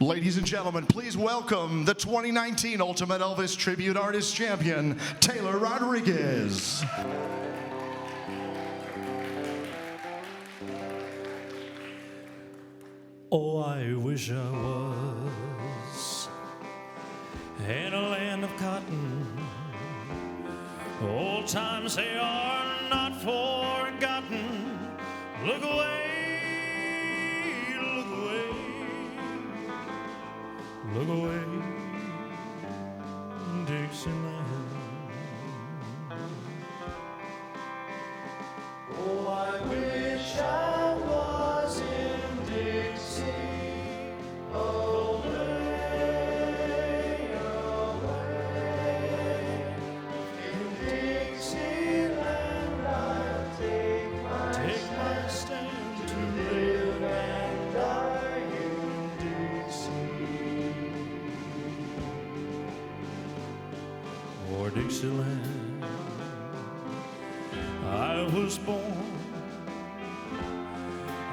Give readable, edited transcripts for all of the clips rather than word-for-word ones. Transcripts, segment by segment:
Ladies and gentlemen, please welcome the 2019 Ultimate Elvis Tribute Artist Champion, Taylor Rodriguez. Oh, I wish I was in a land of cotton. Old times, they are not forgotten. Look away, look away, look away, Dixieland. Oh, I wish I was in Dixie, away, away. In Dixieland I'll take my stand to live and die in Dixie. For Dixieland I was born.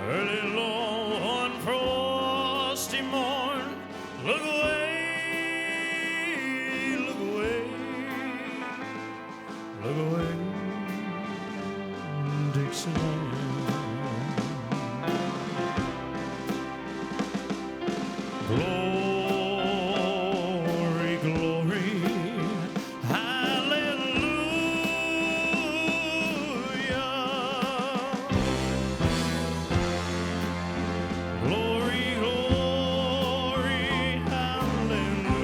Early long frosty morn. Look away, look away, look away, Dixieland. Glory, glory, hallelujah. Glory, glory, hallelujah.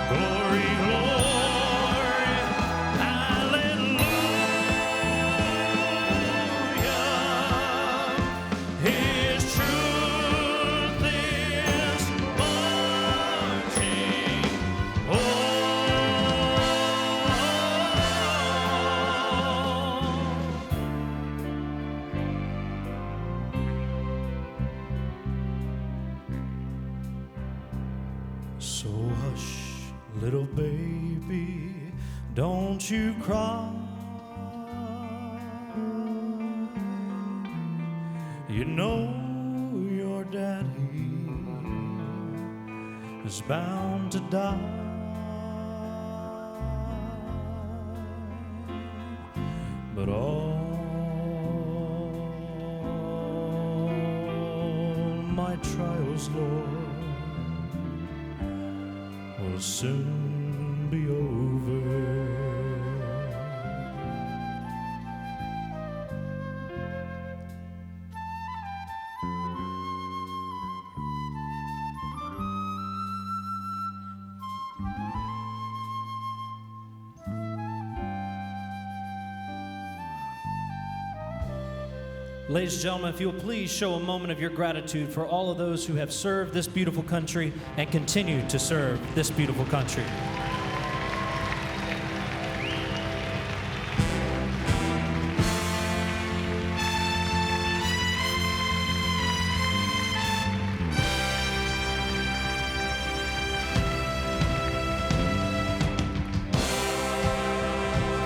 Glory, glory, hallelujah. His truth is marching on. So hush, little baby, don't you cry. You know your daddy is bound to die. But all my trials, Lord, will soon be over. Ladies and gentlemen, if you'll please show a moment of your gratitude for all of those who have served this beautiful country and continue to serve this beautiful country.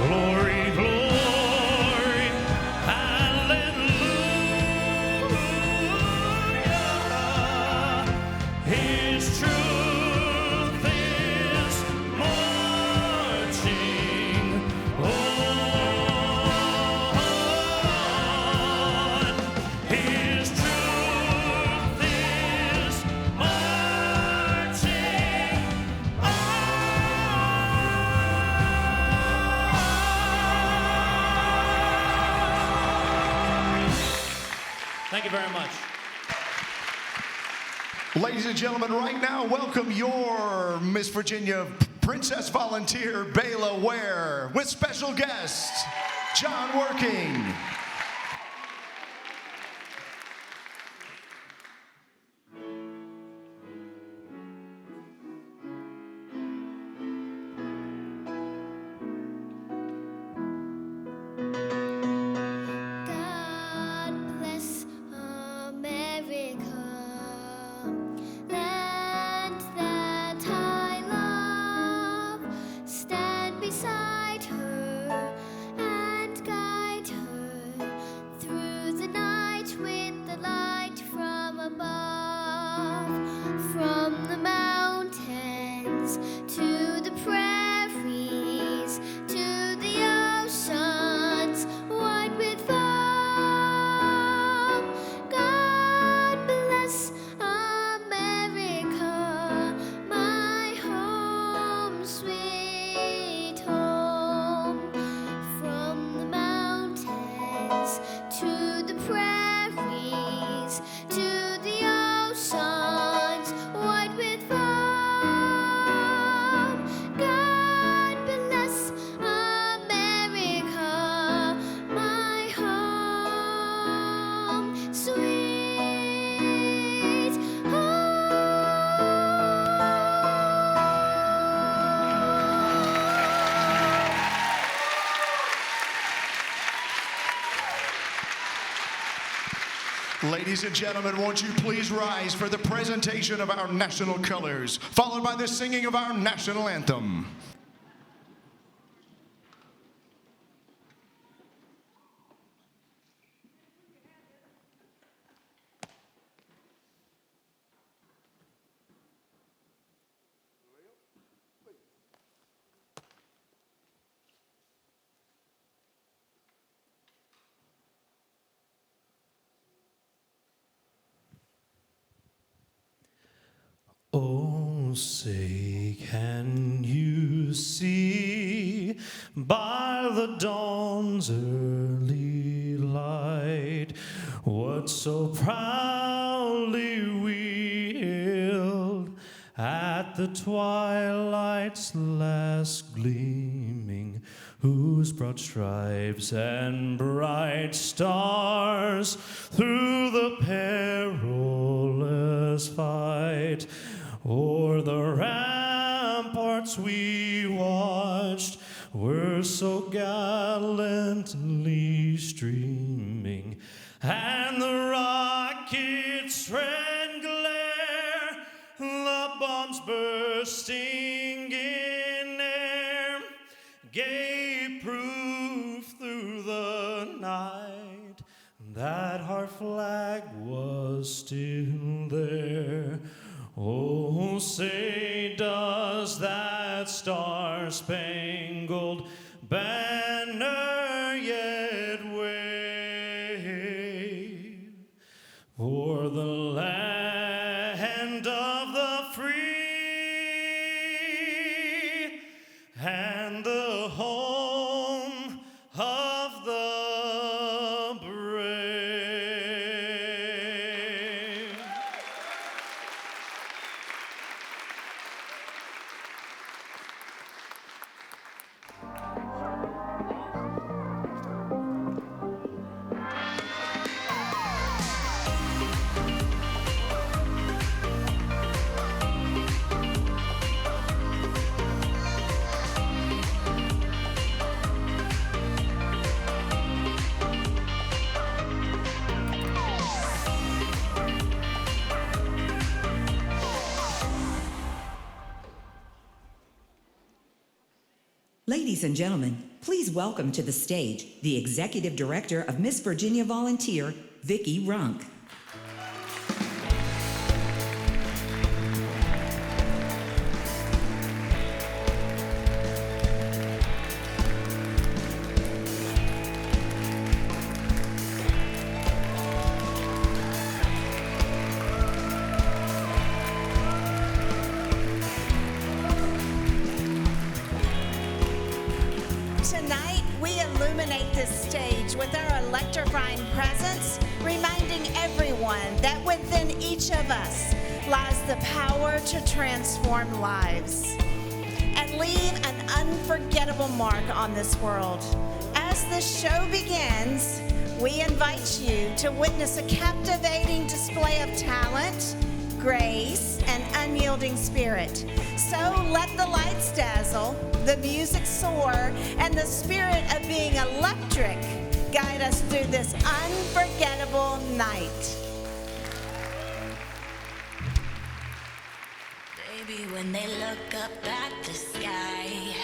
Glory, glory, hallelujah. His truth is marching on. His truth is marching on. Thank you very much. Ladies and gentlemen, right now, welcome your Miss Virginia Princess Volunteer, Bayla Ware, with special guest, John Working. God bless America, land that I love. Stand beside her and guide her Ladies and gentlemen, won't you please rise for the presentation of our national colors, followed by the singing of our national anthem. Oh, say, can you see by the dawn's early light what so proudly we hailed at the twilight's last gleaming, whose broad stripes and bright stars through the perilous fight o'er the ramparts we watched were so gallantly streaming, and the rockets' red glare, the bombs bursting in air, gave proof through the night that our flag was still there. Oh, say, does that star-spangled banner yet wave for the land of the free and the home of the brave? Ladies and gentlemen, please welcome to the stage the Executive Director of Miss Virginia Volunteer, Vicki Runk. Tonight, we illuminate this stage with our electrifying presence, reminding everyone that within each of us lies the power to transform lives and leave an unforgettable mark on this world. As the show begins, we invite you to witness a captivating display of talent, grace, and unyielding spirit. So let the lights dazzle, the music soar, and the spirit of being electric guide us through this unforgettable night. Baby, when they look up at the sky,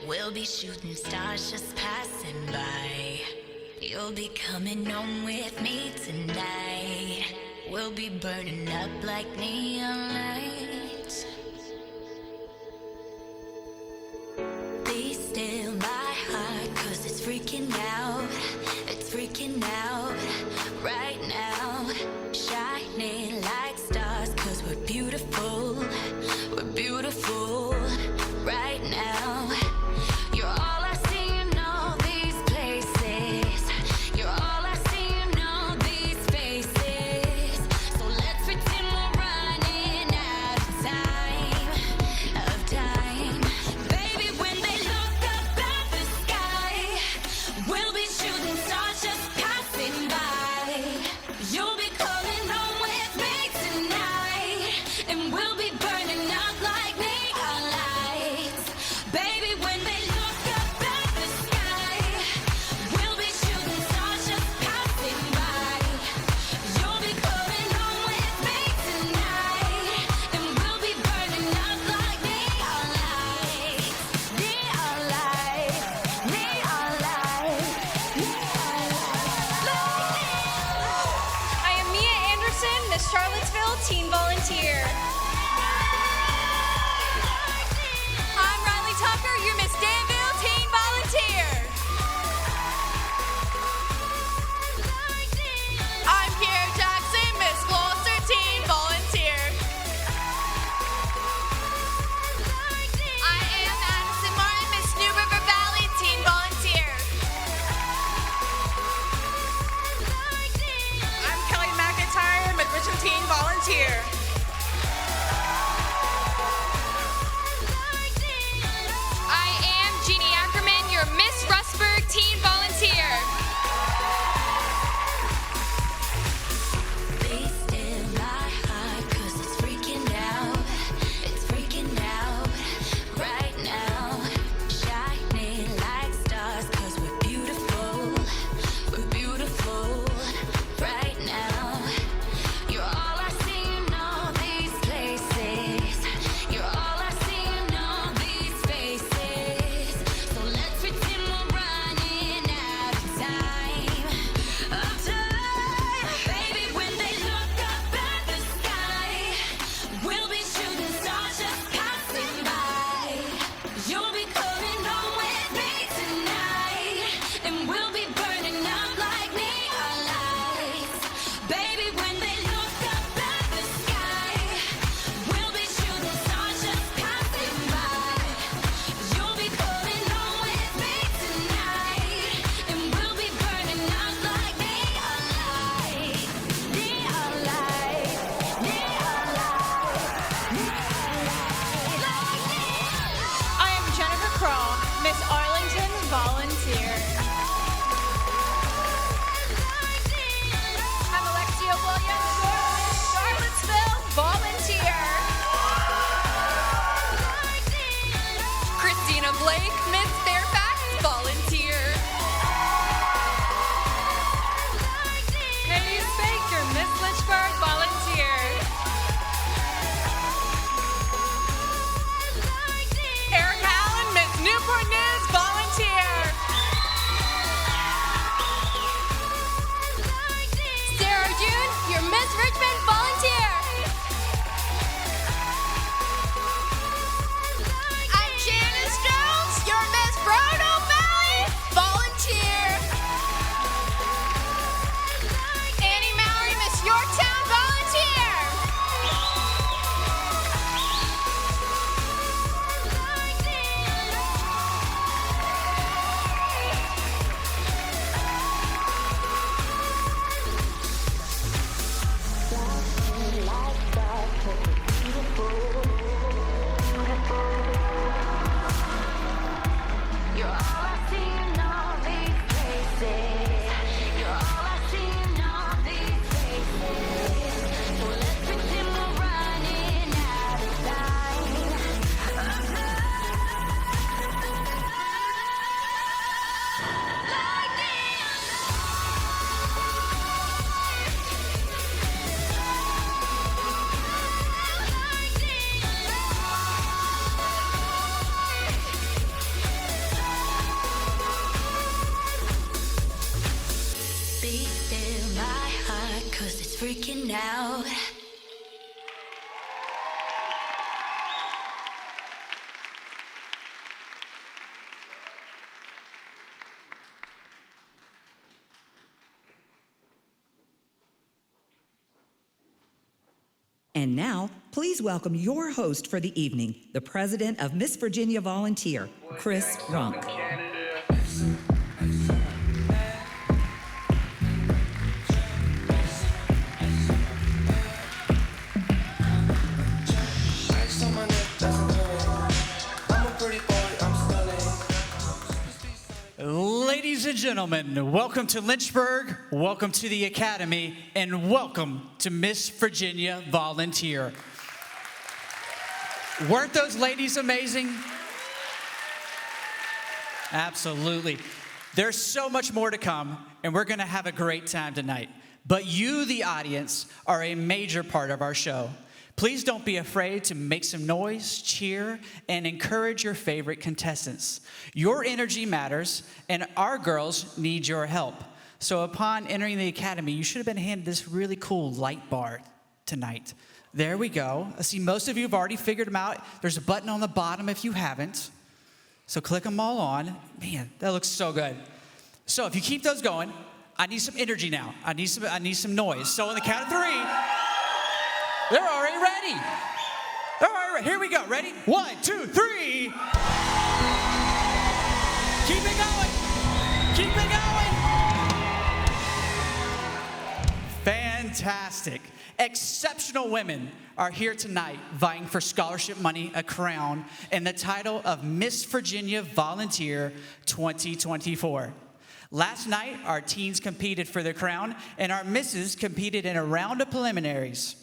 we'll be shooting stars just passing by. You'll be coming home with me tonight. We'll be burning up like neon lights. Be still my heart, 'cause it's freaking out. It's freaking out right now. Shining like stars, 'cause we're beautiful. We're beautiful right now. You're all I see in all these places. You're all I see in all these faces. So let's pretend we're running out of time. Baby, when they look up at the sky, we'll be Lake, Miss Fairfax, volunteer. Hayes Baker, Miss Lynchburg, volunteer. Eric Allen, Miss Newport News, volunteer. Sarah June, your Miss Richmond, volunteer. I'm Janice Jones, your Miss Roanoke Valley, volunteer. Annie Mallory, Miss Yorktown, volunteer. You're all I see in all these places. You're all I see in all these faces. So let's pretend we're running out of time. Be still, my heart, 'cause it's freaking out. And now, please welcome your host for the evening, the president of Miss Virginia Volunteer, Chris Runk. Ladies and gentlemen, welcome to Lynchburg, welcome to the Academy, and welcome to Miss Virginia Volunteer. Weren't those ladies amazing? Absolutely. There's so much more to come, and we're going to have a great time tonight. But you, the audience, are a major part of our show. Please don't be afraid to make some noise, cheer, and encourage your favorite contestants. Your energy matters, and our girls need your help. So upon entering the Academy, you should have been handed this really cool light bar tonight. There we go. I see most of you have already figured them out. There's a button on the bottom if you haven't. So click them all on. Man, that looks so good. So if you keep those going, I need some energy now. I need some noise. So on the count of 3, they're already ready. They're already ready. Here we go. Ready? 1, 2, 3. Keep it going. Keep it going. Fantastic. Exceptional women are here tonight vying for scholarship money, a crown, and the title of Miss Virginia Volunteer 2024. Last night, our teens competed for the crown, and our misses competed in a round of preliminaries.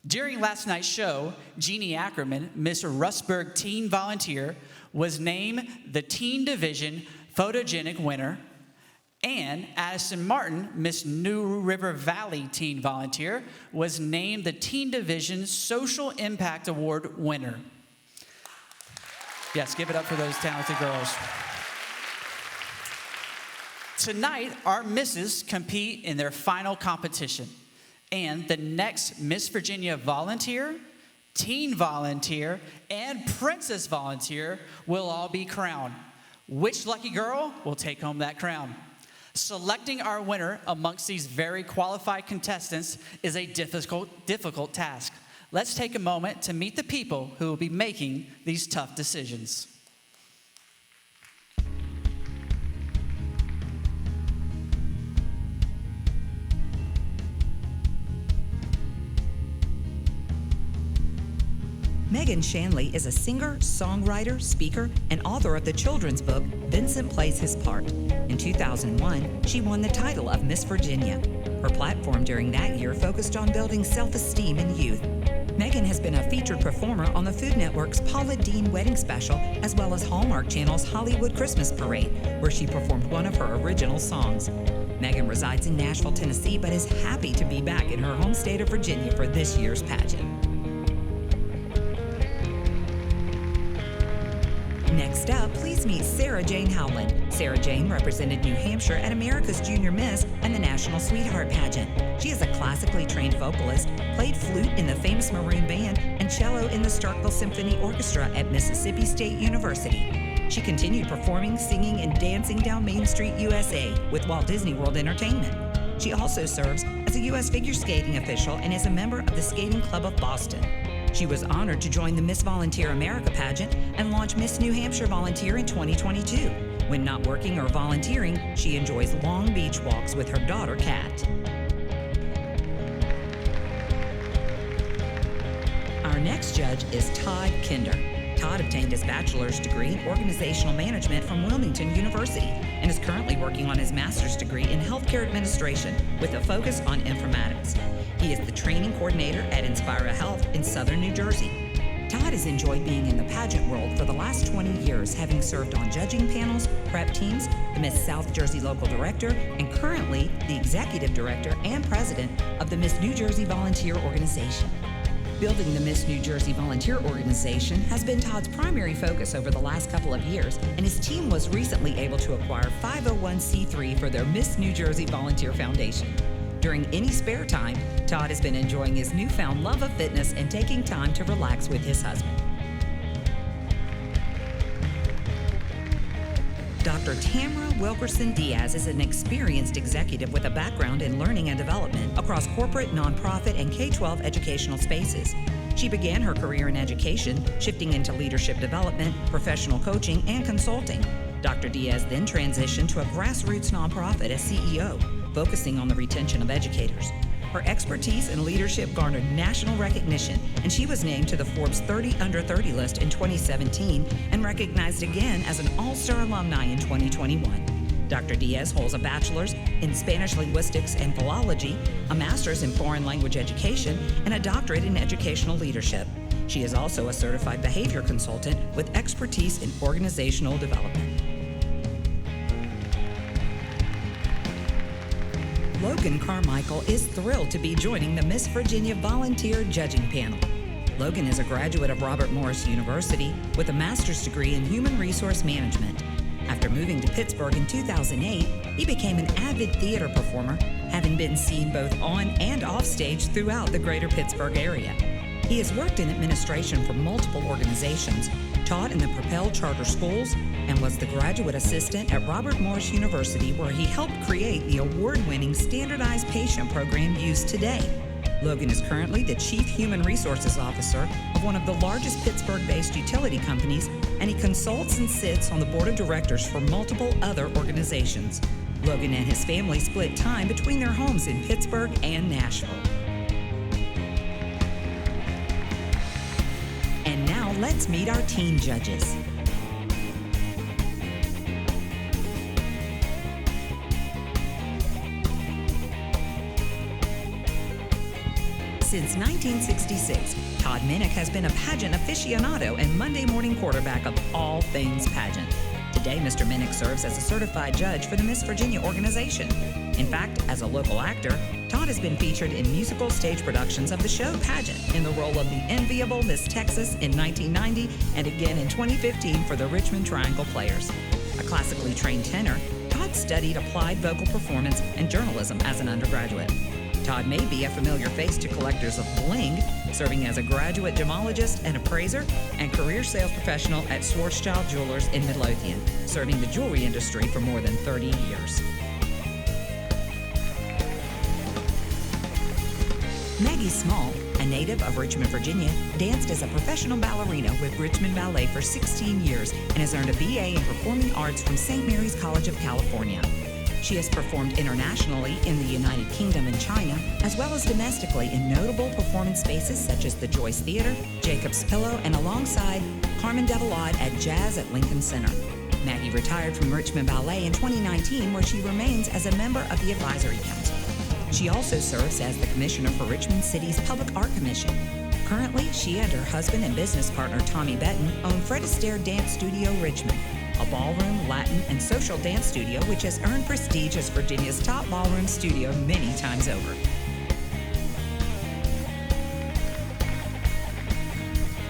During last night's show, Jeannie Ackerman, Miss Rustburg Teen Volunteer, was named the Teen Division Photogenic winner, and Addison Martin, Miss New River Valley Teen Volunteer, was named the Teen Division Social Impact Award winner. Yes, give it up for those talented girls. Tonight, our misses compete in their final competition. And the next Miss Virginia Volunteer, Teen Volunteer, and Princess Volunteer will all be crowned. Which lucky girl will take home that crown? Selecting our winner amongst these very qualified contestants is a difficult task. Let's take a moment to meet the people who will be making these tough decisions. Megan Shanley is a singer, songwriter, speaker, and author of the children's book, Vincent Plays His Part. In 2001, she won the title of Miss Virginia. Her platform during that year focused on building self-esteem in youth. Megan has been a featured performer on the Food Network's Paula Deen Wedding Special, as well as Hallmark Channel's Hollywood Christmas Parade, where she performed one of her original songs. Megan resides in Nashville, Tennessee, but is happy to be back in her home state of Virginia for this year's pageant. Next up, please meet Sarah Jane Howland. Sarah Jane represented New Hampshire at America's Junior Miss and the National Sweetheart Pageant. She is a classically trained vocalist, played flute in the famous Maroon Band, and cello in the Starkville Symphony Orchestra at Mississippi State University. She continued performing, singing, and dancing down Main Street, USA with Walt Disney World Entertainment. She also serves as a U.S. figure skating official and is a member of the Skating Club of Boston. She was honored to join the Miss Volunteer America pageant and launch Miss New Hampshire Volunteer in 2022. When not working or volunteering, she enjoys long beach walks with her daughter, Kat. Our next judge is Todd Kinder. Todd obtained his bachelor's degree in organizational management from Wilmington University and is currently working on his master's degree in healthcare administration with a focus on informatics. He is the training coordinator at Inspira Health in Southern New Jersey. Todd has enjoyed being in the pageant world for the last 20 years, having served on judging panels, prep teams, the Miss South Jersey Local Director, and currently the Executive Director and President of the Miss New Jersey Volunteer Organization. Building the Miss New Jersey Volunteer Organization has been Todd's primary focus over the last couple of years, and his team was recently able to acquire 501c3 for their Miss New Jersey Volunteer Foundation. During any spare time, Todd has been enjoying his newfound love of fitness and taking time to relax with his husband. Dr. Tamara Wilkerson Diaz is an experienced executive with a background in learning and development across corporate, nonprofit, and K-12 educational spaces. She began her career in education, shifting into leadership development, professional coaching, and consulting. Dr. Diaz then transitioned to a grassroots nonprofit as CEO, focusing on the retention of educators. Her expertise and leadership garnered national recognition, and she was named to the Forbes 30 Under 30 list in 2017 and recognized again as an All-Star alumni in 2021. Dr. Diaz holds a bachelor's in Spanish linguistics and philology, a master's in foreign language education, and a doctorate in educational leadership. She is also a certified behavior consultant with expertise in organizational development. Logan Carmichael is thrilled to be joining the Miss Virginia Volunteer Judging Panel. Logan is a graduate of Robert Morris University with a master's degree in human resource management. After moving to Pittsburgh in 2008, he became an avid theater performer, having been seen both on and off stage throughout the greater Pittsburgh area. He has worked in administration for multiple organizations, taught in the Propel Charter Schools, and was the graduate assistant at Robert Morris University, where he helped create the award-winning standardized patient program used today. Logan is currently the Chief Human Resources Officer of one of the largest Pittsburgh-based utility companies, and he consults and sits on the board of directors for multiple other organizations. Logan and his family split time between their homes in Pittsburgh and Nashville. And now let's meet our teen judges. Since 1966, Todd Minnick has been a pageant aficionado and Monday morning quarterback of all things pageant. Today, Mr. Minnick serves as a certified judge for the Miss Virginia organization. In fact, as a local actor, Todd has been featured in musical stage productions of the show Pageant in the role of the enviable Miss Texas in 1990 and again in 2015 for the Richmond Triangle Players. A classically trained tenor, Todd studied applied vocal performance and journalism as an undergraduate. Todd may be a familiar face to collectors of bling, serving as a graduate gemologist and appraiser and career sales professional at Schwarzschild Jewelers in Midlothian, serving the jewelry industry for more than 30 years. Maggie Small, a native of Richmond, Virginia, danced as a professional ballerina with Richmond Ballet for 16 years and has earned a BA in Performing Arts from St. Mary's College of California. She has performed internationally in the United Kingdom and China, as well as domestically in notable performance spaces such as the Joyce Theater, Jacob's Pillow, and alongside Carmen Devilade at Jazz at Lincoln Center. Maggie retired from Richmond Ballet in 2019, where she remains as a member of the Advisory Council. She also serves as the Commissioner for Richmond City's Public Art Commission. Currently, she and her husband and business partner Tommy Betton own Fred Astaire Dance Studio Richmond, a ballroom, Latin, and social dance studio which has earned prestige as Virginia's top ballroom studio many times over.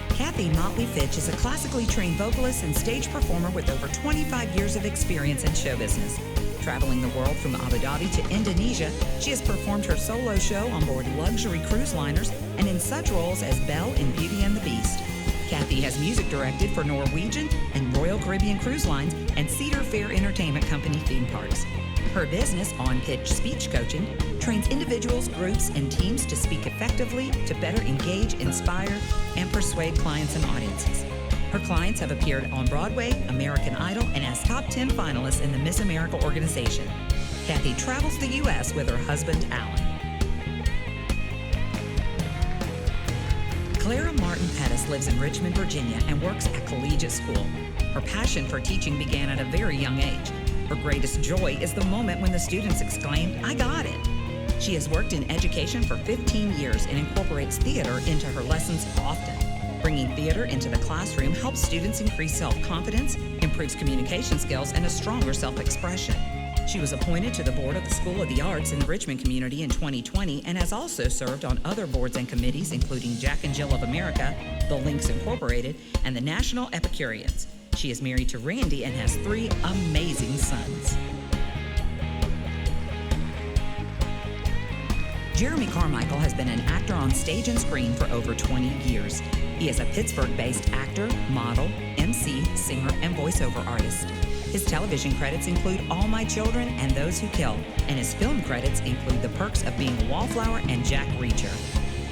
Kathy Motley Fitch is a classically trained vocalist and stage performer with over 25 years of experience in show business. Traveling the world from Abu Dhabi to Indonesia, she has performed her solo show on board luxury cruise liners and in such roles as Belle in Beauty and the Beast. Kathy has music directed for Norwegian and Royal Caribbean Cruise Lines and Cedar Fair Entertainment Company theme parks. Her business, On Pitch Speech Coaching, trains individuals, groups, and teams to speak effectively to better engage, inspire, and persuade clients and audiences. Her clients have appeared on Broadway, American Idol, and as top 10 finalists in the Miss America organization. Kathy travels the U.S. with her husband, Alan. Clara Martin Pettis lives in Richmond, Virginia, and works at collegiate school. Her passion for teaching began at a very young age. Her greatest joy is the moment when the students exclaim, "I got it!" She has worked in education for 15 years and incorporates theater into her lessons often. Bringing theater into the classroom helps students increase self-confidence, improves communication skills, and a stronger self-expression. She was appointed to the board of the School of the Arts in the Richmond community in 2020 and has also served on other boards and committees including Jack and Jill of America, the Lynx Incorporated, and the National Epicureans. She is married to Randy and has 3 amazing sons. Jeremy Carmichael has been an actor on stage and screen for over 20 years. He is a Pittsburgh-based actor, model, MC, singer, and voiceover artist. His television credits include All My Children and Those Who Kill, and his film credits include The Perks of Being a Wallflower and Jack Reacher.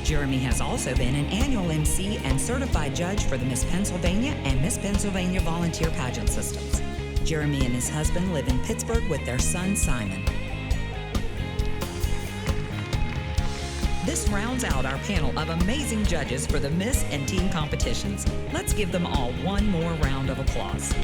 Jeremy has also been an annual MC and certified judge for the Miss Pennsylvania and Miss Pennsylvania Volunteer Pageant Systems. Jeremy and his husband live in Pittsburgh with their son, Simon. This rounds out our panel of amazing judges for the Miss and Teen competitions. Let's give them all one more round of applause.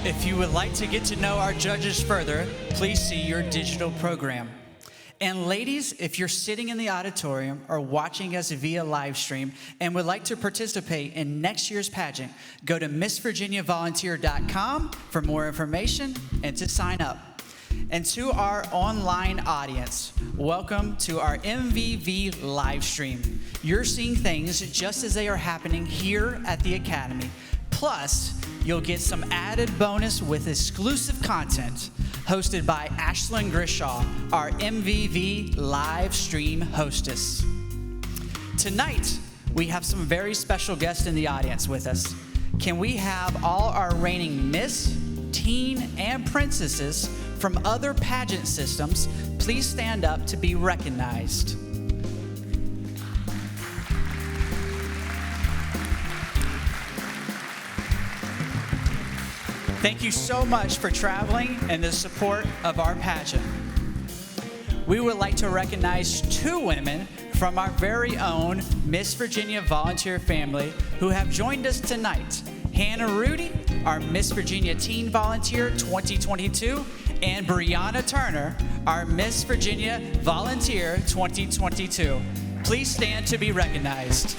If you would like to get to know our judges further, please see your digital program. And ladies, if you're sitting in the auditorium or watching us via live stream and would like to participate in next year's pageant, go to MissVirginiaVolunteer.com for more information and to sign up. And to our online audience, welcome to our MVV live stream. You're seeing things just as they are happening here at the Academy. Plus, you'll get some added bonus with exclusive content hosted by Ashlyn Grishaw, our MVV live stream hostess. Tonight, we have some very special guests in the audience with us. Can we have all our reigning Miss, Teen, and Princesses from other pageant systems please stand up to be recognized? Thank you so much for traveling and the support of our pageant. We would like to recognize 2 women from our very own Miss Virginia volunteer family who have joined us tonight. Hannah Rudy, our Miss Virginia Teen Volunteer 2022, and Brianna Turner, our Miss Virginia Volunteer 2022. Please stand to be recognized.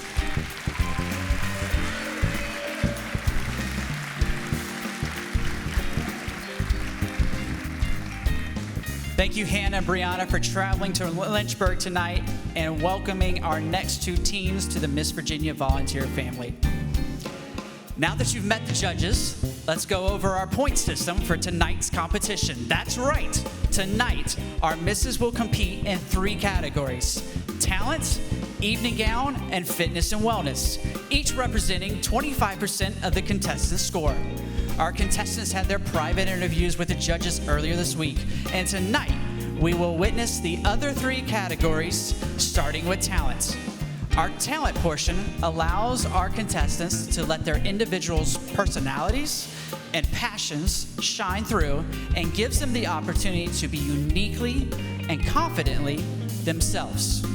Thank you, Hannah and Brianna, for traveling to Lynchburg tonight and welcoming our next 2 teams to the Miss Virginia Volunteer family. Now that you've met the judges, let's go over our point system for tonight's competition. That's right. Tonight, our misses will compete in 3 categories: talent, evening gown, and fitness and wellness, each representing 25% of the contestants' score. Our contestants had their private interviews with the judges earlier this week, and tonight we will witness the other 3 categories, starting with talent. Our talent portion allows our contestants to let their individuals' personalities and passions shine through and gives them the opportunity to be uniquely and confidently themselves.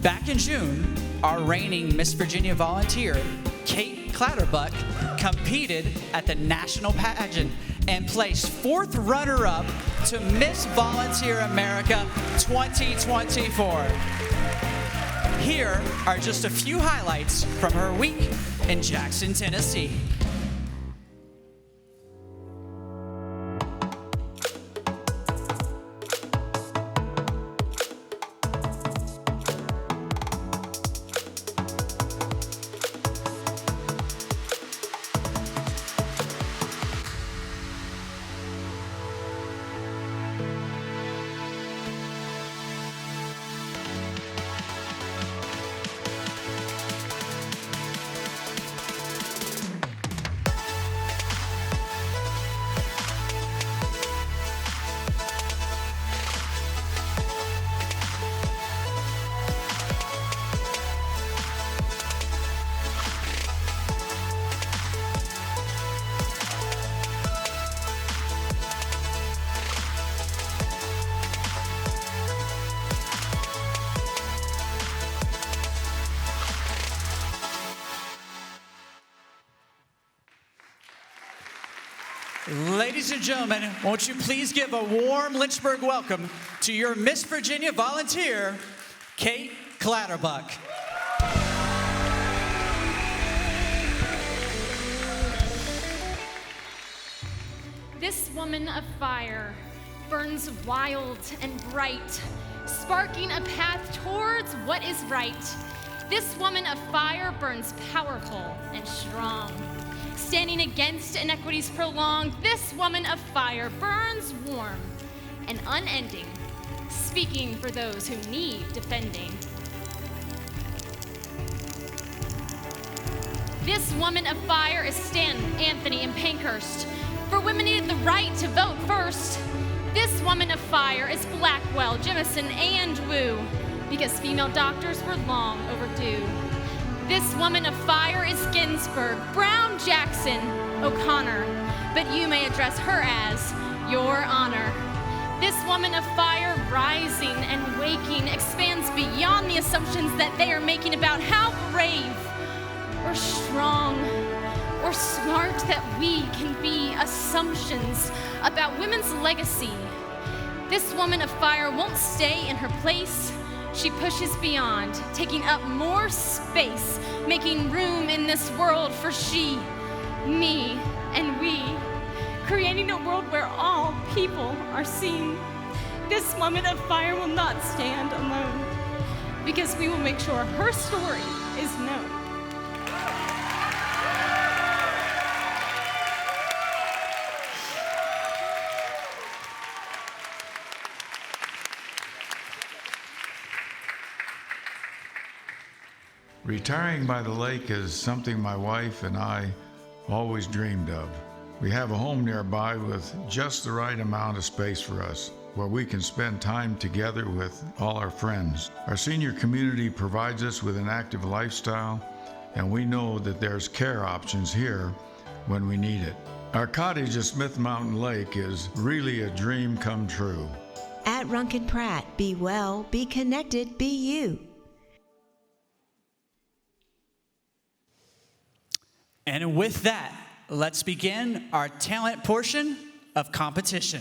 Back in June, our reigning Miss Virginia volunteer, Kate Clatterbuck, competed at the National Pageant and placed 4th runner-up to Miss Volunteer America 2024. Here are just a few highlights from her week in Jackson, Tennessee. Ladies and gentlemen, won't you please give a warm Lynchburg welcome to your Miss Virginia volunteer, Kate Clatterbuck. This woman of fire burns wild and bright, sparking a path towards what is right. This woman of fire burns powerful and strong, standing against inequities prolonged. This woman of fire burns warm and unending, speaking for those who need defending. This woman of fire is Stanton, Anthony, and Pankhurst. For women needed the right to vote first. This woman of fire is Blackwell, Jemison, and Wu, because female doctors were long overdue. This woman of fire is Ginsburg, Brown, Jackson, O'Connor, but you may address her as Your Honor. This woman of fire, rising and waking, expands beyond the assumptions that they are making about how brave or strong or smart that we can be, assumptions about women's legacy. This woman of fire won't stay in her place. She pushes beyond, taking up more space, making room in this world for she, me, and we, creating a world where all people are seen. This woman of fire will not stand alone, because we will make sure her story is known. Retiring by the lake is something my wife and I always dreamed of. We have a home nearby with just the right amount of space for us, where we can spend time together with all our friends. Our senior community provides us with an active lifestyle, and we know that there's care options here when we need it. Our cottage at Smith Mountain Lake is really a dream come true. At Runkin Pratt, be well, be connected, be you. And with that, let's begin our talent portion of competition.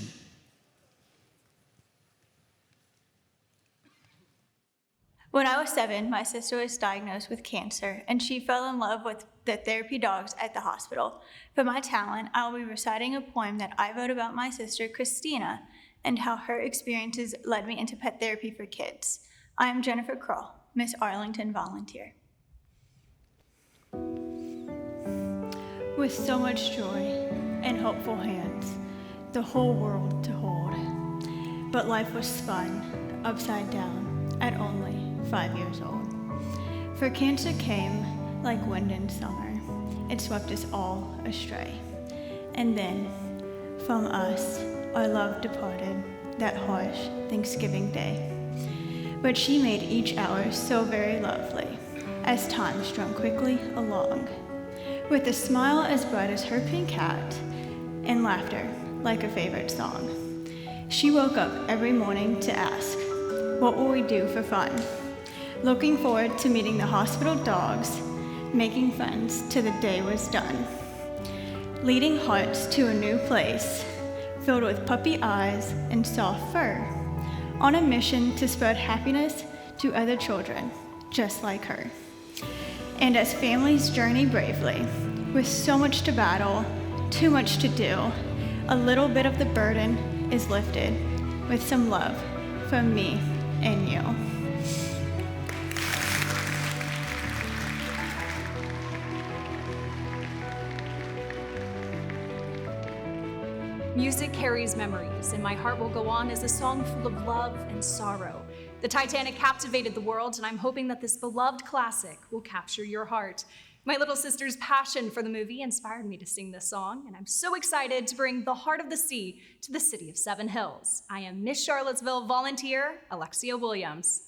When I was 7, my sister was diagnosed with cancer, and she fell in love with the therapy dogs at the hospital. For my talent, I will be reciting a poem that I wrote about my sister, Christina, and how her experiences led me into pet therapy for kids. I am Jennifer Kroll, Miss Arlington Volunteer. With so much joy and hopeful hands, the whole world to hold. But life was spun upside down at only 5 years old. For cancer came like wind in summer. It swept us all astray. And then, from us, our love departed that harsh Thanksgiving day. But she made each hour so very lovely as time strung quickly along. With a smile as bright as her pink hat, and laughter like a favorite song. She woke up every morning to ask, what will we do for fun? looking forward to meeting the hospital dogs, making friends till the day was done, leading hearts to a new place, filled with puppy eyes and soft fur, on a mission to spread happiness to other children, just like her. And as families journey bravely, with so much to battle, too much to do, a little bit of the burden is lifted with some love from me and you. Music carries memories, and My Heart Will Go On is a song full of love and sorrow. The Titanic captivated the world, and I'm hoping that this beloved classic will capture your heart. My little sister's passion for the movie inspired me to sing this song, and I'm so excited to bring The Heart of the Sea to the city of Seven Hills. I am Miss Charlottesville volunteer, Alexia Williams.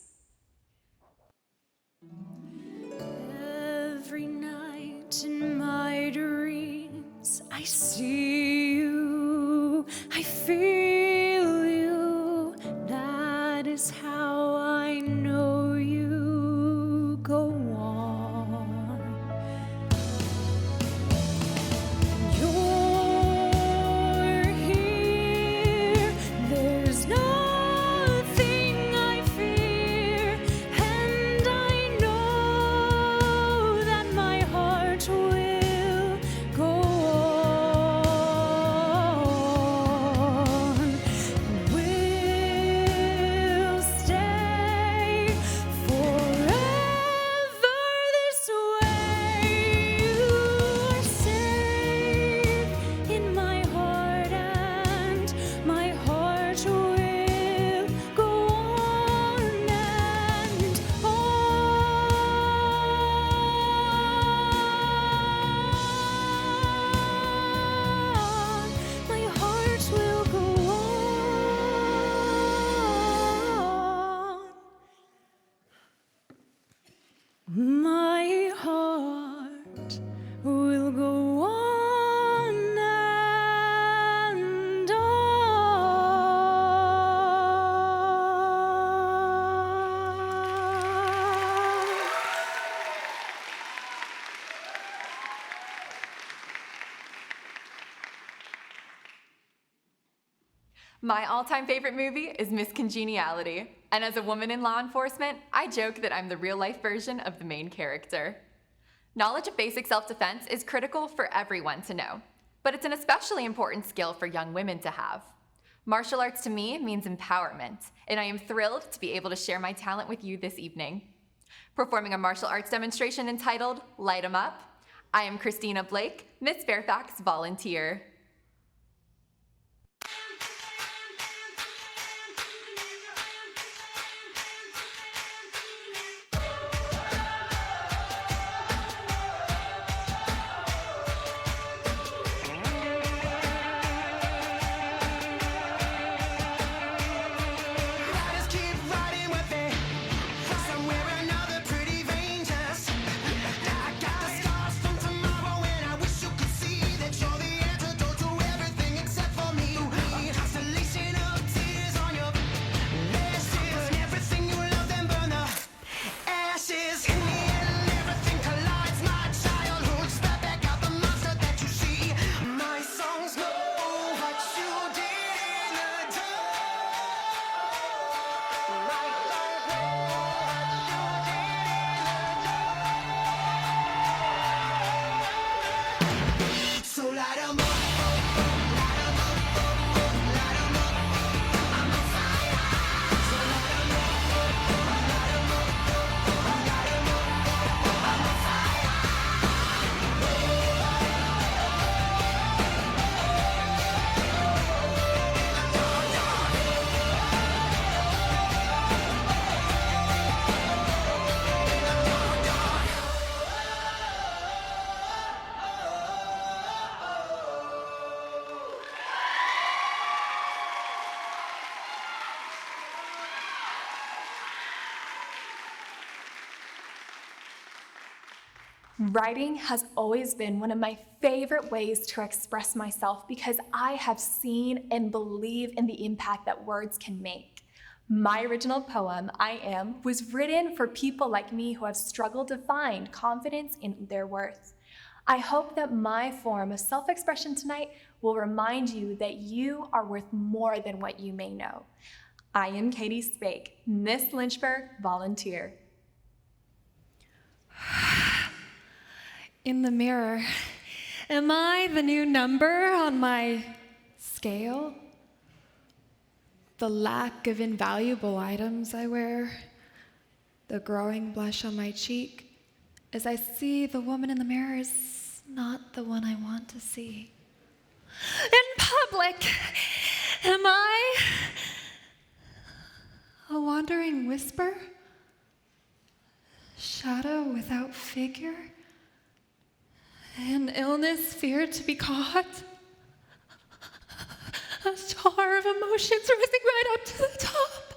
Every night in my dreams, I see you, I feel you. That is how I know you. Go on. You're here. There's nothing I fear, and I know that my heart will go on. We'll stay forever this way. You are safe in my heart, and my heart will go on and on. My heart will go on. My heart will go on and on. My all-time favorite movie is Miss Congeniality, and as a woman in law enforcement, I joke that I'm the real-life version of the main character. Knowledge of basic self-defense is critical for everyone to know, but it's an especially important skill for young women to have. Martial arts to me means empowerment, and I am thrilled to be able to share my talent with you this evening. Performing a martial arts demonstration entitled Light 'em Up, I am Christina Blake, Miss Fairfax volunteer. Riders keep riding with me. Somewhere or another, pretty dangerous. I got the scars from tomorrow, and I wish you could see that you're the antidote to everything except for me. A constellation of tears on your lashes. Burn everything you love, then burn the ashes. In the end, everything collides. My childhood, spat back out the monster that you see. My songs know what you did in the dark. So light 'em up, light 'em up, light 'em up. I'm on fire. So light 'em up, light 'em up, light 'em up. I'm on fire. Writing has always been one of my favorite ways to express myself because I have seen and believe in the impact that words can make. My original poem, I Am, was written for people like me who have struggled to find confidence in their worth. I hope that my form of self-expression tonight will remind you that you are worth more than what you may know. I am Katie Spake, Miss Lynchburg volunteer. In the mirror, am I the new number on my scale? The lack of invaluable items I wear, the growing blush on my cheek, as I see the woman in the mirror is not the one I want to see. In public, am I a wandering whisper? Shadow without figure? An illness feared to be caught? A star of emotions rising right up to the top.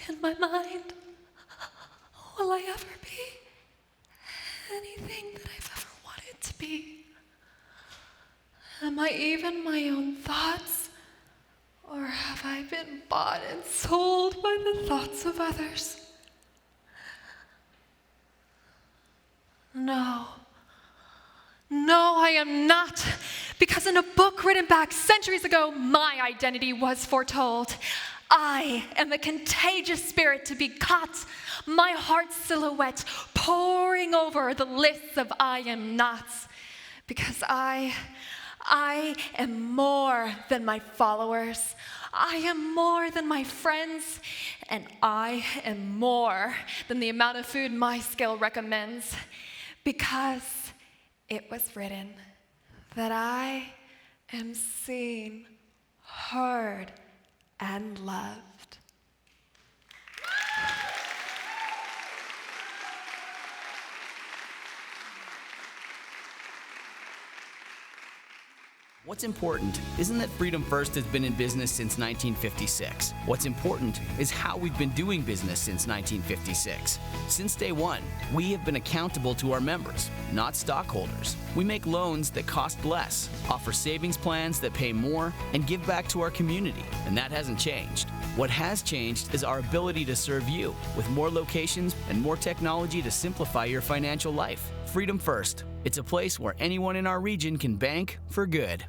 In my mind, will I ever be anything that I've ever wanted to be? Am I even my own thoughts? Or have I been bought and sold by the thoughts of others? No. No, I am not. Because in a book written back centuries ago, my identity was foretold. I am a contagious spirit to be caught, my heart's silhouette pouring over the lists of I am nots. Because I am more than my followers. I am more than my friends. And I am more than the amount of food my scale recommends. Because it was written that I am seen, heard, and loved. What's important isn't that Freedom First has been in business since 1956. What's important is how we've been doing business since 1956. Since day one, we have been accountable to our members, not stockholders. We make loans that cost less, offer savings plans that pay more, and give back to our community, and that hasn't changed. What has changed is our ability to serve you with more locations and more technology to simplify your financial life. Freedom First. It's a place where anyone in our region can bank for good.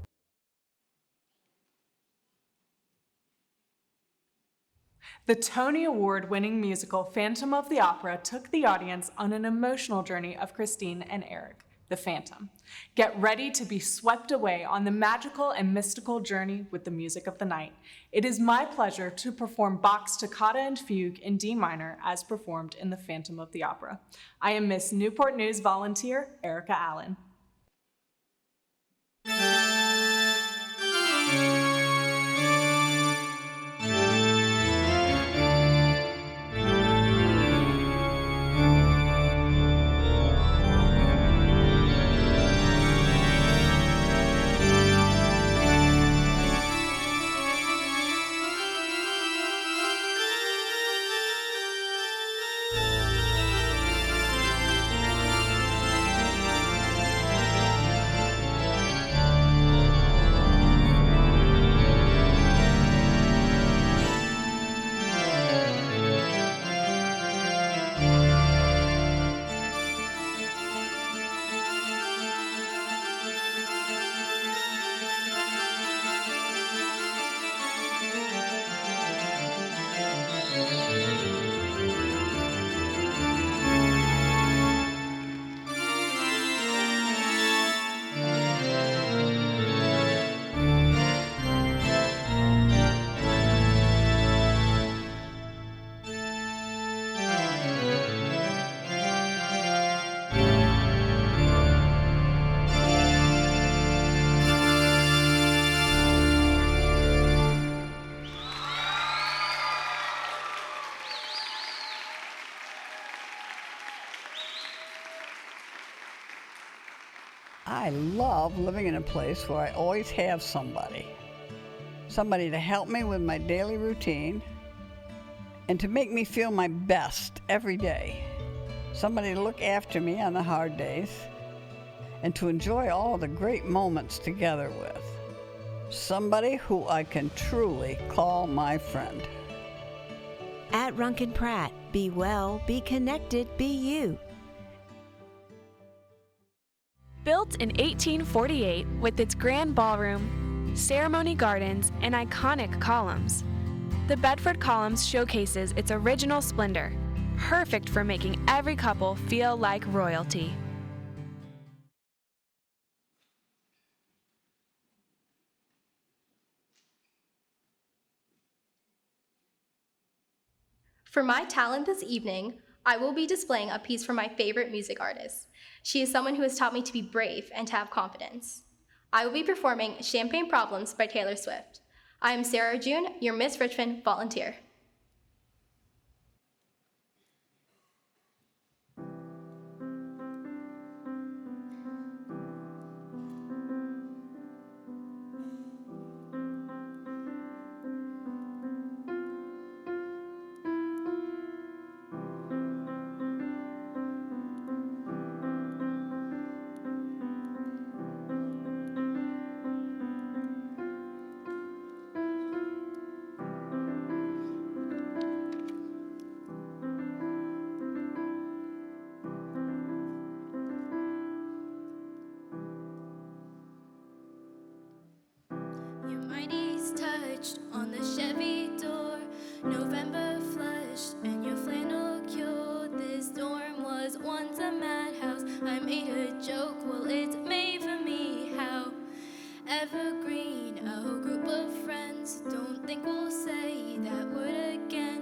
The Tony Award-winning musical Phantom of the Opera took the audience on an emotional journey of Christine and Eric, the Phantom. Get ready to be swept away on the magical and mystical journey with the music of the night. It is my pleasure to perform Bach's Toccata and Fugue in D minor as performed in the Phantom of the Opera. I am Miss Newport News volunteer, Erica Allen. I love living in a place where I always have somebody to help me with my daily routine and to make me feel my best every day. Somebody to look after me on the hard days and to enjoy all the great moments together with. somebody who I can truly call my friend. At Runkin Pratt, be well, be connected, be you. Built in 1848 with its grand ballroom, ceremony gardens, and iconic columns, the Bedford Columns showcases its original splendor, perfect for making every couple feel like royalty. For my talent this evening, I will be displaying a piece from my favorite music artist. She is someone who has taught me to be brave and to have confidence. I will be performing Champagne Problems by Taylor Swift. I am Sarah June, your Miss Richmond volunteer. Your mighty's touched on the Chevy door. November flushed and your flannel cured. This dorm was once a madhouse. I made a joke, well, it's made for me. How evergreen, a whole group of friends. Don't think we'll say that word again.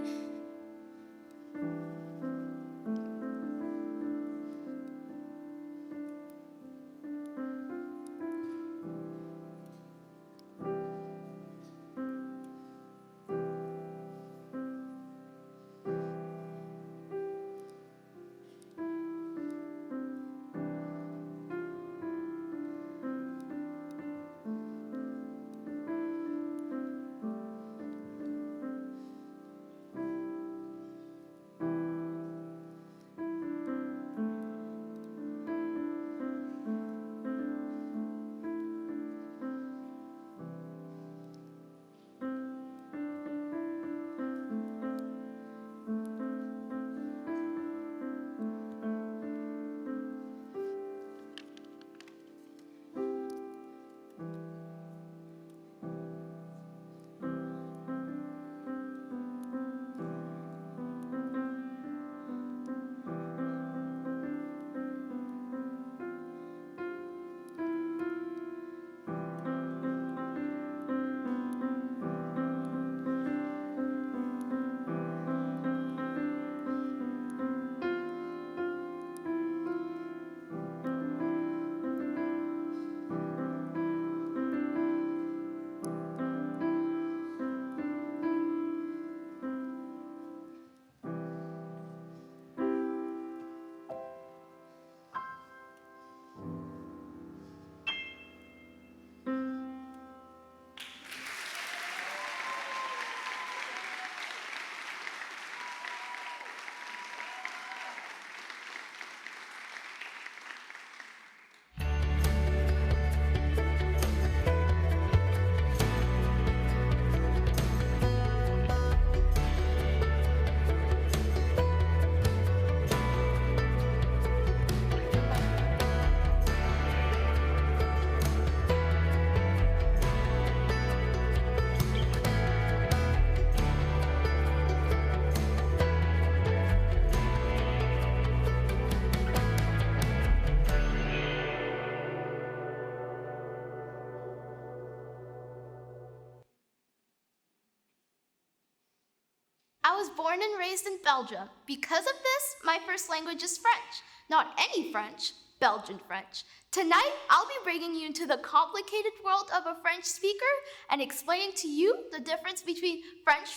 I was born and raised in Belgium. Because of this, my first language is French. Not any French, Belgian French. Tonight, I'll be bringing you into the complicated world of a French speaker and explaining to you the difference between French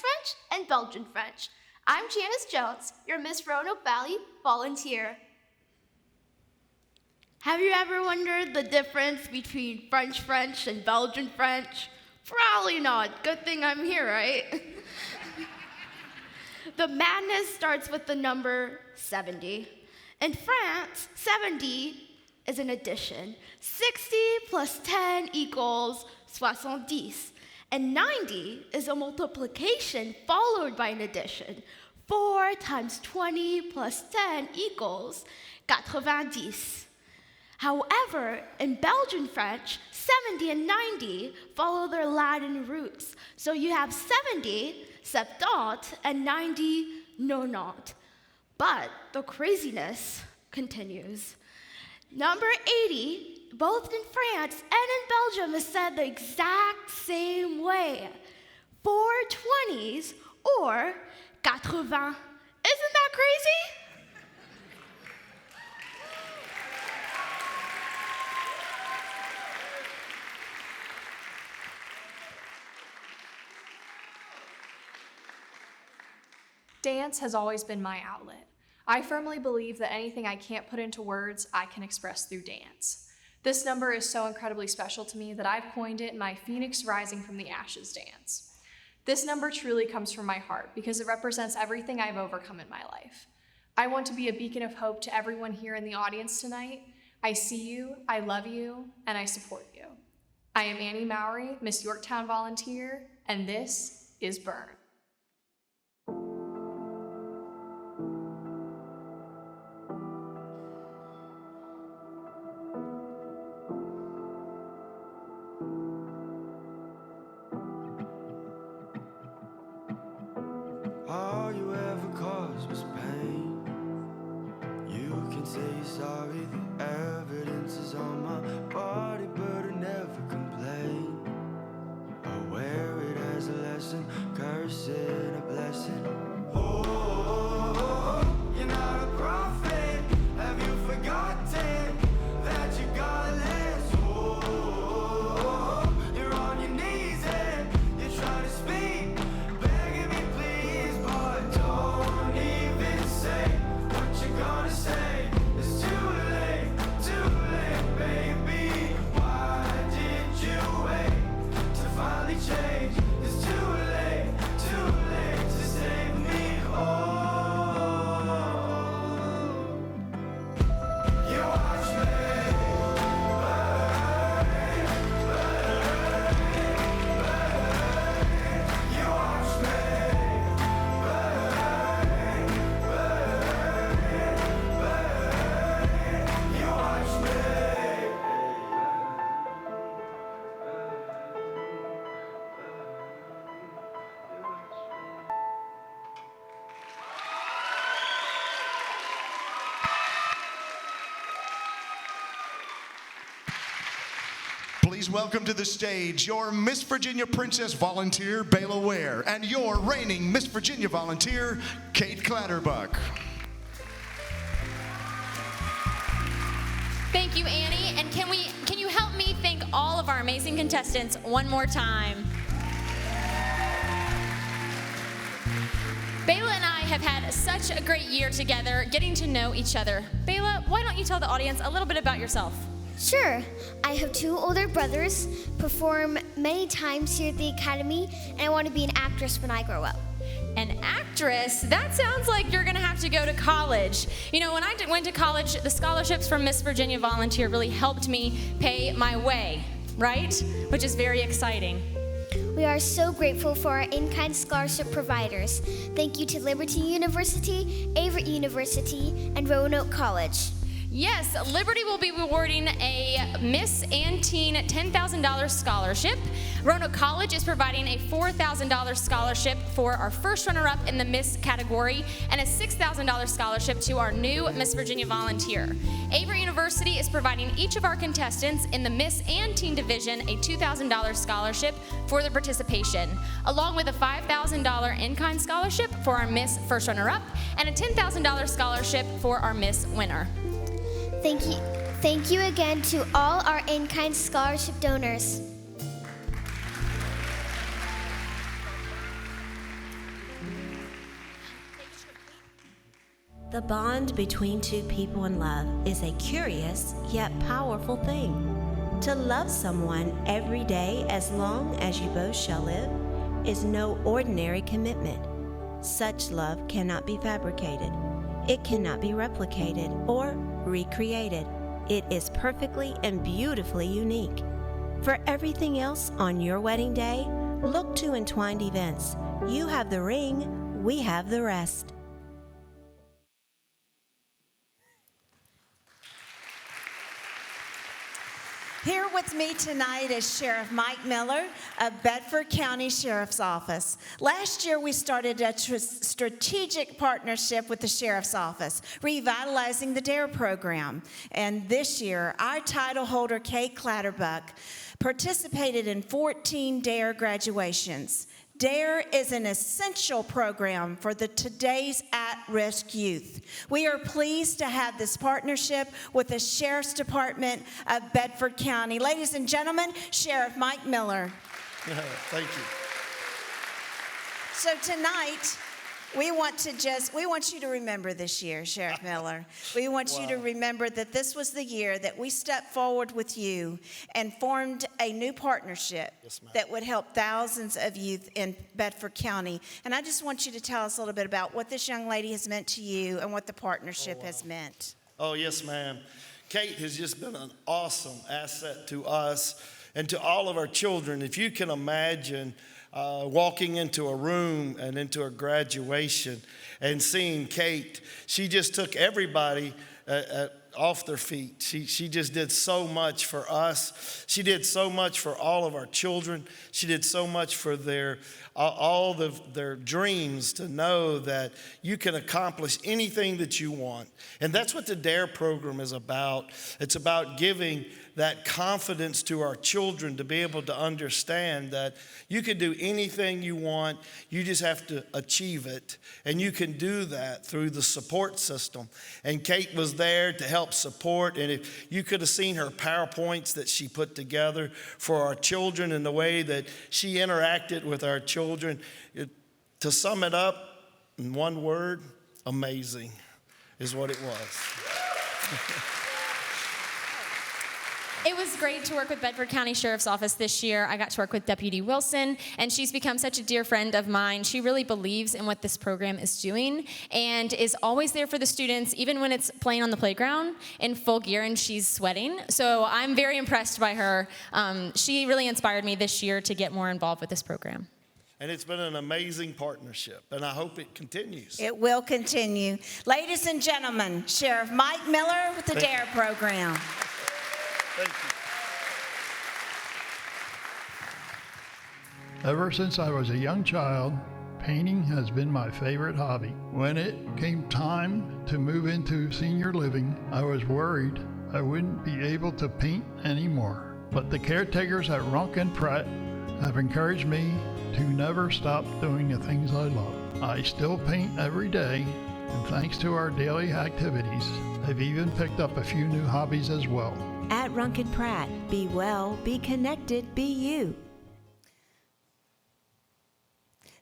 and Belgian French. I'm Janice Jones, your Miss Roanoke Valley volunteer. Have you ever wondered the difference between French and Belgian French? Probably not. Good thing I'm here, right? The madness starts with the number 70. In France, 70 is an addition. 60 plus 10 equals 70. And 90 is a multiplication followed by an addition. 4 times 20 plus 10 equals 90. However, in Belgian French, 70 and 90 follow their Latin roots. So you have 70, 70, and 90, 90. But the craziness continues. Number 80, both in France and in Belgium, is said the exact same way. 4 20s or 80. Isn't that crazy? Dance has always been my outlet. I firmly believe that anything I can't put into words, I can express through dance. This number is so incredibly special to me that I've coined it my Phoenix Rising from the Ashes dance. This number truly comes from my heart because it represents everything I've overcome in my life. I want to be a beacon of hope to everyone here in the audience tonight. I see you, I love you, and I support you. I am Annie Mowry, Miss Yorktown volunteer, and this is Burn. All you ever caused was pain. You can say you're sorry, the evidence is on my body, but I never complain. I wear it as a lesson, curse it a blessing. Oh, you're not a prophet. Have you forgotten that you got less? Oh, you're on your knees and you're trying to speak. Begging me, please, but don't even say what you're gonna say. It's too late, baby. Why did you wait to finally change? It's too late to save me. Oh, you watch me burn, burn, burn. You watch me burn, burn, burn. You watch me. Please welcome to the stage your Miss Virginia Princess volunteer, Bayla Ware, and your reigning Miss Virginia volunteer, Kate Clatterbuck. Thank you, Annie. And can you help me thank all of our amazing contestants one more time? Bayla and I have had such a great year together, getting to know each other. Bayla, why don't you tell the audience a little bit about yourself? Sure. I have 2 older brothers, perform many times here at the Academy, and I want to be an actress when I grow up. An actress? That sounds like you're going to have to go to college. You know, when I went to college, the scholarships from Miss Virginia Volunteer really helped me pay my way, right? Which is very exciting. We are so grateful for our in-kind scholarship providers. Thank you to Liberty University, Avery University, and Roanoke College. Yes, Liberty will be awarding a Miss and Teen $10,000 scholarship. Roanoke College is providing a $4,000 scholarship for our first runner-up in the Miss category and a $6,000 scholarship to our new Miss Virginia volunteer. Avery University is providing each of our contestants in the Miss and Teen division a $2,000 scholarship for their participation, along with a $5,000 in-kind scholarship for our Miss first runner-up and a $10,000 scholarship for our Miss winner. Thank you again to all our in-kind scholarship donors. The bond between 2 people in love is a curious yet powerful thing. To love someone every day as long as you both shall live is no ordinary commitment. Such love cannot be fabricated. It cannot be replicated or recreated. It is perfectly and beautifully unique. For everything else on your wedding day, look to Entwined Events. You have the ring, we have the rest. Here with me tonight is Sheriff Mike Miller of Bedford County Sheriff's Office. Last year, we started a strategic partnership with the Sheriff's Office, revitalizing the DARE program. And this year, our title holder, Kate Clatterbuck, participated in 14 DARE graduations. DARE is an essential program for today's at-risk youth. We are pleased to have this partnership with the Sheriff's Department of Bedford County. Ladies and gentlemen, Sheriff Mike Miller. Thank you. So tonight, we want you to remember this year, Sheriff Miller. We want you to remember that this was the year that we stepped forward with you and formed a new partnership that would help thousands of youth in Bedford County. And I just want you to tell us a little bit about what this young lady has meant to you and what the partnership has meant. Oh, yes, ma'am. Kate has just been an awesome asset to us and to all of our children. If you can imagine walking into a room and into a graduation and seeing Kate, she just took everybody off their feet. She just did so much for us. She did so much for all of our children. She did so much for their dreams, to know that you can accomplish anything that you want. And that's what the DARE program is about. It's about giving that confidence to our children to be able to understand that you can do anything you want. You just have to achieve it. And you can do that through the support system. And Kate was there to help support. And if you could have seen her PowerPoints that she put together for our children and the way that she interacted with our children, to sum it up in one word, amazing is what it was. It was great to work with Bedford County Sheriff's Office this year. I got to work with Deputy Wilson, and she's become such a dear friend of mine. She really believes in what this program is doing and is always there for the students, even when it's playing on the playground in full gear and she's sweating. So I'm very impressed by her. She really inspired me this year to get more involved with this program. And it's been an amazing partnership, and I hope it continues. It will continue. Ladies and gentlemen, Sheriff Mike Miller with the DARE program. Thank you. Ever since I was a young child, painting has been my favorite hobby. When it came time to move into senior living, I was worried I wouldn't be able to paint anymore. But the caretakers at Runk and Pratt have encouraged me to never stop doing the things I love. I still paint every day, and thanks to our daily activities, I've even picked up a few new hobbies as well. At Runk and Pratt, be well, be connected, be you.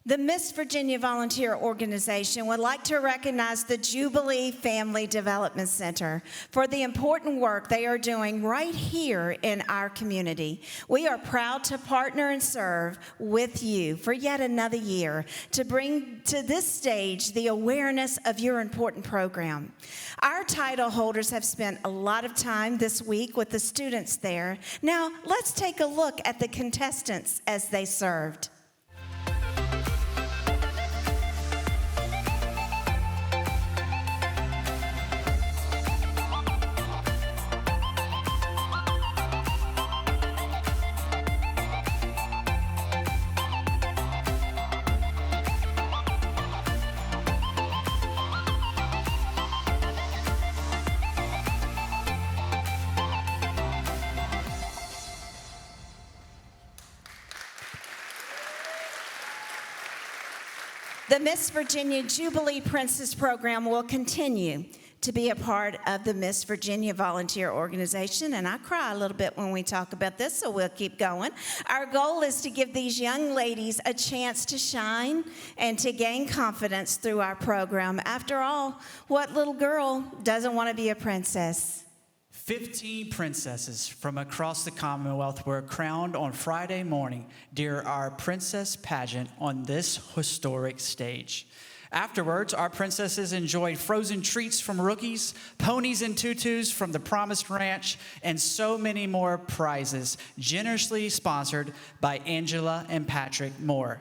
The Miss Virginia Volunteer Organization would like to recognize the Jubilee Family Development Center for the important work they are doing right here in our community. We are proud to partner and serve with you for yet another year to bring to this stage the awareness of your important program. Our title holders have spent a lot of time this week with the students there. Now, let's take a look at the contestants as they served. The Miss Virginia Jubilee Princess Program will continue to be a part of the Miss Virginia Volunteer Organization, and I cry a little bit when we talk about this, so we'll keep going. Our goal is to give these young ladies a chance to shine and to gain confidence through our program. After all, what little girl doesn't want to be a princess? 15 princesses from across the Commonwealth were crowned on Friday morning during our princess pageant on this historic stage. Afterwards, our princesses enjoyed frozen treats from rookies, ponies and tutus from the Promised Ranch, and so many more prizes, generously sponsored by Angela and Patrick Moore.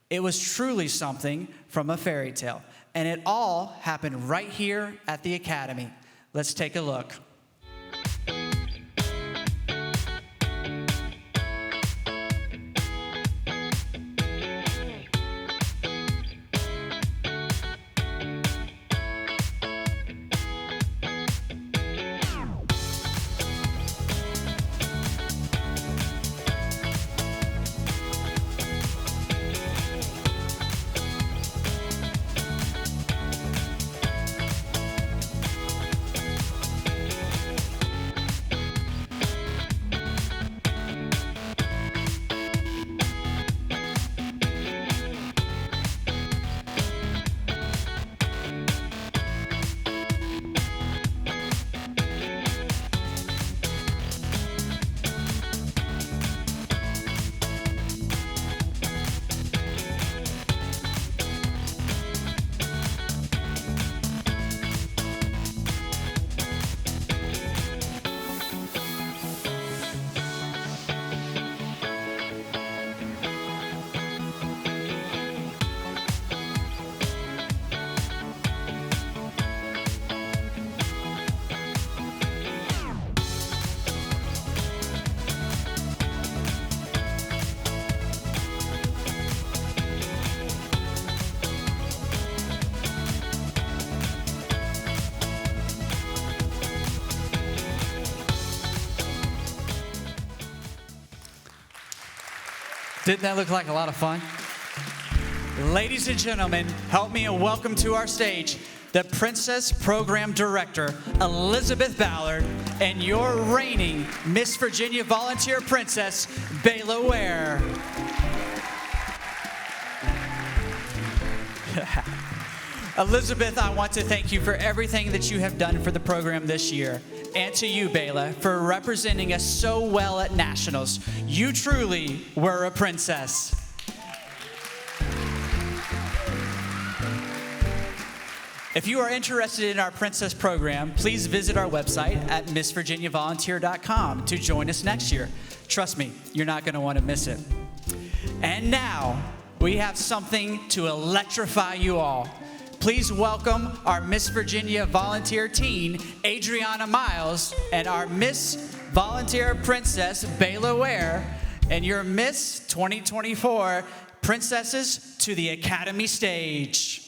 It was truly something from a fairy tale, and it all happened right here at the Academy. Let's take a look. Didn't that look like a lot of fun? Ladies and gentlemen, help me and welcome to our stage the Princess Program Director, Elizabeth Ballard, and your reigning Miss Virginia Volunteer Princess, Bayla Ware. Elizabeth, I want to thank you for everything that you have done for the program this year. And to you, Bayla, for representing us so well at Nationals. You truly were a princess. If you are interested in our Princess program, please visit our website at MissVirginiaVolunteer.com to join us next year. Trust me, you're not going to want to miss it. And now, we have something to electrify you all. Please welcome our Miss Virginia Volunteer Teen, Adriana Miles, and our Miss Volunteer Princess, Bayla Ware, and your Miss 2024 Princesses to the Academy stage.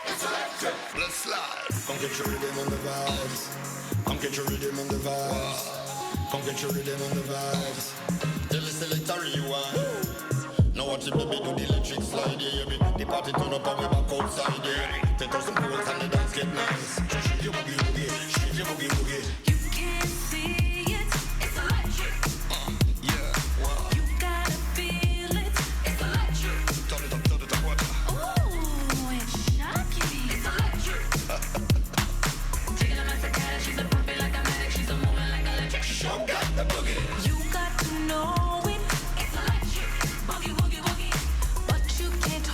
Let's slide. Come get your rhythm on the vibes. Come get your rhythm on the vibes. Come get your rhythm on the vibes. Tell us the rewind. Now watch the baby do the electric slide, yeah, baby. The party turn up and we back outside, yeah. 10,000 poles and the dance get nice. Shake your boogie woogie, shake your boogie woogie. You can't see it, it's electric. Yeah, wow. You gotta feel it, it's electric. Turn it up, what? Ooh, it's shocking. It's electric. Taking a man for cash, she's a puppy like a medic, she's a moving like electric. Show got the boogie. You got to know it, it's electric. Boogie woogie.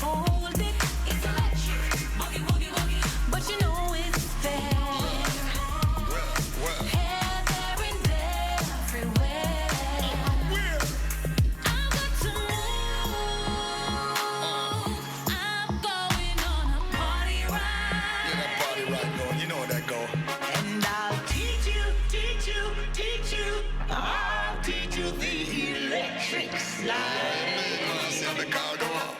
Hold it, it's electric. Boogie, boogie, boogie. But you know it's there. Here, there, and everywhere. I've got to move. I'm going on a party ride. Yeah, that party ride going. You know where that go. And I'll teach you. I'll teach you the electric slide. See how the car go up.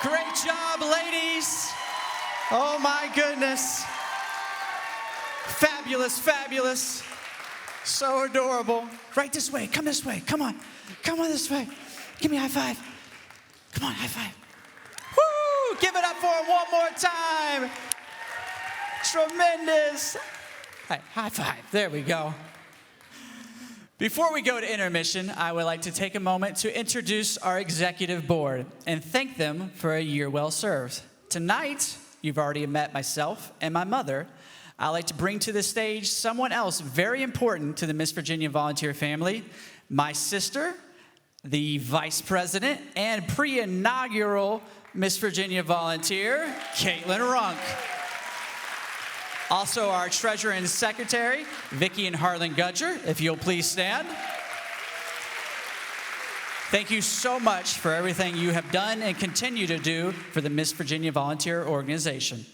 Great job, ladies. Oh my goodness. Fabulous, fabulous. So adorable. Right this way, come this way, come on. Come on this way. Give me a high five. Come on, high five. Woo! Give it up for them one more time. Tremendous. High five, there we go. Before we go to intermission, I would like to take a moment to introduce our executive board and thank them for a year well served. Tonight, you've already met myself and my mother. I'd like to bring to the stage someone else very important to the Miss Virginia Volunteer family, my sister, the vice president and pre-inaugural Miss Virginia Volunteer, Caitlin Runk. Also our treasurer and secretary, Vicki and Harlan Gudger, if you'll please stand. Thank you so much for everything you have done and continue to do for the Miss Virginia Volunteer Organization.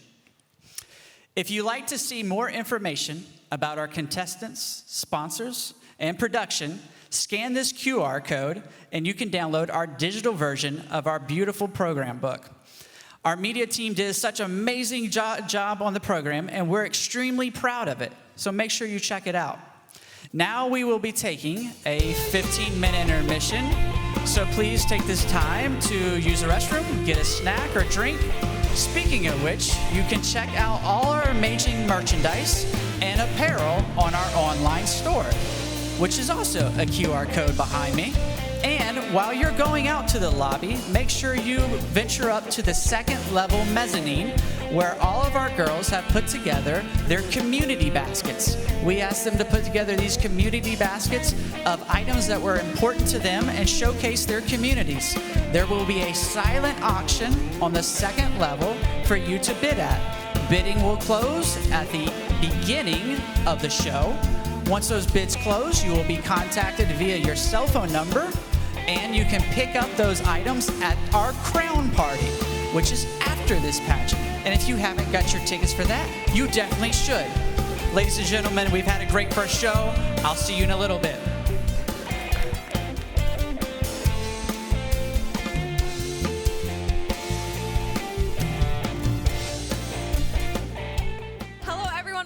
If you'd like to see more information about our contestants, sponsors, and production, scan this QR code and you can download our digital version of our beautiful program book. Our media team did such an amazing job on the program and we're extremely proud of it, so make sure you check it out. Now we will be taking a 15-minute intermission, so please take this time to use the restroom, get a snack or drink. Speaking of which, you can check out all our amazing merchandise and apparel on our online store, which is also a QR code behind me. And while you're going out to the lobby, make sure you venture up to the second level mezzanine where all of our girls have put together their community baskets. We asked them to put together these community baskets of items that were important to them and showcase their communities. There will be a silent auction on the second level for you to bid at. Bidding will close at the beginning of the show. Once those bids close, you will be contacted via your cell phone number, and you can pick up those items at our crown party, which is after this pageant. And if you haven't got your tickets for that, you definitely should. Ladies and gentlemen, we've had a great first show. I'll see you in a little bit.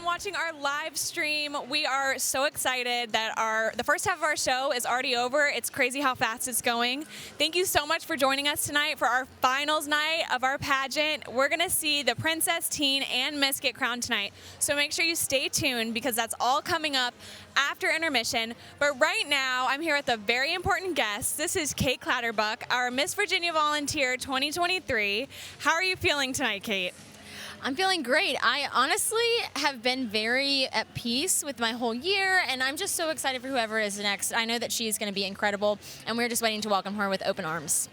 Watching our live stream. We are so excited that the first half of our show is already over. It's crazy how fast it's going. Thank you so much for joining us tonight for our finals night of our pageant. We're gonna see the Princess, Teen, and Miss get crowned tonight. So make sure you stay tuned because that's all coming up after intermission. But right now, I'm here with a very important guest. This is Kate Clatterbuck, our Miss Virginia Volunteer 2023. How are you feeling tonight, Kate? I'm feeling great. I honestly have been very at peace with my whole year, and I'm just so excited for whoever is next. I know that she's going to be incredible, and we're just waiting to welcome her with open arms.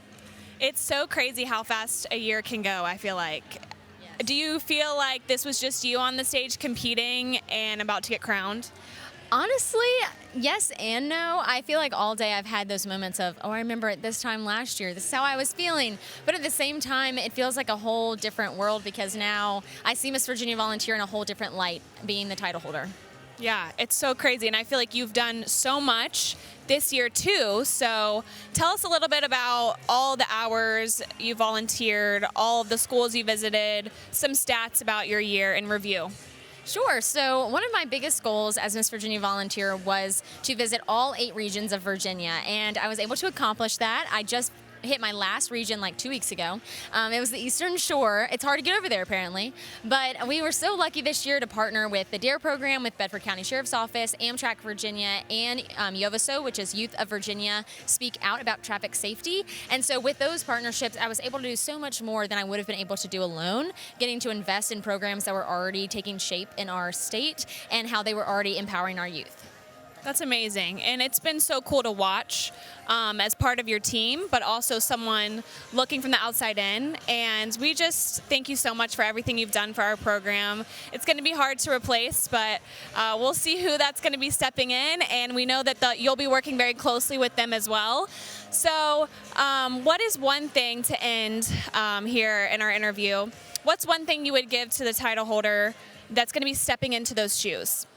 It's so crazy how fast a year can go, I feel like. Yes. Do you feel like this was just you on the stage competing and about to get crowned? Honestly, yes and no. I feel like all day I've had those moments of, oh, I remember at this time last year, this is how I was feeling. But at the same time, it feels like a whole different world because now I see Miss Virginia Volunteer in a whole different light, being the title holder. Yeah, it's so crazy. And I feel like you've done so much this year too. So tell us a little bit about all the hours you volunteered, all of the schools you visited, some stats about your year in review. Sure. So one of my biggest goals as Miss Virginia Volunteer was to visit all 8 regions of Virginia, and I was able to accomplish that. I just hit my last region like 2 weeks ago. It was the Eastern Shore. It's hard to get over there apparently, but we were so lucky this year to partner with the DARE program with Bedford County Sheriff's Office, Amtrak Virginia, and YOVASO, which is Youth of Virginia Speak Out About Traffic Safety. And so with those partnerships, I was able to do so much more than I would have been able to do alone, getting to invest in programs that were already taking shape in our state and how they were already empowering our youth. That's amazing. And it's been so cool to watch as part of your team, but also someone looking from the outside in. And we just thank you so much for everything you've done for our program. It's going to be hard to replace, but we'll see who that's going to be stepping in. And we know that you'll be working very closely with them as well. So what is one thing to end here in our interview? What's one thing you would give to the title holder that's going to be stepping into those shoes?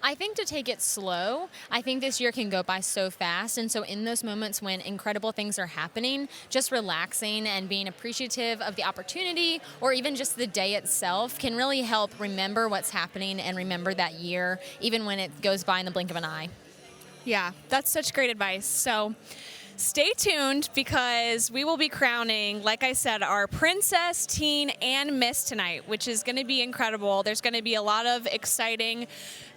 I think to take it slow. I think this year can go by so fast. And so in those moments when incredible things are happening, just relaxing and being appreciative of the opportunity or even just the day itself can really help remember what's happening and remember that year, even when it goes by in the blink of an eye. Yeah, that's such great advice. So Stay tuned because we will be crowning, like I said, our Princess, Teen, and Miss tonight, which is going to be incredible. There's going to be a lot of exciting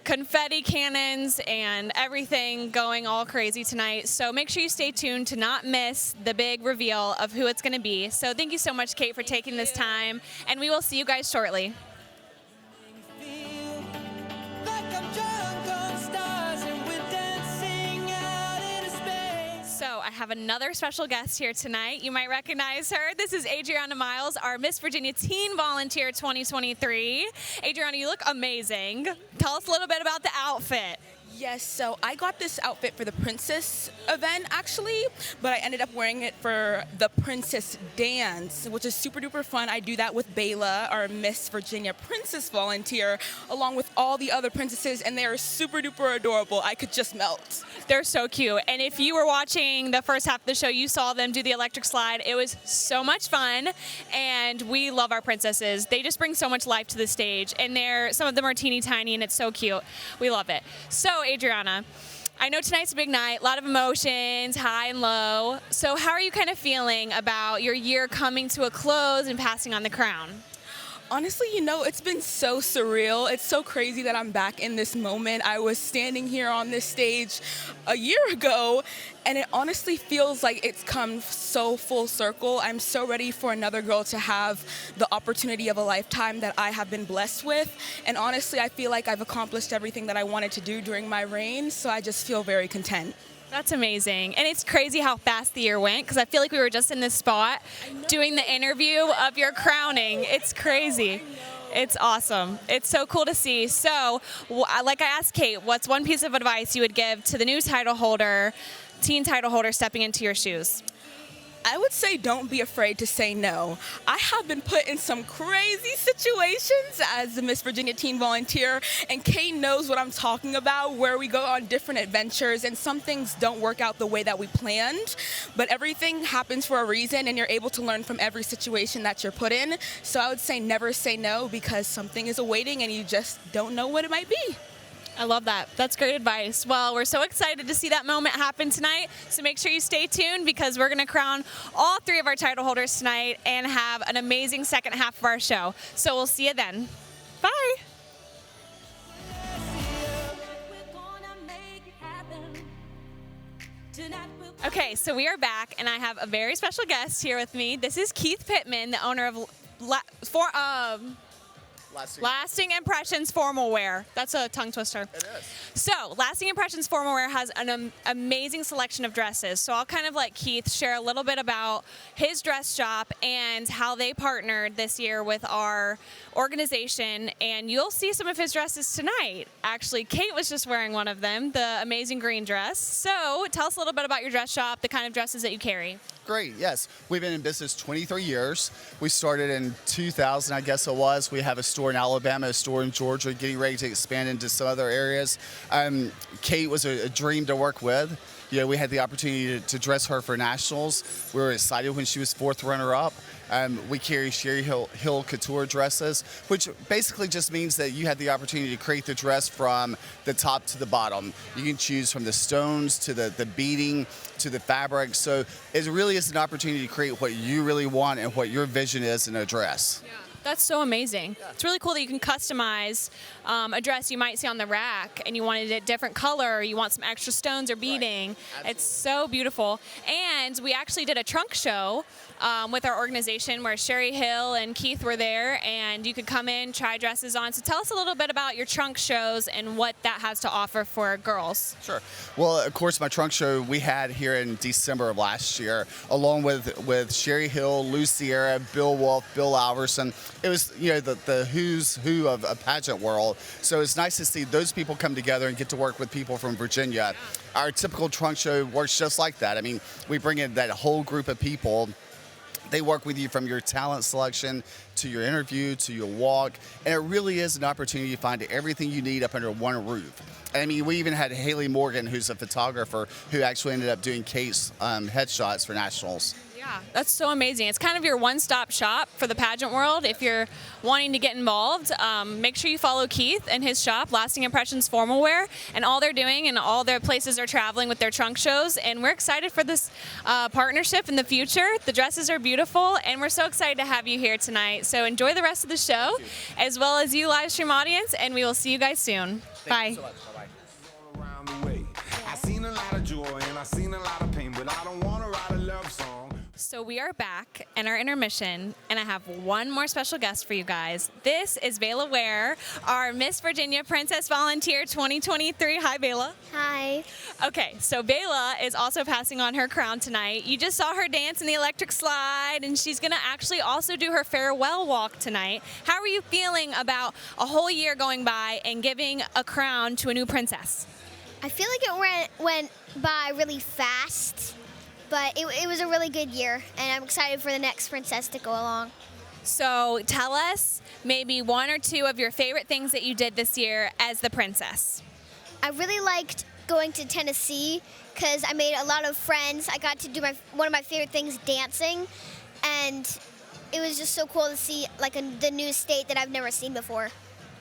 confetti cannons and everything going all crazy tonight. So make sure you stay tuned to not miss the big reveal of who it's going to be. So thank you so much, Kate, for taking this time, and we will see you guys shortly. So I have another special guest here tonight. You might recognize her. This is Adriana Miles, our Miss Virginia Teen Volunteer 2023. Adriana, you look amazing. Tell us a little bit about the outfit. Yes, so I got this outfit for the Princess event actually, but I ended up wearing it for the Princess Dance, which is super duper fun. I do that with Bayla, our Miss Virginia Princess Volunteer, along with all the other princesses, and they are super duper adorable. I could just melt. They're so cute. And if you were watching the first half of the show, you saw them do the electric slide. It was so much fun, and we love our princesses. They just bring so much life to the stage, and some of them are teeny tiny, and it's so cute. We love it. So, Adriana, I know tonight's a big night, a lot of emotions, high and low. So how are you kind of feeling about your year coming to a close and passing on the crown? Honestly, you know, it's been so surreal. It's so crazy that I'm back in this moment. I was standing here on this stage a year ago, and it honestly feels like it's come so full circle. I'm so ready for another girl to have the opportunity of a lifetime that I have been blessed with. And honestly, I feel like I've accomplished everything that I wanted to do during my reign, so I just feel very content. That's amazing. And it's crazy how fast the year went, because I feel like we were just in this spot doing the interview of your crowning. It's crazy. It's awesome. It's so cool to see. So, like I asked Kate, what's one piece of advice you would give to the new title holder, teen title holder stepping into your shoes? I would say don't be afraid to say no. I have been put in some crazy situations as the Miss Virginia Teen Volunteer, and Kate knows what I'm talking about, where we go on different adventures, and some things don't work out the way that we planned, but everything happens for a reason, and you're able to learn from every situation that you're put in. So I would say never say no, because something is awaiting, and you just don't know what it might be. I love that. That's great advice. Well, we're so excited to see that moment happen tonight. So make sure you stay tuned, because we're going to crown all three of our title holders tonight and have an amazing second half of our show. So we'll see you then. Bye. Okay, so we are back, and I have a very special guest here with me. This is Keith Pittman, the owner of Lasting Impressions Formal Wear. That's a tongue twister. It is. So, Lasting Impressions Formal Wear has an amazing selection of dresses. So, I'll kind of let Keith share a little bit about his dress shop and how they partnered this year with our organization. And you'll see some of his dresses tonight. Actually, Kate was just wearing one of them, the amazing green dress. So, tell us a little bit about your dress shop, the kind of dresses that you carry. Great, yes. We've been in business 23 years. We started in 2000, I guess it was. We have a store in Alabama, a store in Georgia, getting ready to expand into some other areas. Kate was a dream to work with. You know, we had the opportunity to dress her for nationals. We were excited when she was 4th runner-up. We carry Sherry Hill couture dresses, which basically just means that you had the opportunity to create the dress from the top to the bottom. You can choose from the stones to the beading to the fabric. So it really is an opportunity to create what you really want and what your vision is in a dress. Yeah. That's so amazing. Yeah. It's really cool that you can customize a dress you might see on the rack, and you wanted a different color, or you want some extra stones or beading. Right. It's so beautiful. And we actually did a trunk show with our organization where Sherry Hill and Keith were there, and you could come in, try dresses on. So tell us a little bit about your trunk shows and what that has to offer for girls. Sure. Well, of course, my trunk show we had here in December of last year, along with Sherry Hill, Lou Sierra, Bill Wolf, Bill Alverson. It was, you know, the who's who of a pageant world. So it's nice to see those people come together and get to work with people from Virginia. Our typical trunk show works just like that. I mean, we bring in that whole group of people. They work with you from your talent selection to your interview to your walk, and it really is an opportunity to find everything you need up under one roof. I mean, we even had Haley Morgan, who's a photographer, who actually ended up doing Kate's headshots for nationals. Yeah, that's so amazing. It's kind of your one-stop shop for the pageant world. If you're wanting to get involved, make sure you follow Keith and his shop, Lasting Impressions Formal Wear, and all they're doing and all their places they're traveling with their trunk shows. And we're excited for this partnership in the future. The dresses are beautiful, and we're so excited to have you here tonight. So enjoy the rest of the show, as well as you live stream audience, and we will see you guys soon. Bye. I seen a lot of joy and I seen a lot of pain, but I don't want to write a love song. So we are back in our intermission, and I have one more special guest for you guys. This is Bayla Ware, our Miss Virginia Princess Volunteer 2023. Hi, Bayla. Hi. Okay, so Bayla is also passing on her crown tonight. You just saw her dance in the electric slide, and she's going to actually also do her farewell walk tonight. How are you feeling about a whole year going by and giving a crown to a new princess? I feel like it went by really fast, but it was a really good year, and I'm excited for the next princess to go along. So tell us maybe one or two of your favorite things that you did this year as the princess. I really liked going to Tennessee because I made a lot of friends. I got to do one of my favorite things, dancing, and it was just so cool to see the new state that I've never seen before.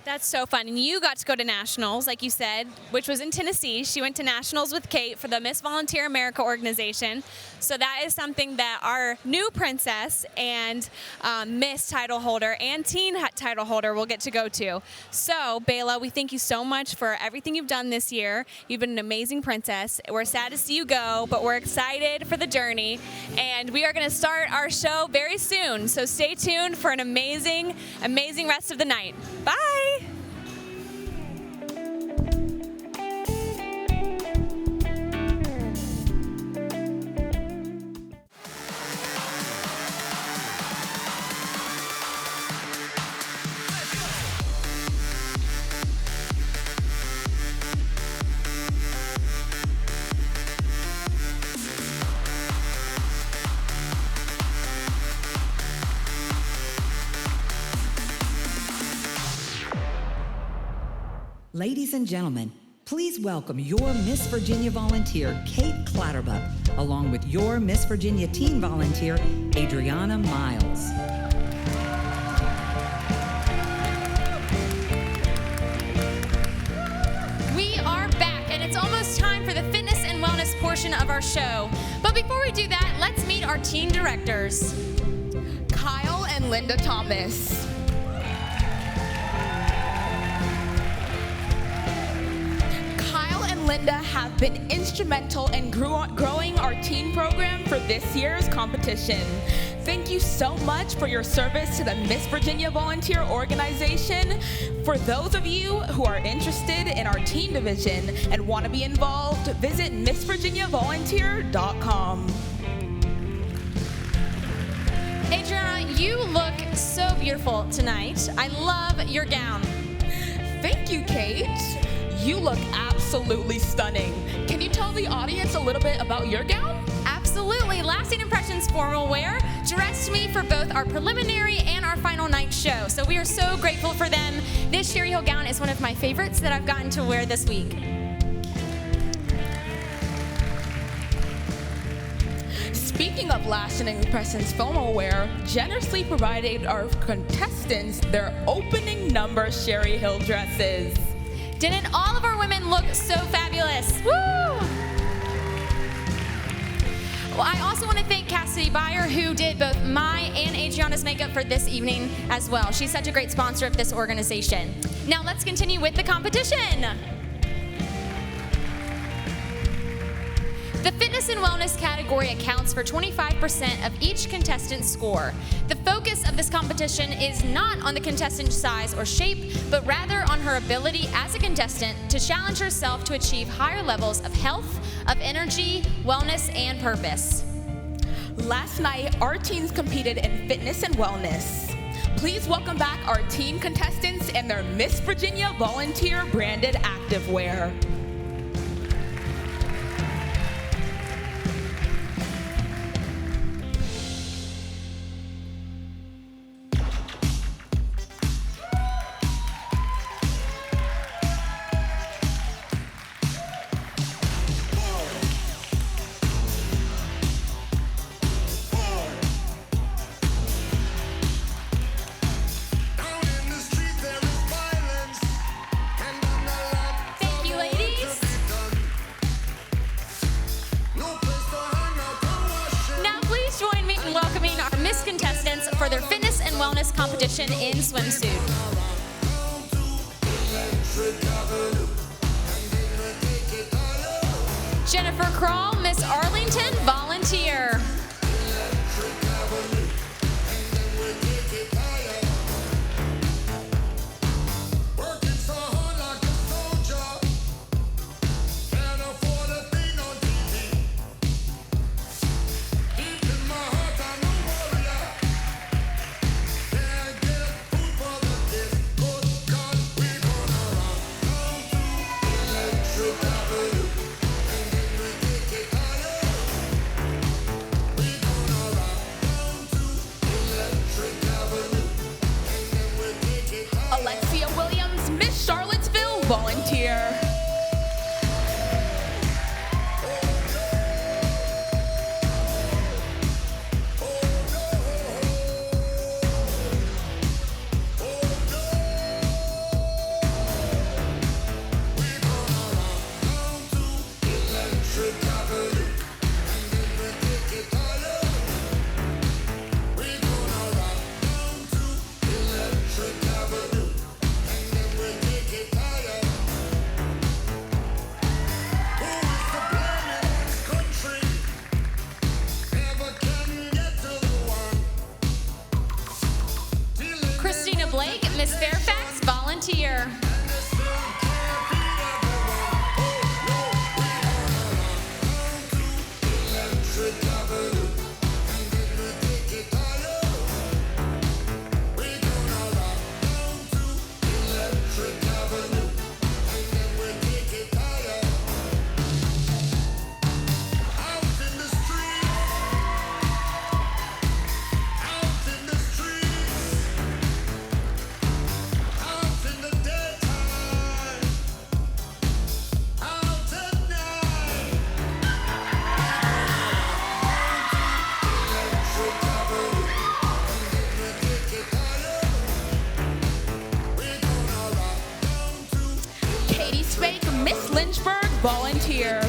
That's so fun. And you got to go to nationals, like you said, which was in Tennessee. She went to nationals with Kate for the Miss Volunteer America organization. So that is something that our new princess and Miss title holder and teen title holder will get to go to. So, Bayla, we thank you so much for everything you've done this year. You've been an amazing princess. We're sad to see you go, but we're excited for the journey. And we are going to start our show very soon. So stay tuned for an amazing, amazing rest of the night. Bye. Ladies and gentlemen, please welcome your Miss Virginia volunteer, Kate Clatterbuck, along with your Miss Virginia teen volunteer, Adriana Miles. We are back, and it's almost time for the fitness and wellness portion of our show. But before we do that, let's meet our teen directors. Kyle and Linda Thomas. Linda have been instrumental in growing our teen program for this year's competition. Thank you so much for your service to the Miss Virginia Volunteer Organization. For those of you who are interested in our teen division and want to be involved, visit MissVirginiaVolunteer.com. Adriana, you look so beautiful tonight. I love your gown. Thank you, Kate. You look absolutely stunning. Can you tell the audience a little bit about your gown? Absolutely. Lasting Impressions Formal Wear dressed me for both our preliminary and our final night show. So we are so grateful for them. This Sherry Hill gown is one of my favorites that I've gotten to wear this week. Speaking of Lasting Impressions Formal Wear, generously provided our contestants their opening number Sherry Hill dresses. Didn't all of our women look so fabulous? Woo! Well, I also want to thank Cassidy Byer, who did both my and Adriana's makeup for this evening as well. She's such a great sponsor of this organization. Now let's continue with the competition. The fitness and wellness category accounts for 25% of each contestant's score. The focus of this competition is not on the contestant's size or shape, but rather on her ability as a contestant to challenge herself to achieve higher levels of health, of energy, wellness, and purpose. Last night, our teens competed in fitness and wellness. Please welcome back our teen contestants and their Miss Virginia Volunteer branded activewear. this competition in swimsuit. Jennifer Crawl, Miss Arlington, volunteer. Alexia Williams, Miss Charlottesville, volunteer. Christina Blake, Miss Fairfax, volunteer. Katie Spake, Miss Lynchburg, volunteer.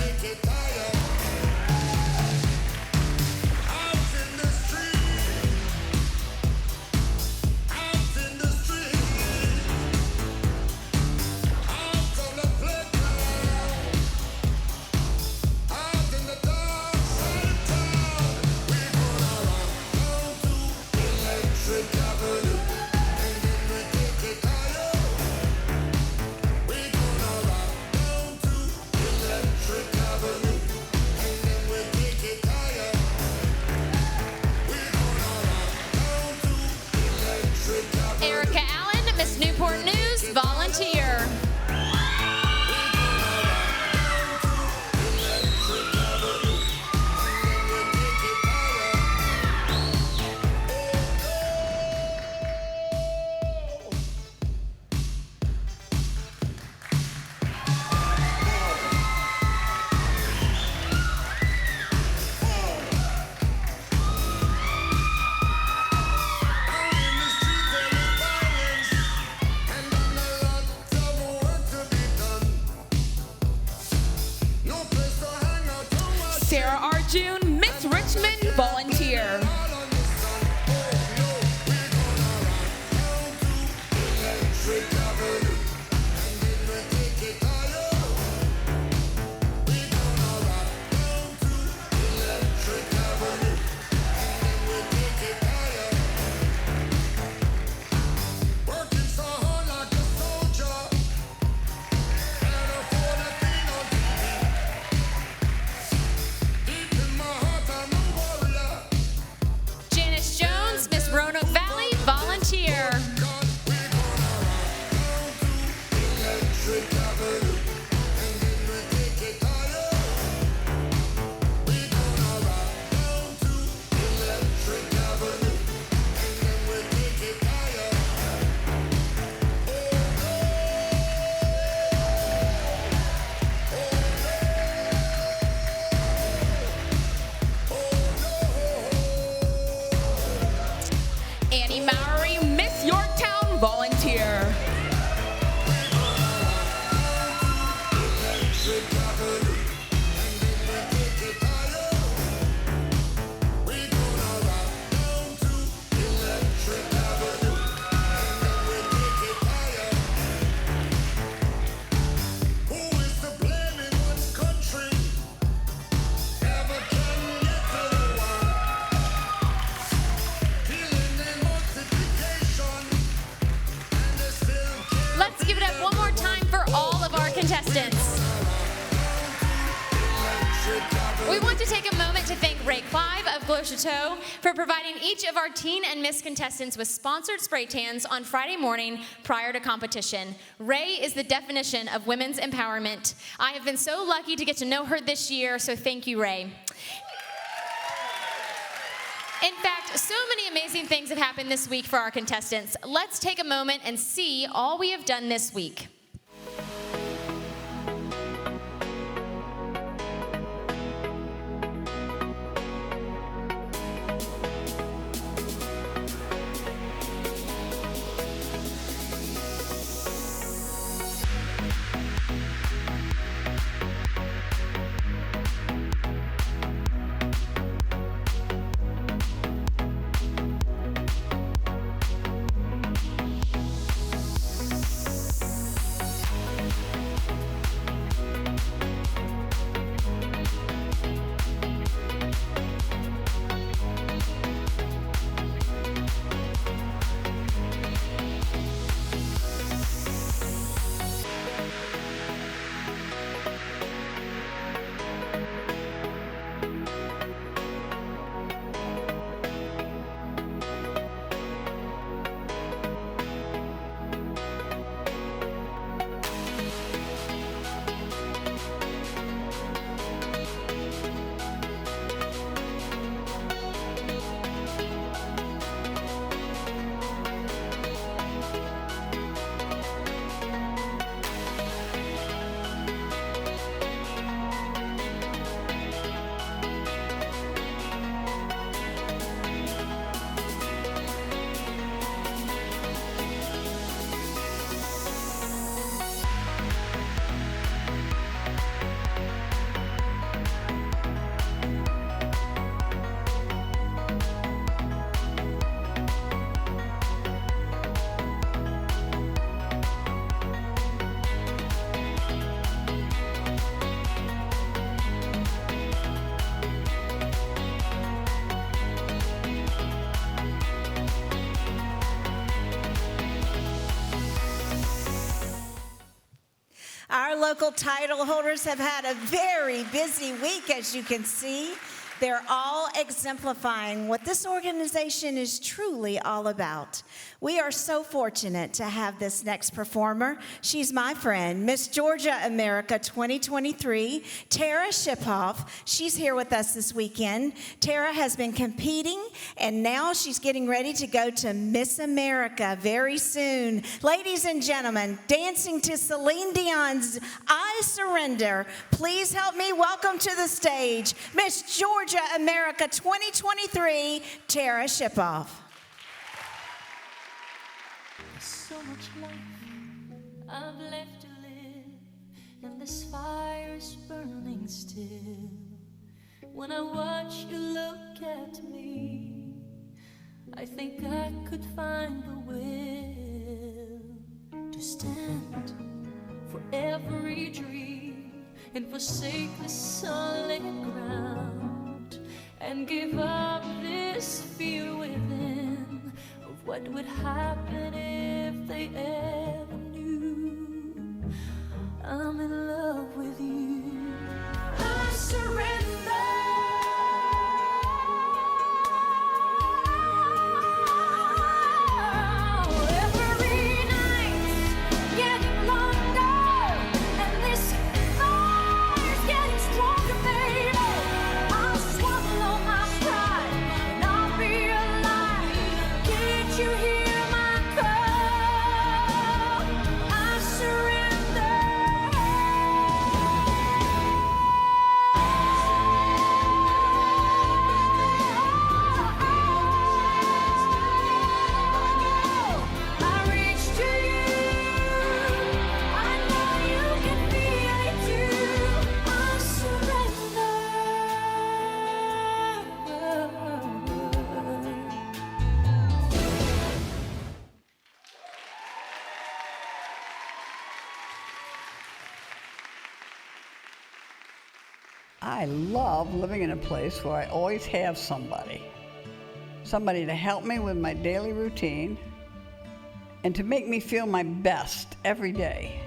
Electric We want to take a moment to thank Ray Clive of Glow Chateau for providing each of our teen and Miss contestants with sponsored spray tans on Friday morning prior to competition. Ray is the definition of women's empowerment. I have been so lucky to get to know her this year, so thank you, Ray. In fact, so many amazing things have happened this week for our contestants. Let's take a moment and see all we have done this week. Our local title holders have had a very busy week, as you can see. They're all exemplifying what this organization is truly all about. We are so fortunate to have this next performer. She's my friend, Miss Georgia America 2023, Tara Shiphoff. She's here with us this weekend. Tara has been competing, and now she's getting ready to go to Miss America very soon. Ladies and gentlemen, dancing to Celine Dion's I Surrender, please help me welcome to the stage, Miss Georgia America 2023, Tara Shiphoff. So much life I've left to live, and this fire is burning still. When I watch you look at me, I think I could find the will to stand for every dream and forsake the solid ground, and give up this fear within of what would happen if they ever knew I'm in love with you. I surrender. I love living in a place where I always have somebody to help me with my daily routine and to make me feel my best every day.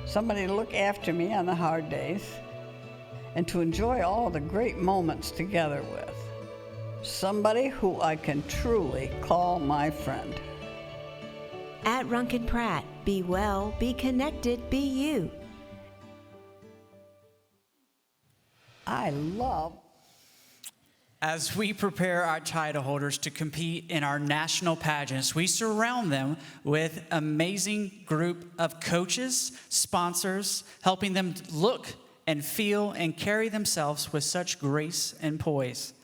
Somebody to look after me on the hard days and to enjoy all the great moments together with. Somebody who I can truly call my friend. At Runkin Pratt, be well, be connected, be you. I love. As we prepare our title holders to compete in our national pageants, we surround them with an amazing group of coaches, sponsors, helping them look and feel and carry themselves with such grace and poise.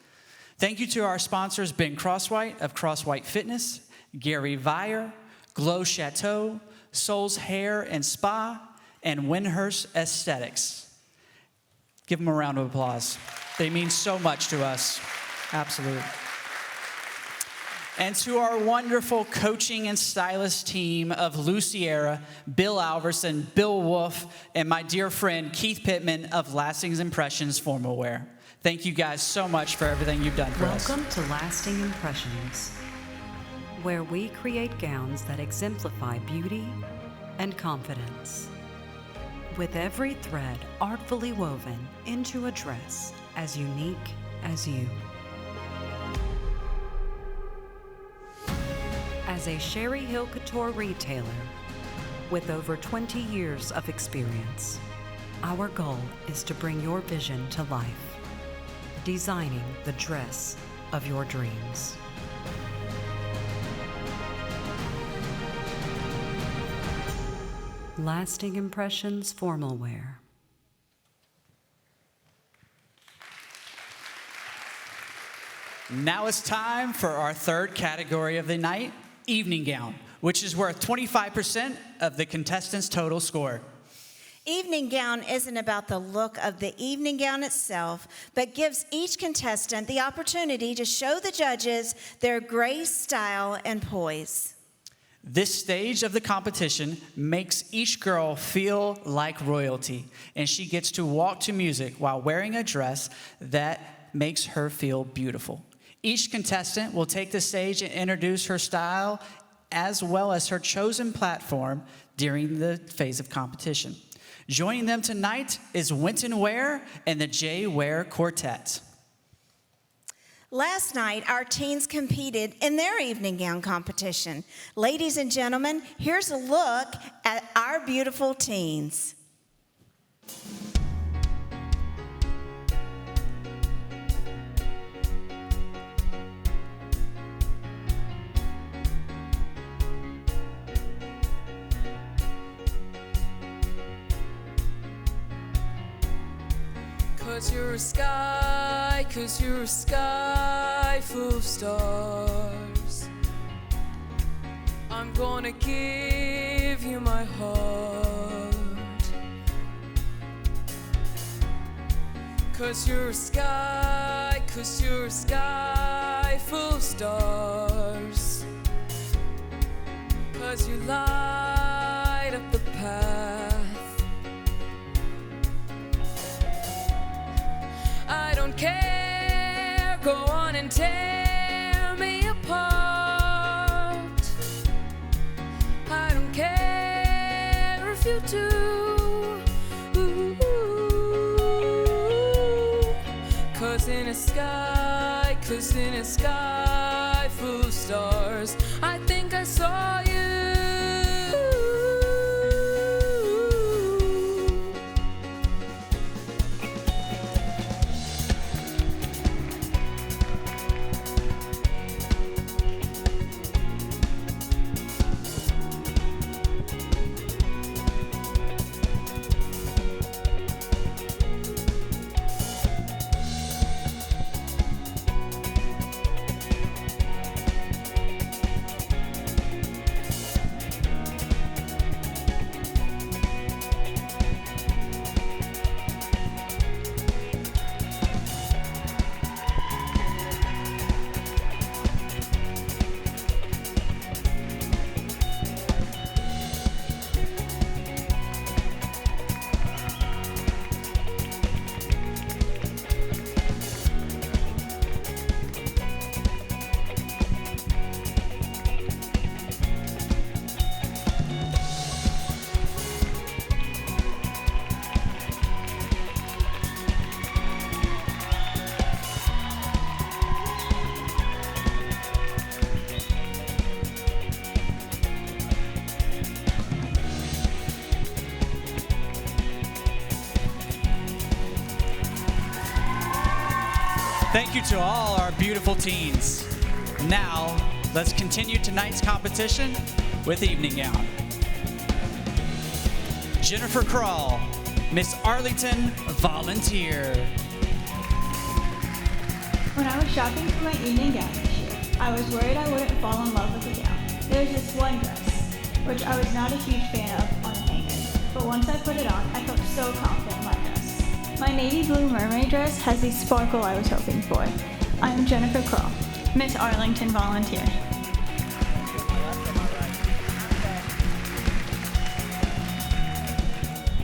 Thank you to our sponsors, Ben Crosswhite of Crosswhite Fitness, Gary Vire, Glow Chateau, Soul's Hair and Spa, and Windhurst Aesthetics. Give them a round of applause. They mean so much to us. Absolutely. And to our wonderful coaching and stylist team of Luciera, Bill Alverson, Bill Wolf, and my dear friend Keith Pittman of Lasting Impressions Formal Wear. Thank you guys so much for everything you've done for us. Welcome to Lasting Impressions, where we create gowns that exemplify beauty and confidence, with every thread artfully woven into a dress as unique as you. As a Sherry Hill Couture retailer with over 20 years of experience, our goal is to bring your vision to life, designing the dress of your dreams. Lasting Impressions Formal Wear. Now it's time for our third category of the night, evening gown, which is worth 25% of the contestants' total score. Evening gown isn't about the look of the evening gown itself, but gives each contestant the opportunity to show the judges their grace, style, and poise. This stage of the competition makes each girl feel like royalty, and she gets to walk to music while wearing a dress that makes her feel beautiful. Each contestant will take the stage and introduce her style as well as her chosen platform during the phase of competition. Joining them tonight is Winton Ware and the J. Ware Quartet. Last night, our teens competed in their evening gown competition. Ladies and gentlemen, here's a look at our beautiful teens. Cause you're a sky full of stars. I'm gonna give you my heart. Cause you're a sky full of stars. Cause you light up the path. I don't care, go on and tear me apart. I don't care if you do. Cause in a sky full of stars, I think I saw you. Thank you to all our beautiful teens. Now, let's continue tonight's competition with evening gown. Jennifer Crawl, Miss Arlington, volunteer. When I was shopping for my evening gown this year, I was worried I wouldn't fall in love with the gown. There was this one dress, which I was not a huge fan of on a hanger, but once I put it on, I felt so confident in my dress. My navy blue mermaid dress has the sparkle I was hoping for. I am Jennifer Crawl, Miss Arlington volunteer.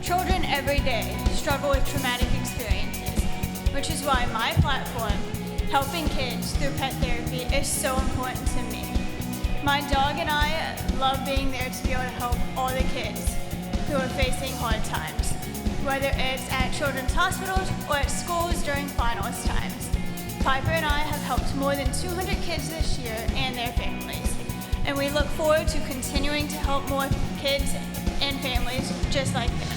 Children every day struggle with traumatic experiences, which is why my platform, helping kids through pet therapy, is so important to me. My dog and I love being there to be able to help all the kids who are facing hard times, whether it's at children's hospitals or at schools during finals times. Piper and I have helped more than 200 kids this year and their families, and we look forward to continuing to help more kids and families just like them.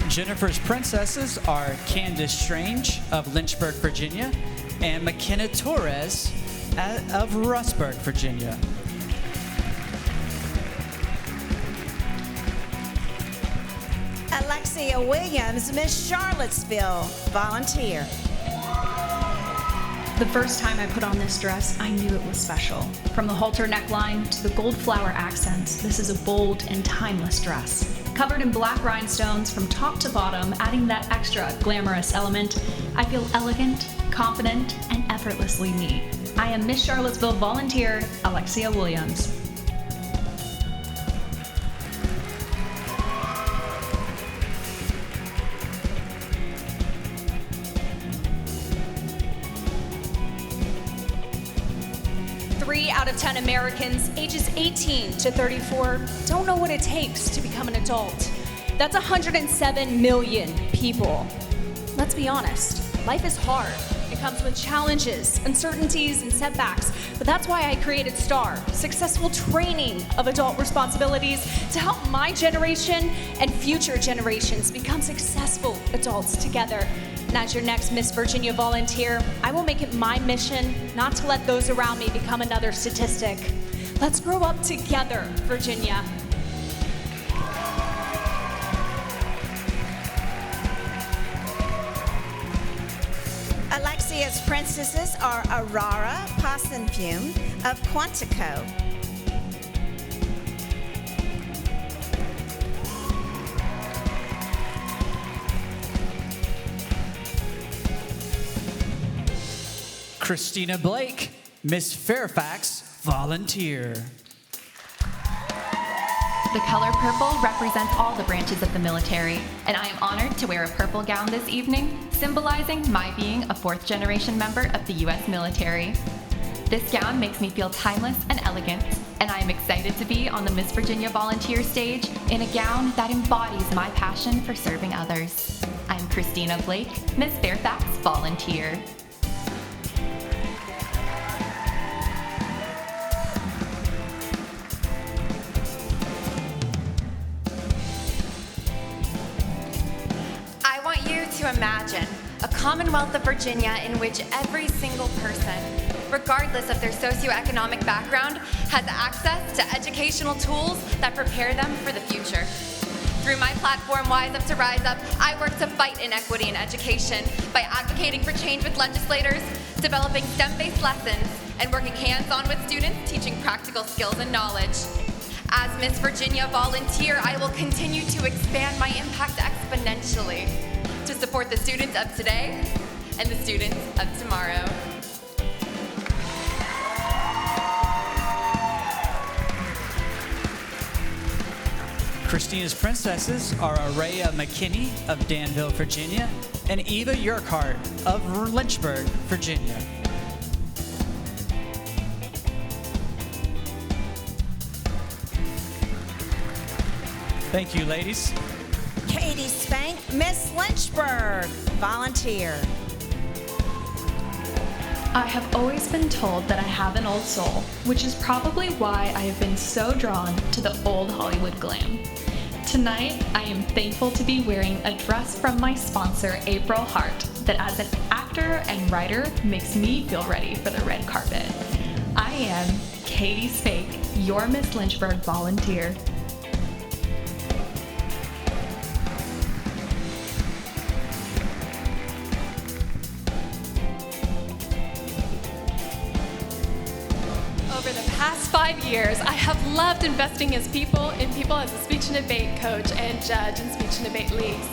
Jennifer's princesses are Candace Strange of Lynchburg, Virginia, and McKenna Torres of Rustburg, Virginia. Alexia Williams, Miss Charlottesville, volunteer. The first time I put on this dress, I knew it was special. From the halter neckline to the gold flower accents, this is a bold and timeless dress. Covered in black rhinestones from top to bottom, adding that extra glamorous element, I feel elegant, confident, and effortlessly me. I am Miss Charlottesville volunteer, Alexia Williams. Three out of 10 Americans ages 18 to 34 don't know what it takes to become an adult. That's 107 million people. Let's be honest, life is hard. It comes with challenges, uncertainties, and setbacks. But that's why I created STAR, Successful Training of Adult Responsibilities, to help my generation and future generations become successful adults together. And as your next Miss Virginia volunteer, I will make it my mission not to let those around me become another statistic. Let's grow up together, Virginia. Alexia's princesses are Aurora Passenfume of Quantico. Christina Blake, Miss Fairfax, volunteer. The color purple represents all the branches of the military, and I am honored to wear a purple gown this evening, symbolizing my being a fourth-generation member of the U.S. military. This gown makes me feel timeless and elegant, and I am excited to be on the Miss Virginia volunteer stage in a gown that embodies my passion for serving others. I'm Christina Blake, Miss Fairfax volunteer. To imagine a Commonwealth of Virginia in which every single person, regardless of their socioeconomic background, has access to educational tools that prepare them for the future. Through my platform, Wise Up to Rise Up, I work to fight inequity in education by advocating for change with legislators, developing STEM-based lessons, and working hands-on with students, teaching practical skills and knowledge. As Miss Virginia volunteer, I will continue to expand my impact exponentially to support the students of today and the students of tomorrow. Christina's princesses are Araya McKinney of Danville, Virginia, and Eva Urquhart of Lynchburg, Virginia. Thank you, ladies. Katie Spank, Miss Lynchburg, volunteer. I have always been told that I have an old soul, which is probably why I have been so drawn to the old Hollywood glam. Tonight, I am thankful to be wearing a dress from my sponsor, April Hart, that as an actor and writer makes me feel ready for the red carpet. I am Katie Spake, your Miss Lynchburg volunteer. Over the past 5 years, I have loved investing in people as a speech and debate coach and judge in speech and debate leagues.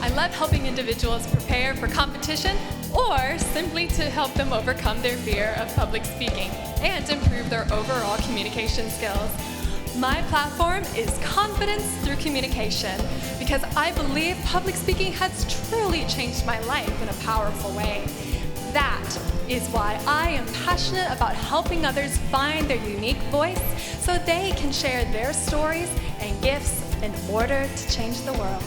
I love helping individuals prepare for competition or simply to help them overcome their fear of public speaking and improve their overall communication skills. My platform is Confidence Through Communication because I believe public speaking has truly changed my life in a powerful way. That is why I am passionate about helping others find their unique voice so they can share their stories and gifts in order to change the world.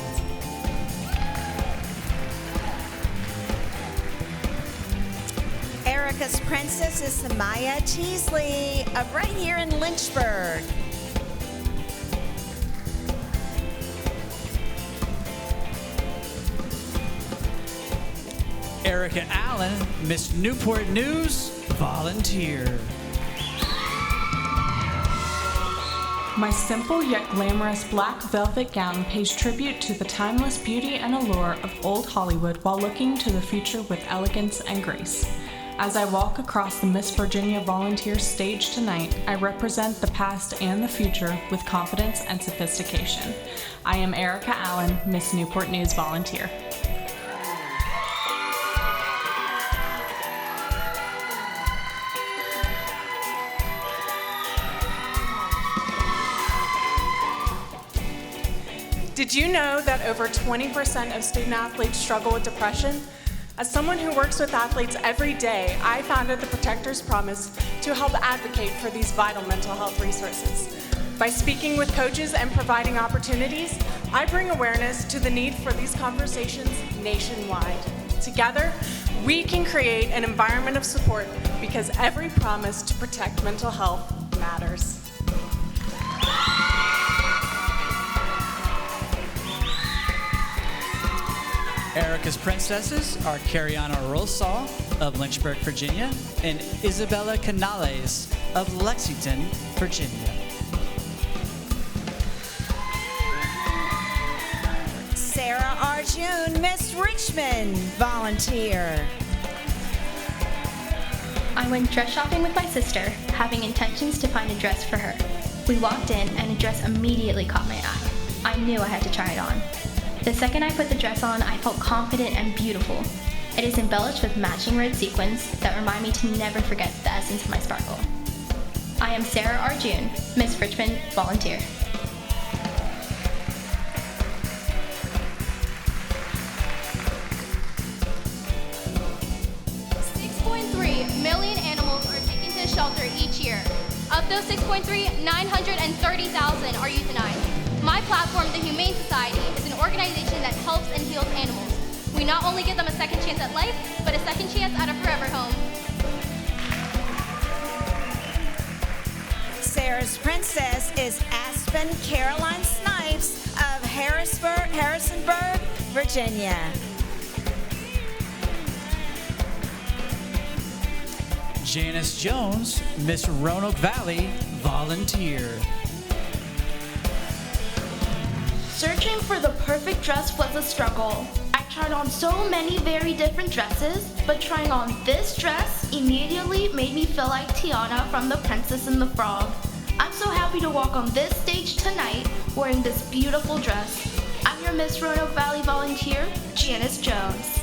Erica's princess is Samaya Teasley, right here in Lynchburg. Erica Allen, Miss Newport News volunteer. My simple yet glamorous black velvet gown pays tribute to the timeless beauty and allure of old Hollywood while looking to the future with elegance and grace. As I walk across the Miss Virginia volunteer stage tonight, I represent the past and the future with confidence and sophistication. I am Erica Allen, Miss Newport News volunteer. Did you know that over 20% of student athletes struggle with depression? As someone who works with athletes every day, I founded the Protector's Promise to help advocate for these vital mental health resources. By speaking with coaches and providing opportunities, I bring awareness to the need for these conversations nationwide. Together, we can create an environment of support because every promise to protect mental health matters. Erica's princesses are Cariana Rosal of Lynchburg, Virginia, and Isabella Canales of Lexington, Virginia. Sarah Arjun, Miss Richmond volunteer. I went dress shopping with my sister, having intentions to find a dress for her. We walked in and a dress immediately caught my eye. I knew I had to try it on. The second I put the dress on, I felt confident and beautiful. It is embellished with matching red sequins that remind me to never forget the essence of my sparkle. I am Sarah Arjun, Miss Richmond volunteer. Million animals are taken to shelter each year. Of those 6.3, 930,000 are euthanized. My platform, the Humane Society, is an organization that helps and heals animals. We not only give them a second chance at life, but a second chance at a forever home. Sarah's princess is Aspen Caroline Snipes of Harrisonburg, Virginia. Janice Jones, Miss Roanoke Valley volunteer. Searching for the perfect dress was a struggle. I tried on so many very different dresses, but trying on this dress immediately made me feel like Tiana from The Princess and the Frog. I'm so happy to walk on this stage tonight wearing this beautiful dress. I'm your Miss Roanoke Valley volunteer, Janice Jones.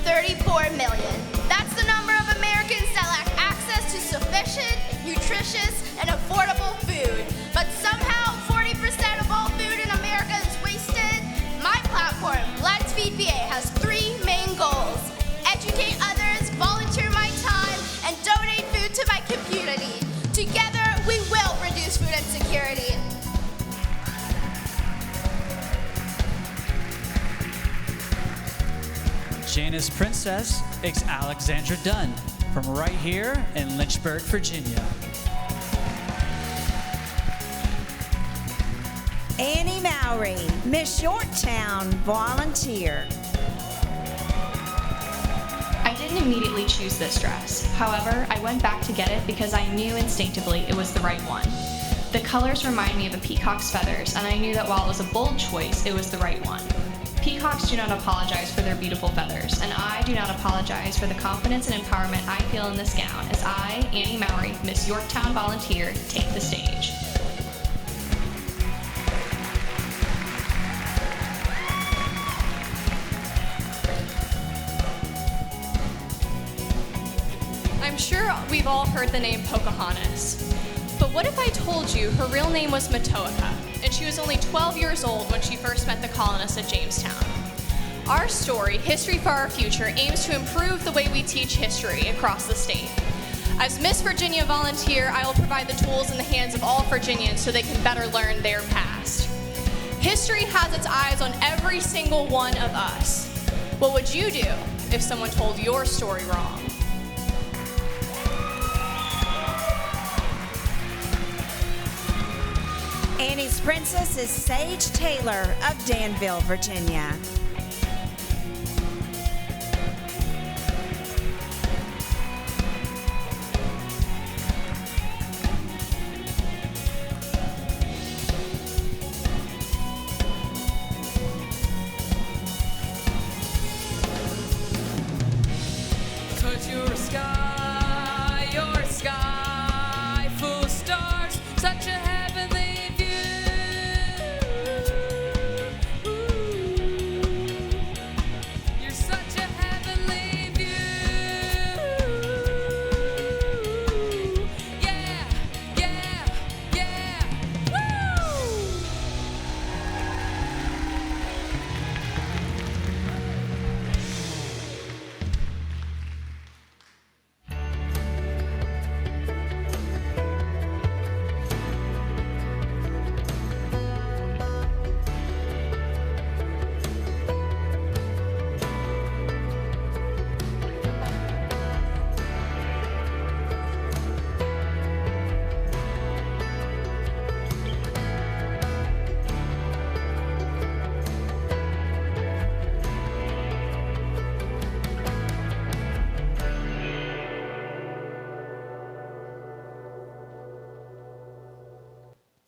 $34 million. That's the number of Americans that lack access to sufficient, nutritious, and affordable food. But somehow, 40% of all food in America is wasted. My platform, Let's Feed VA, has three main goals: educate others, volunteer my time, and donate food to my community. Together, we will reduce food insecurity. Janice Princess is Alexandra Dunn from right here in Lynchburg, Virginia. Annie Mowry, Miss Yorktown volunteer. I didn't immediately choose this dress. However, I went back to get it because I knew instinctively it was the right one. The colors remind me of a peacock's feathers, and I knew that while it was a bold choice, it was the right one. Peacocks do not apologize for their beautiful feathers, and I do not apologize for the confidence and empowerment I feel in this gown as I, Annie Mowry, Miss Yorktown volunteer, take the stage. I'm sure we've all heard the name Pocahontas. But what if I told you her real name was Matoaka, and she was only 12 years old when she first met the colonists at Jamestown? Our story, History for Our Future, aims to improve the way we teach history across the state. As Miss Virginia volunteer, I will provide the tools in the hands of all Virginians so they can better learn their past. History has its eyes on every single one of us. What would you do if someone told your story wrong? Annie's princess is Sage Taylor of Danville, Virginia. Touch your sky full of stars, such a heavenly view. You're such a heavenly view. Yeah, yeah, yeah, woo!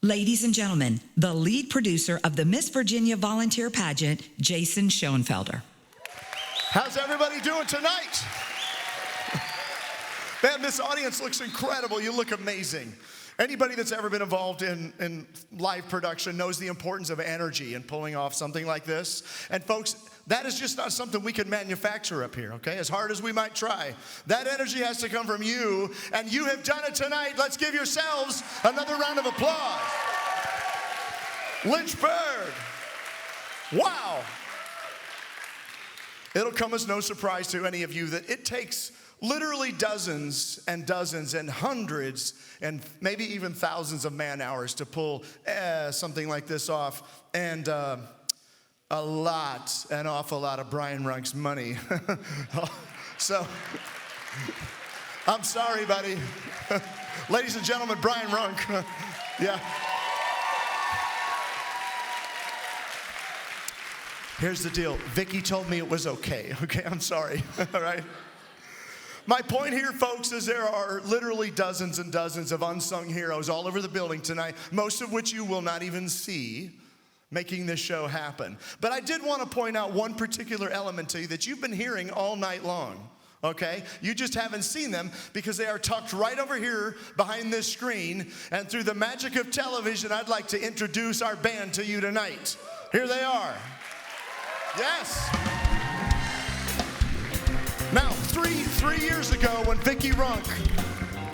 Ladies and gentlemen, the lead producer of the Miss Virginia Volunteer Pageant, Jason Schoenfelder. How's everybody doing tonight? Man, this audience looks incredible. You look amazing. Anybody that's ever been involved in live production knows the importance of energy in pulling off something like this. And folks, that is just not something we can manufacture up here, okay? As hard as we might try. That energy has to come from you, and you have done it tonight. Let's give yourselves another round of applause. Lynchburg. Wow. It'll come as no surprise to any of you that it takes literally dozens and dozens and hundreds and maybe even thousands of man hours to pull something like this off, and an awful lot of Brian Runk's money. So, I'm sorry, buddy. Ladies and gentlemen, Brian Runk. Yeah. Here's the deal. Vicki told me it was okay. Okay, I'm sorry. All right. My point here, folks, is there are literally dozens and dozens of unsung heroes all over the building tonight, most of which you will not even see, making this show happen. But I did want to point out one particular element to you that you've been hearing all night long, okay? You just haven't seen them because they are tucked right over here behind this screen. And through the magic of television, I'd like to introduce our band to you tonight. Here they are. Yes. Now, three years ago when Vicki Runk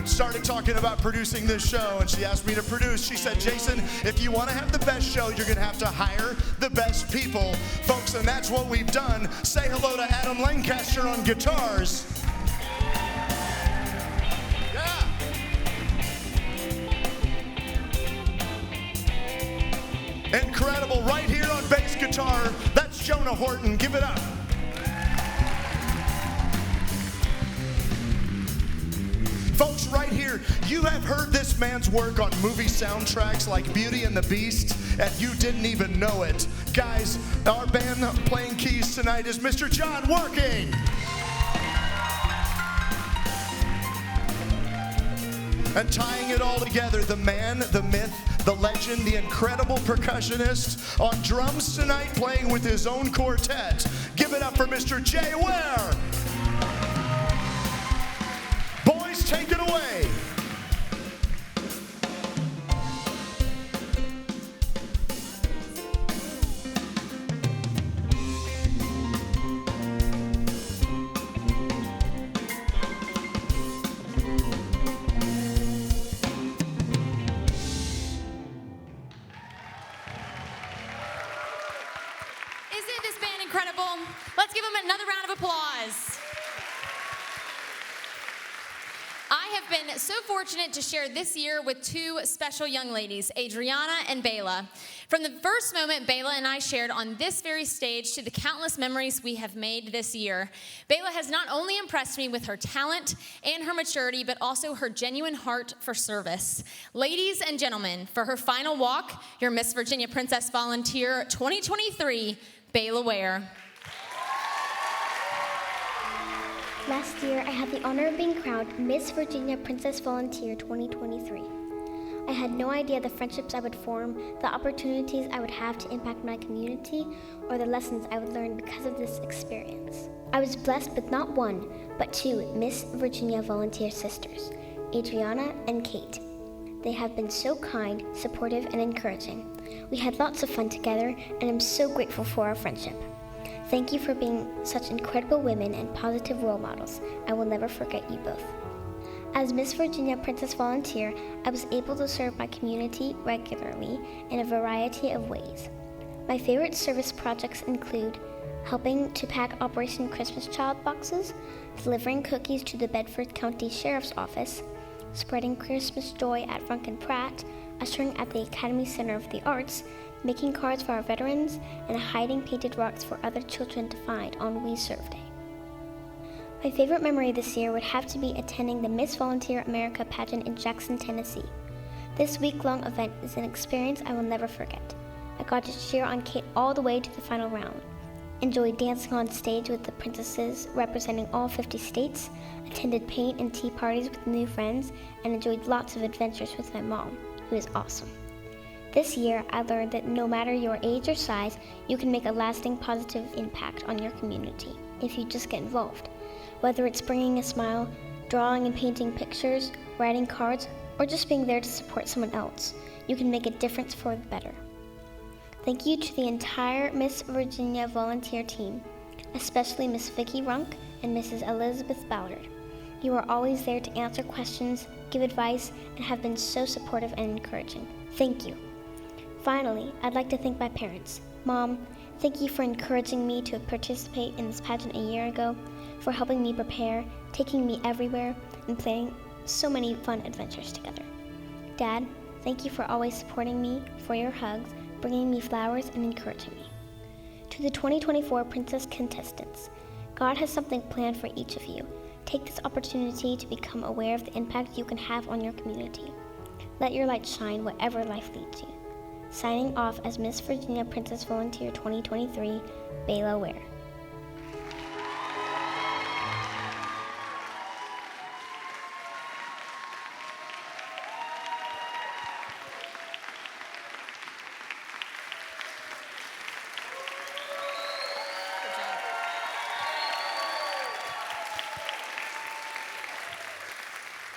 started talking about producing this show and she asked me to produce, she said, Jason, if you want to have the best show, you're going to have to hire the best people. Folks, and that's what we've done. Say hello to Adam Lancaster on guitars. Yeah. Incredible. Right here on bass guitar, that's Jonah Horton. Give it up. right here, you have heard this man's work on movie soundtracks like Beauty and the Beast, and you didn't even know it. Guys, our band playing keys tonight is Mr. John Working. And tying it all together, the man, the myth, the legend, the incredible percussionist on drums tonight playing with his own quartet. Give it up for Mr. Jay Ware. Boys, take it away. Isn't this band incredible? Let's give them another round of applause. I have been so fortunate to share this year with two special young ladies, Adriana and Bayla. From the first moment Bayla and I shared on this very stage to the countless memories we have made this year, Bayla has not only impressed me with her talent and her maturity, but also her genuine heart for service. Ladies and gentlemen, for her final walk, your Miss Virginia Princess Volunteer 2023, Bayla Ware. Last year, I had the honor of being crowned Miss Virginia Princess Volunteer 2023. I had no idea the friendships I would form, the opportunities I would have to impact my community, or the lessons I would learn because of this experience. I was blessed with not one, but two Miss Virginia Volunteer sisters, Adriana and Kate. They have been so kind, supportive, and encouraging. We had lots of fun together, and I'm so grateful for our friendship. Thank you for being such incredible women and positive role models. I will never forget you both. As Miss Virginia Princess Volunteer, I was able to serve my community regularly in a variety of ways. My favorite service projects include helping to pack Operation Christmas Child boxes, delivering cookies to the Bedford County Sheriff's Office, spreading Christmas joy at Franklin Pratt, ushering at the Academy Center of the Arts, making cards for our veterans, and hiding painted rocks for other children to find on We Serve Day. My favorite memory this year would have to be attending the Miss Volunteer America pageant in Jackson, Tennessee. This week-long event is an experience I will never forget. I got to cheer on Kate all the way to the final round, enjoyed dancing on stage with the princesses representing all 50 states, attended paint and tea parties with new friends, and enjoyed lots of adventures with my mom, who is awesome. This year, I learned that no matter your age or size, you can make a lasting positive impact on your community if you just get involved. Whether it's bringing a smile, drawing and painting pictures, writing cards, or just being there to support someone else, you can make a difference for the better. Thank you to the entire Miss Virginia volunteer team, especially Miss Vicki Runk and Mrs. Elizabeth Ballard. You are always there to answer questions, give advice, and have been so supportive and encouraging. Thank you. Finally, I'd like to thank my parents. Mom, thank you for encouraging me to participate in this pageant a year ago, for helping me prepare, taking me everywhere, and planning so many fun adventures together. Dad, thank you for always supporting me, for your hugs, bringing me flowers, and encouraging me. To the 2024 Princess contestants, God has something planned for each of you. Take this opportunity to become aware of the impact you can have on your community. Let your light shine wherever life leads you. Signing off as Miss Virginia Princess Volunteer 2023, Bayla Ware.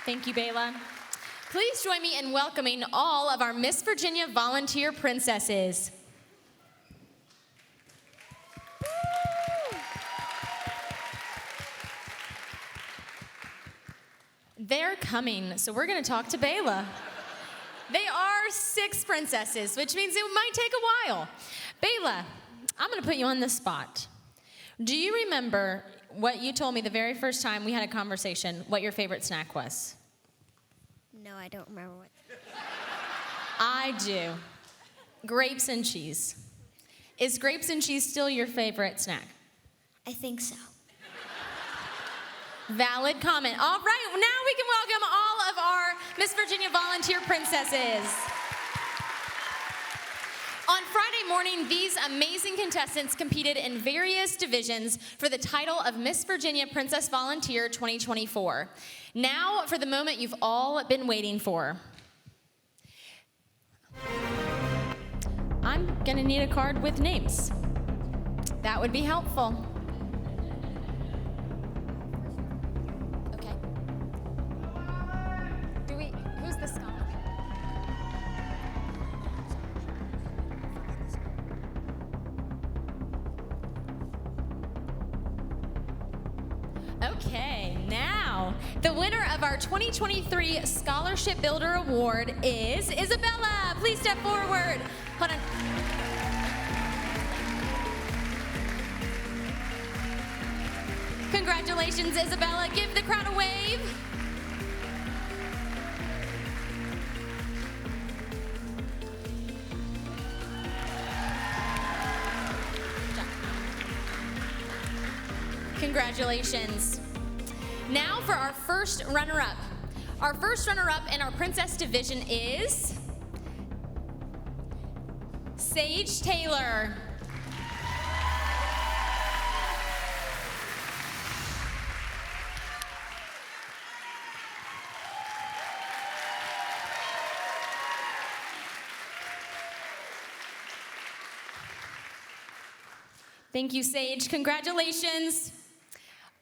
Thank you, Bayla. Please join me in welcoming all of our Miss Virginia volunteer princesses. They're coming, so we're going to talk to Bayla. They are 6 princesses, which means it might take a while. Bayla, I'm going to put you on the spot. Do you remember what you told me the very first time we had a conversation, what your favorite snack was? No, I don't remember what. I do. Grapes and cheese. Is grapes and cheese still your favorite snack? I think so. Valid comment. All right, now we can welcome all of our Miss Virginia volunteer princesses. On Friday morning, these amazing contestants competed in various divisions for the title of Miss Virginia Princess Volunteer 2024. Now for the moment you've all been waiting for. I'm gonna need a card with names. That would be helpful. Okay. Who's the scholar? Okay, now the winner of our 2023 Scholarship Builder Award is Isabella. Please step forward. Hold on. Congratulations, Isabella. Give the crowd a wave. Congratulations. Now for our first runner-up. Our first runner-up in our Princess Division is Sage Taylor. Thank you, Sage. Congratulations.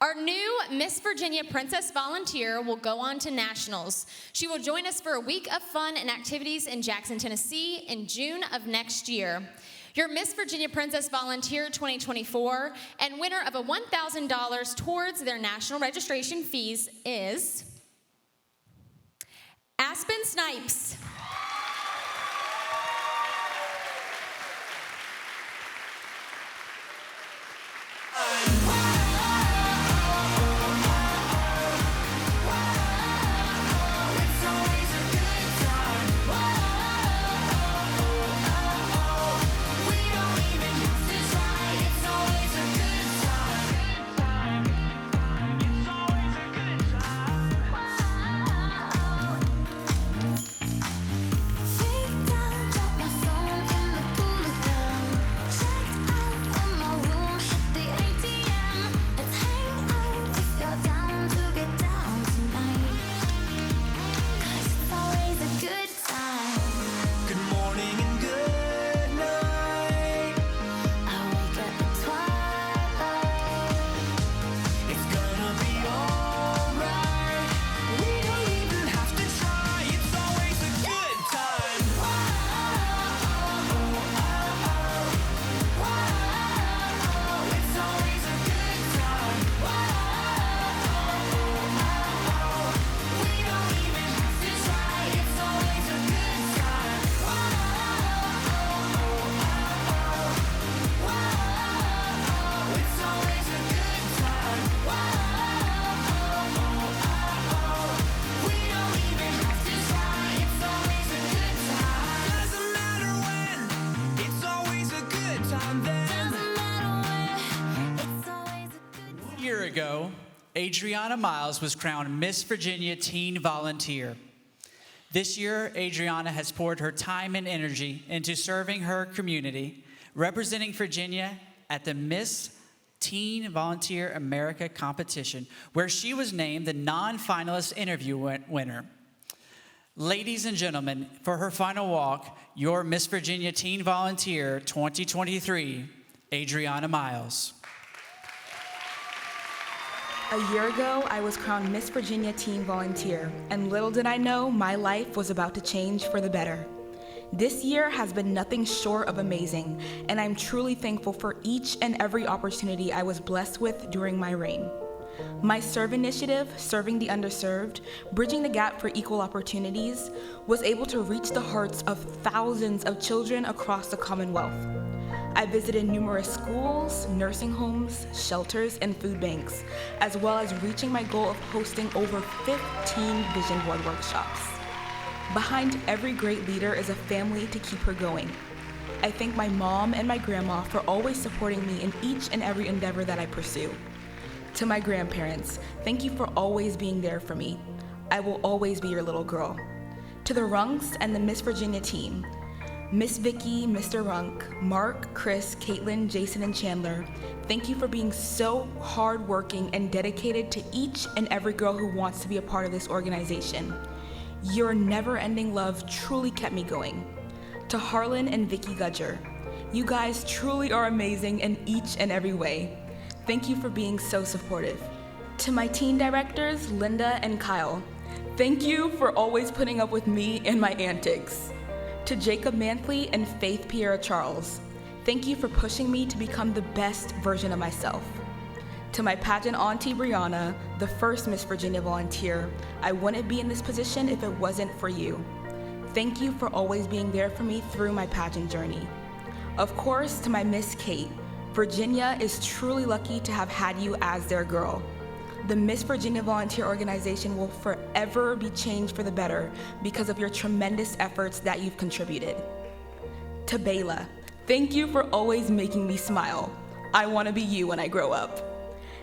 Our new Miss Virginia Princess Volunteer will go on to nationals. She will join us for a week of fun and activities in Jackson, Tennessee in June of next year. Your Miss Virginia Princess Volunteer 2024 and winner of a $1,000 towards their national registration fees is Aspen Snipes. Ago, Adriana Miles was crowned Miss Virginia Teen Volunteer. This year, Adriana has poured her time and energy into serving her community, representing Virginia at the Miss Teen Volunteer America competition, where she was named the non-finalist interview winner. Ladies and gentlemen, for her final walk, your Miss Virginia Teen Volunteer 2023, Adriana Miles. A year ago, I was crowned Miss Virginia Teen Volunteer, and little did I know my life was about to change for the better. This year has been nothing short of amazing, and I'm truly thankful for each and every opportunity I was blessed with during my reign. My SERVE initiative, Serving the Underserved, Bridging the Gap for Equal Opportunities, was able to reach the hearts of thousands of children across the Commonwealth. I visited numerous schools, nursing homes, shelters, and food banks, as well as reaching my goal of hosting over 15 vision board workshops. Behind every great leader is a family to keep her going. I thank my mom and my grandma for always supporting me in each and every endeavor that I pursue. To my grandparents, thank you for always being there for me. I will always be your little girl. To the Runks and the Miss Virginia team, Miss Vicky, Mr. Runk, Mark, Chris, Caitlin, Jason, and Chandler, thank you for being so hardworking and dedicated to each and every girl who wants to be a part of this organization. Your never-ending love truly kept me going. To Harlan and Vicky Gudger, you guys truly are amazing in each and every way. Thank you for being so supportive. To my teen directors, Linda and Kyle, thank you for always putting up with me and my antics. To Jacob Mantley and Faith Pierre Charles, thank you for pushing me to become the best version of myself. To my pageant auntie Brianna, the first Miss Virginia volunteer, I wouldn't be in this position if it wasn't for you. Thank you for always being there for me through my pageant journey. Of course, to my Miss Kate, Virginia is truly lucky to have had you as their girl. The Miss Virginia Volunteer Organization will forever be changed for the better because of your tremendous efforts that you've contributed. To Bayla, thank you for always making me smile. I want to be you when I grow up.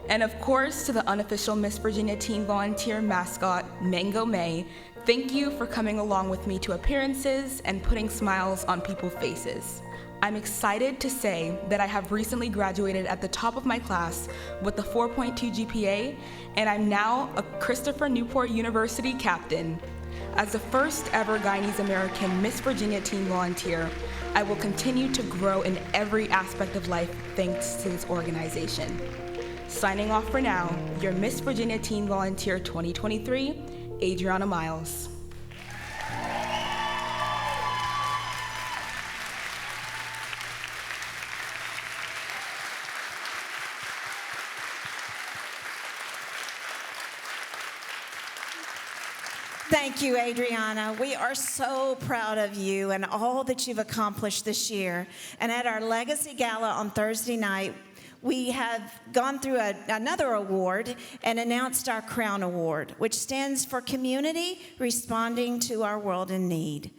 And of course, to the unofficial Miss Virginia Teen Volunteer mascot, Mango May, thank you for coming along with me to appearances and putting smiles on people's faces. I'm excited to say that I have recently graduated at the top of my class with a 4.2 GPA, and I'm now a Christopher Newport University captain. As the first ever Guyanese American Miss Virginia Teen Volunteer, I will continue to grow in every aspect of life thanks to this organization. Signing off for now, your Miss Virginia Teen Volunteer 2023, Adriana Miles. Thank you, Adriana. We are so proud of you and all that you've accomplished this year. And at our Legacy Gala on Thursday night, we have gone through another award and announced our Crown Award, which stands for Community Responding to Our World in Need.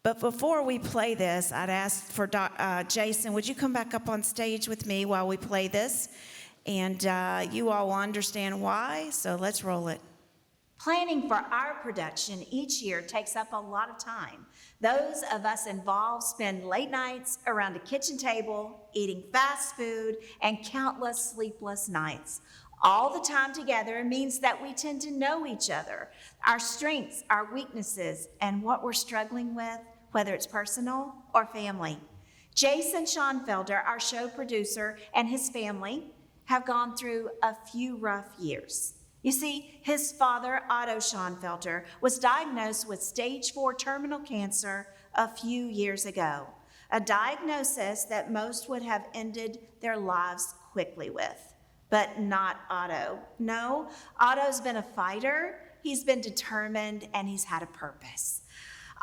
But before we play this, I'd ask for Jason, would you come back up on stage with me while we play this? And you all will understand why, so let's roll it. Planning for our production each year takes up a lot of time. Those of us involved spend late nights around a kitchen table, eating fast food, and countless sleepless nights. All the time together means that we tend to know each other, our strengths, our weaknesses, and what we're struggling with, whether it's personal or family. Jason Schoenfelder, our show producer, and his family have gone through a few rough years. You see, his father, Otto Schoenfelder, was diagnosed with stage 4 terminal cancer a few years ago, a diagnosis that most would have ended their lives quickly with, but not Otto. No, Otto's been a fighter, he's been determined, and he's had a purpose.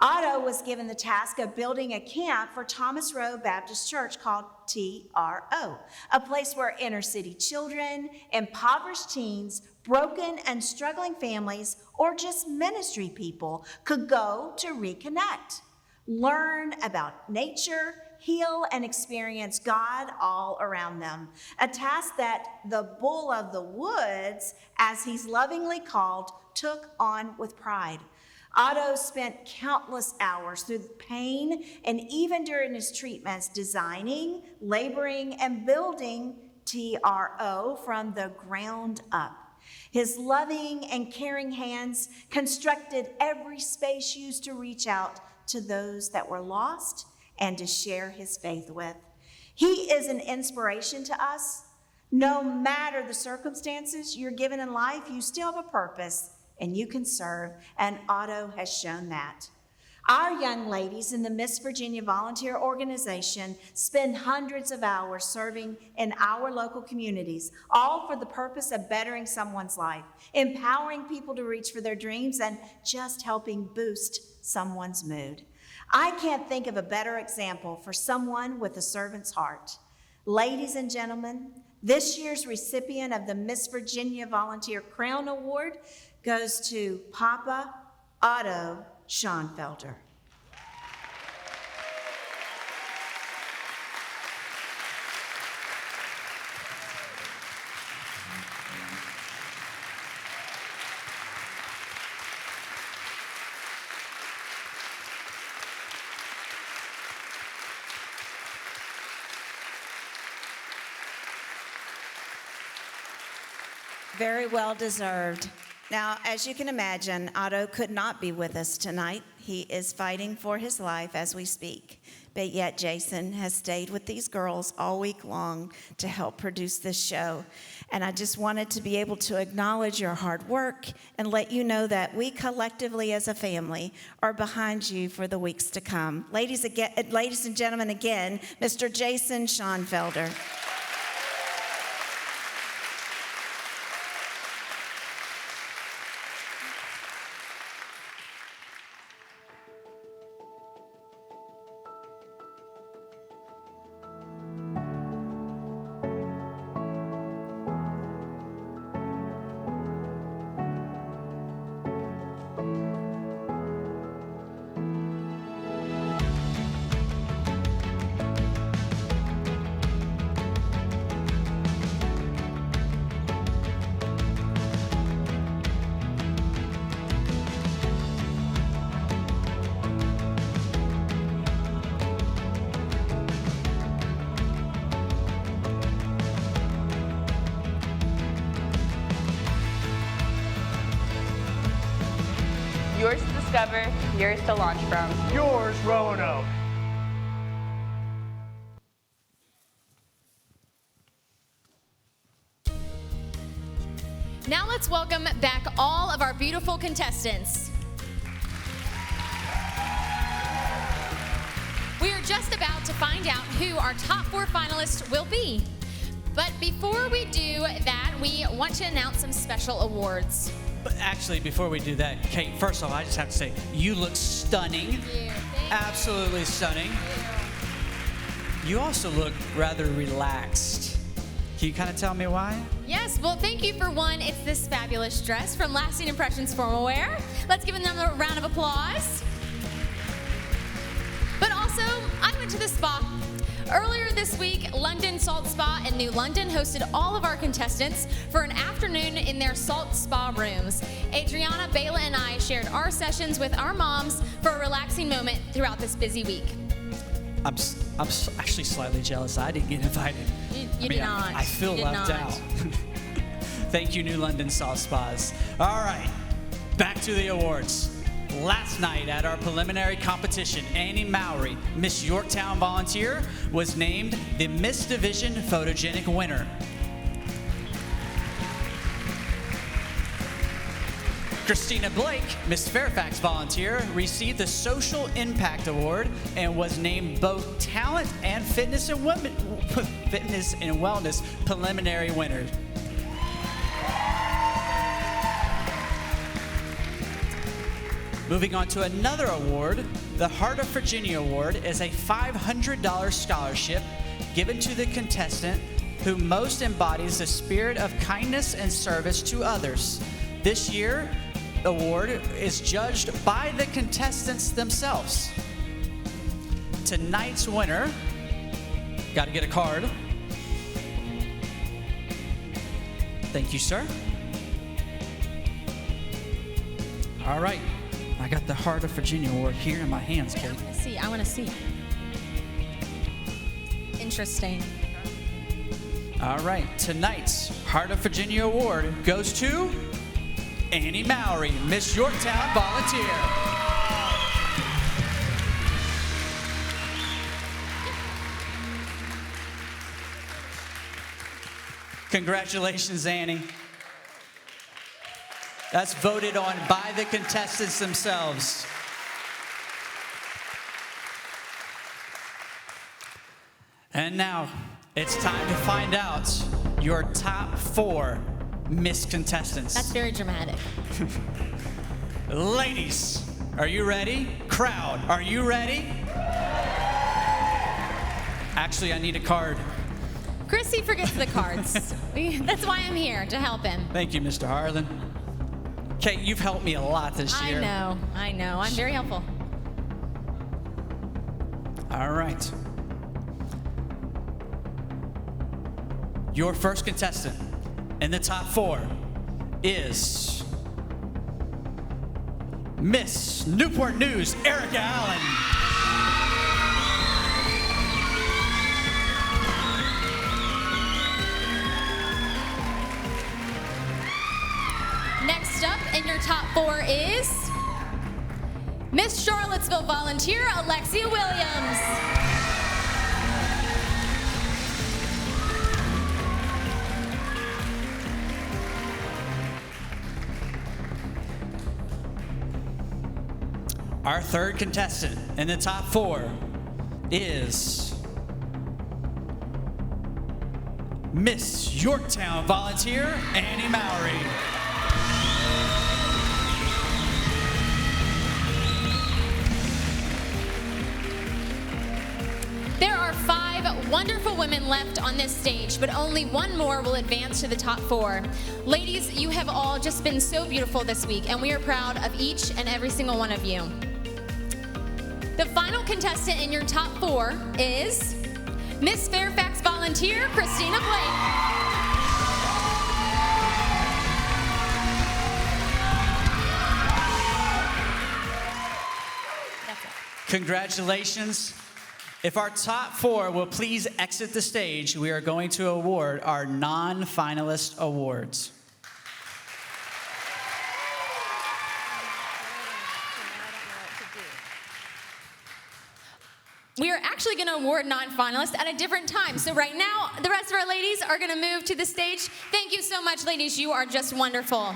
Otto was given the task of building a camp for Thomas Rowe Baptist Church called TRO, a place where inner city children, impoverished teens, broken and struggling families, or just ministry people could go to reconnect, learn about nature, heal, and experience God all around them. A task that the bull of the woods, as he's lovingly called, took on with pride. Otto spent countless hours through pain and even during his treatments designing, laboring, and building TRO from the ground up. His loving and caring hands constructed every space used to reach out to those that were lost and to share his faith with. He is an inspiration to us. No matter the circumstances you're given in life, you still have a purpose and you can serve, and Otto has shown that. Our young ladies in the Miss Virginia Volunteer Organization spend hundreds of hours serving in our local communities, all for the purpose of bettering someone's life, empowering people to reach for their dreams, and just helping boost someone's mood. I can't think of a better example for someone with a servant's heart. Ladies and gentlemen, this year's recipient of the Miss Virginia Volunteer Crown Award goes to Papa Otto Schoenfelder. Very well deserved. Now, as you can imagine, Otto could not be with us tonight. He is fighting for his life as we speak. But yet Jason has stayed with these girls all week long to help produce this show. And I just wanted to be able to acknowledge your hard work and let you know that we collectively as a family are behind you for the weeks to come. Ladies and gentlemen, again, Mr. Jason Schoenfelder. Yours to discover, yours to launch from. Yours, Roanoke. Now let's welcome back all of our beautiful contestants. We are just about to find out who our top 4 finalists will be. But before we do that, we want to announce some special awards. But actually, before we do that, Kate, first of all, I just have to say, you look stunning. Thank you. Absolutely stunning. You also look rather relaxed. Can you kind of tell me why? Yes, well, thank you for one. It's this fabulous dress from Lasting Impressions Formal Wear. Let's give them a round of applause. But also, I went to the spa. Earlier this week, London Salt Spa in New London hosted all of our contestants for an afternoon in their Salt Spa rooms. Adriana, Bayla, and I shared our sessions with our moms for a relaxing moment throughout this busy week. I'm actually slightly jealous I didn't get invited. You did not. I feel left out. Thank you, New London Salt Spas. All right, back to the awards. Last night at our preliminary competition, Annie Mowry, Miss Yorktown Volunteer, was named the Miss Division Photogenic winner. Christina Blake, Miss Fairfax Volunteer, received the Social Impact Award and was named both Talent and Fitness and Wellness preliminary winner. Moving on to another award, the Heart of Virginia Award is a $500 scholarship given to the contestant who most embodies the spirit of kindness and service to others. This year, the award is judged by the contestants themselves. Tonight's winner, got to get a card. Thank you, sir. All right. I got the Heart of Virginia Award here in my hands, Kate. I want to see. Interesting. All right, tonight's Heart of Virginia Award goes to Annie Mowry, Miss Yorktown Volunteer. Congratulations, Annie. That's voted on by the contestants themselves. And now it's time to find out your top 4 Miss contestants. That's very dramatic. Ladies, are you ready? Crowd, are you ready? Actually, I need a card. Chrissy forgets the cards. That's why I'm here, to help him. Thank you, Mr. Harlan. Kate, you've helped me a lot this year. I know. I'm very helpful. All right. Your first contestant in the top 4 is Miss Newport News, Erica Allen. Next up in your top 4 is Miss Charlottesville volunteer Alexia Williams. Our third contestant in the top 4 is Miss Yorktown volunteer Annie Mowry. There are 5 wonderful women left on this stage, but only one more will advance to the top 4. Ladies, you have all just been so beautiful this week, and we are proud of each and every single one of you. The final contestant in your top 4 is Miss Fairfax volunteer Christina Blake. Congratulations. If our top 4 will please exit the stage, we are going to award our non-finalist awards. We are actually going to award non-finalists at a different time. So right now, the rest of our ladies are going to move to the stage. Thank you so much, ladies. You are just wonderful.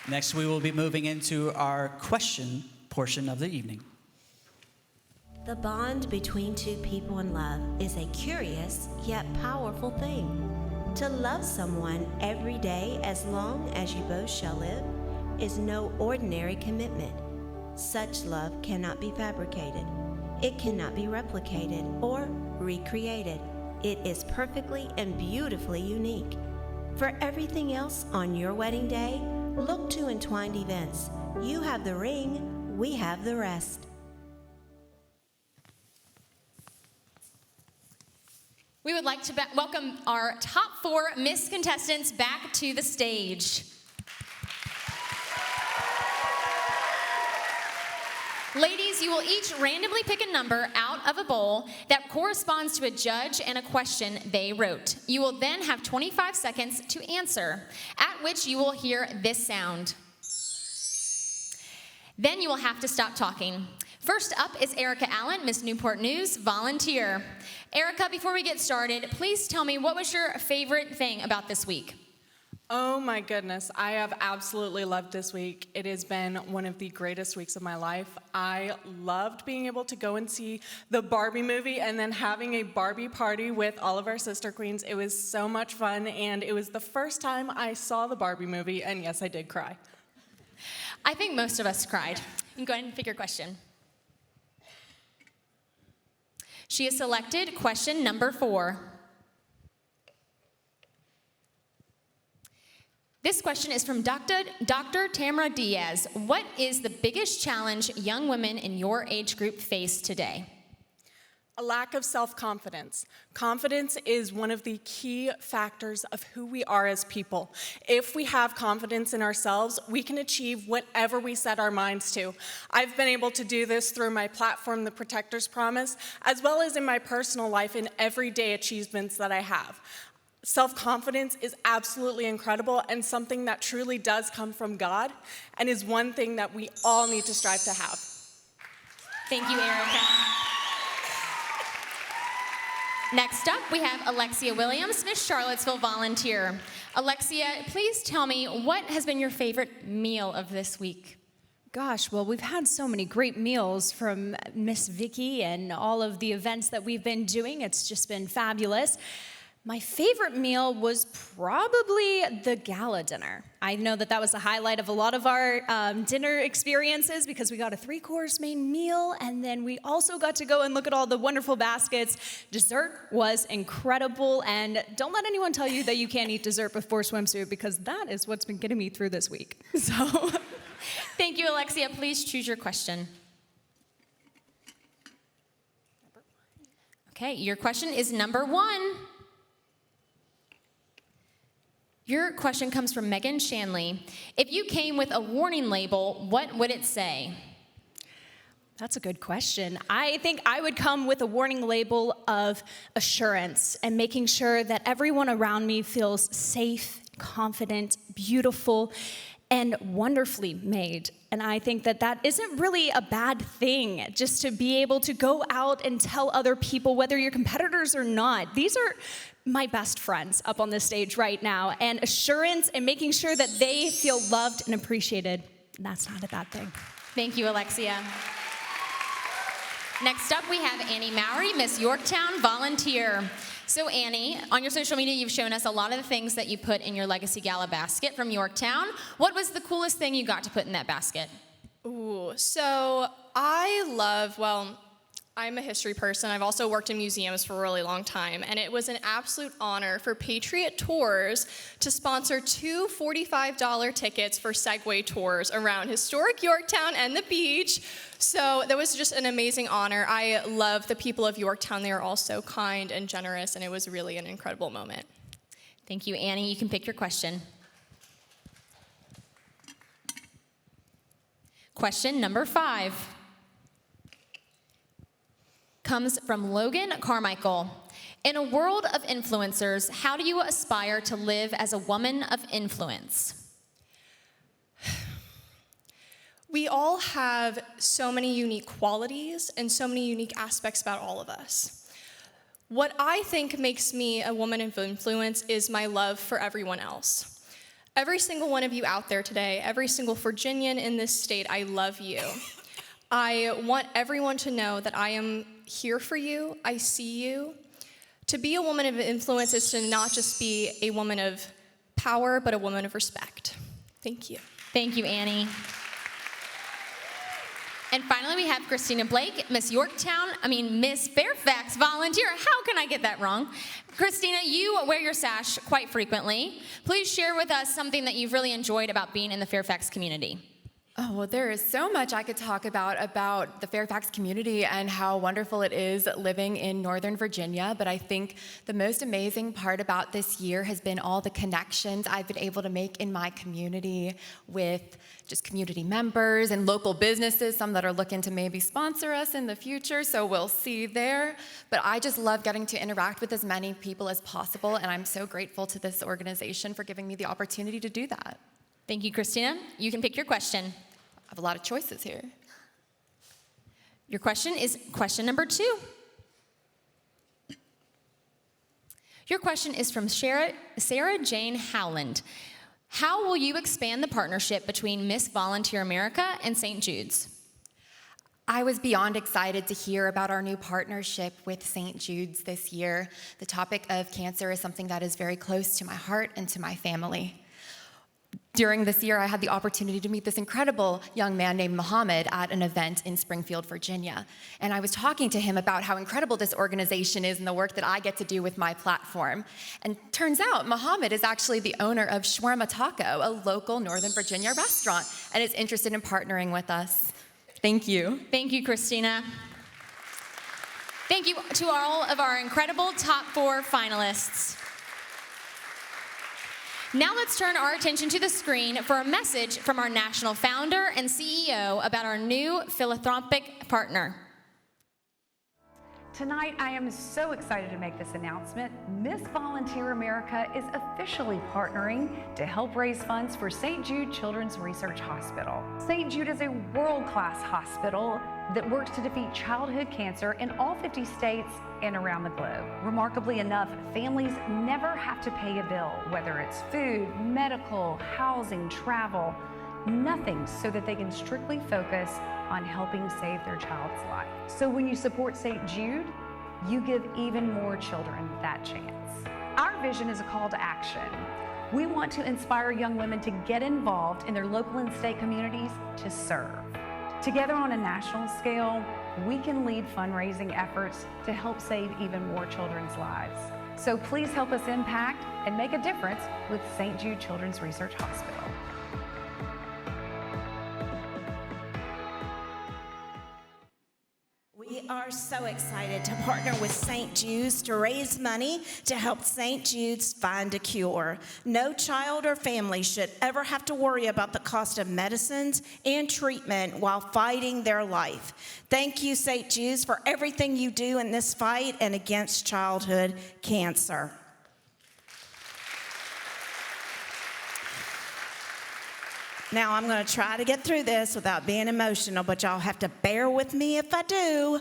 Next, we will be moving into our question portion of the evening. The bond between two people in love is a curious yet powerful thing. To love someone every day as long as you both shall live is no ordinary commitment. Such love cannot be fabricated. It cannot be replicated or recreated. It is perfectly and beautifully unique. For everything else on your wedding day, look to Entwined Events. You have the ring, we have the rest. We would like to welcome our top 4 Miss contestants back to the stage. Ladies, you will each randomly pick a number out of a bowl that corresponds to a judge and a question they wrote. You will then have 25 seconds to answer, at which you will hear this sound. Then you will have to stop talking. First up is Erica Allen, Miss Newport News volunteer. Erica, before we get started, please tell me, what was your favorite thing about this week? Oh my goodness, I have absolutely loved this week. It has been one of the greatest weeks of my life. I loved being able to go and see the Barbie movie and then having a Barbie party with all of our sister queens. It was so much fun, and it was the first time I saw the Barbie movie, and yes, I did cry. I think most of us cried. You can go ahead and pick your question. She has selected question number 4. This question is from Dr. Tamara Diaz. What is the biggest challenge young women in your age group face today? A lack of self-confidence. Confidence is one of the key factors of who we are as people. If we have confidence in ourselves, we can achieve whatever we set our minds to. I've been able to do this through my platform, The Protector's Promise, as well as in my personal life in everyday achievements that I have. Self-confidence is absolutely incredible and something that truly does come from God and is one thing that we all need to strive to have. Thank you, Erica. Next up, we have Alexia Williams, Miss Charlottesville volunteer. Alexia, please tell me, what has been your favorite meal of this week? Gosh, well, we've had so many great meals from Miss Vicky and all of the events that we've been doing. It's just been fabulous. My favorite meal was probably the gala dinner. I know that was the highlight of a lot of our dinner experiences because we got a 3-course main meal, and then we also got to go and look at all the wonderful baskets. Dessert was incredible, and don't let anyone tell you that you can't eat dessert before swimsuit because that is what's been getting me through this week. So, thank you, Alexia. Please choose your question. Okay, your question is number 1. Your question comes from Megan Shanley. If you came with a warning label, what would it say? That's a good question. I think I would come with a warning label of assurance and making sure that everyone around me feels safe, confident, beautiful, and wonderfully made. And I think that that isn't really a bad thing, just to be able to go out and tell other people, whether you're competitors or not. These are my best friends up on this stage right now, and assurance and making sure that they feel loved and appreciated, that's not a bad thing. Thank you, Alexia. Next up, we have Annie Mowry, Miss Yorktown Volunteer. So Annie, on your social media, you've shown us a lot of the things that you put in your Legacy Gala basket from Yorktown. What was the coolest thing you got to put in that basket? Ooh, so I'm a history person. I've also worked in museums for a really long time, and it was an absolute honor for Patriot Tours to sponsor 2 $45 tickets for Segway tours around historic Yorktown and the beach. So that was just an amazing honor. I love the people of Yorktown. They are all so kind and generous, and it was really an incredible moment. Thank you, Annie. You can pick your question. Question number 5 comes from Logan Carmichael. In a world of influencers, how do you aspire to live as a woman of influence? We all have so many unique qualities and so many unique aspects about all of us. What I think makes me a woman of influence is my love for everyone else. Every single one of you out there today, every single Virginian in this state, I love you. I want everyone to know that I am here for you, I see you. To be a woman of influence is to not just be a woman of power, but a woman of respect. Thank you. Thank you, Annie. And finally, we have Christina Blake, Miss Fairfax Volunteer. How can I get that wrong? Christina, you wear your sash quite frequently. Please share with us something that you've really enjoyed about being in the Fairfax community. Oh, well, there is so much I could talk about the Fairfax community and how wonderful it is living in Northern Virginia. But I think the most amazing part about this year has been all the connections I've been able to make in my community with just community members and local businesses, some that are looking to maybe sponsor us in the future, so we'll see there. But I just love getting to interact with as many people as possible, and I'm so grateful to this organization for giving me the opportunity to do that. Thank you, Christina. You can pick your question. I have a lot of choices here. Your question is question number 2. Your question is from Sarah Jane Howland. How will you expand the partnership between Miss Volunteer America and St. Jude's? I was beyond excited to hear about our new partnership with St. Jude's this year. The topic of cancer is something that is very close to my heart and to my family. During this year, I had the opportunity to meet this incredible young man named Muhammad at an event in Springfield, Virginia. And I was talking to him about how incredible this organization is and the work that I get to do with my platform. And turns out Muhammad is actually the owner of Shawarma Taco, a local Northern Virginia restaurant, and is interested in partnering with us. Thank you. Thank you, Christina. Thank you to all of our incredible top 4 finalists. Now let's turn our attention to the screen for a message from our national founder and CEO about our new philanthropic partner. Tonight, I am so excited to make this announcement. Miss Volunteer America is officially partnering to help raise funds for St. Jude Children's Research Hospital. St. Jude is a world-class hospital that works to defeat childhood cancer in all 50 states and around the globe. Remarkably enough, families never have to pay a bill, whether it's food, medical, housing, travel, nothing, so that they can strictly focus on helping save their child's life. So when you support St. Jude, you give even more children that chance. Our vision is a call to action. We want to inspire young women to get involved in their local and state communities to serve. Together on a national scale, we can lead fundraising efforts to help save even more children's lives. So please help us impact and make a difference with St. Jude Children's Research Hospital. We are so excited to partner with St. Jude's to raise money to help St. Jude's find a cure. No child or family should ever have to worry about the cost of medicines and treatment while fighting their life. Thank you, St. Jude's, for everything you do in this fight and against childhood cancer. Now, I'm going to try to get through this without being emotional, but y'all have to bear with me if I do.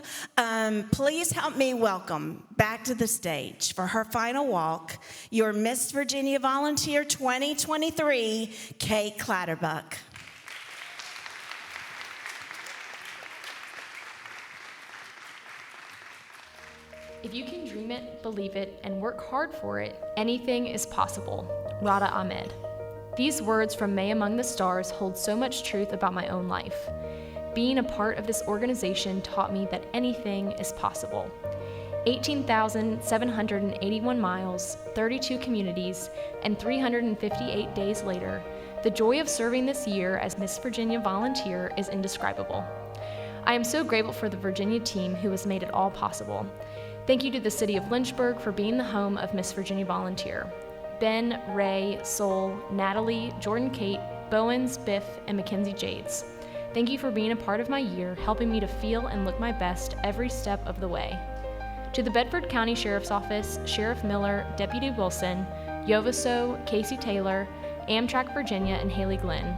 Please help me welcome back to the stage for her final walk, your Miss Virginia Volunteer 2023, Kate Clatterbuck. If you can dream it, believe it, and work hard for it, anything is possible. Rada Ahmed. These words from May Among the Stars hold so much truth about my own life. Being a part of this organization taught me that anything is possible. 18,781 miles, 32 communities, and 358 days later, the joy of serving this year as Miss Virginia Volunteer is indescribable. I am so grateful for the Virginia team who has made it all possible. Thank you to the City of Lynchburg for being the home of Miss Virginia Volunteer. Ben, Ray, Sol, Natalie, Jordan Kate, Bowens, Biff, and Mackenzie Jades. Thank you for being a part of my year, helping me to feel and look my best every step of the way. To the Bedford County Sheriff's Office, Sheriff Miller, Deputy Wilson, Yovaso, Casey Taylor, Amtrak Virginia, and Haley Glenn.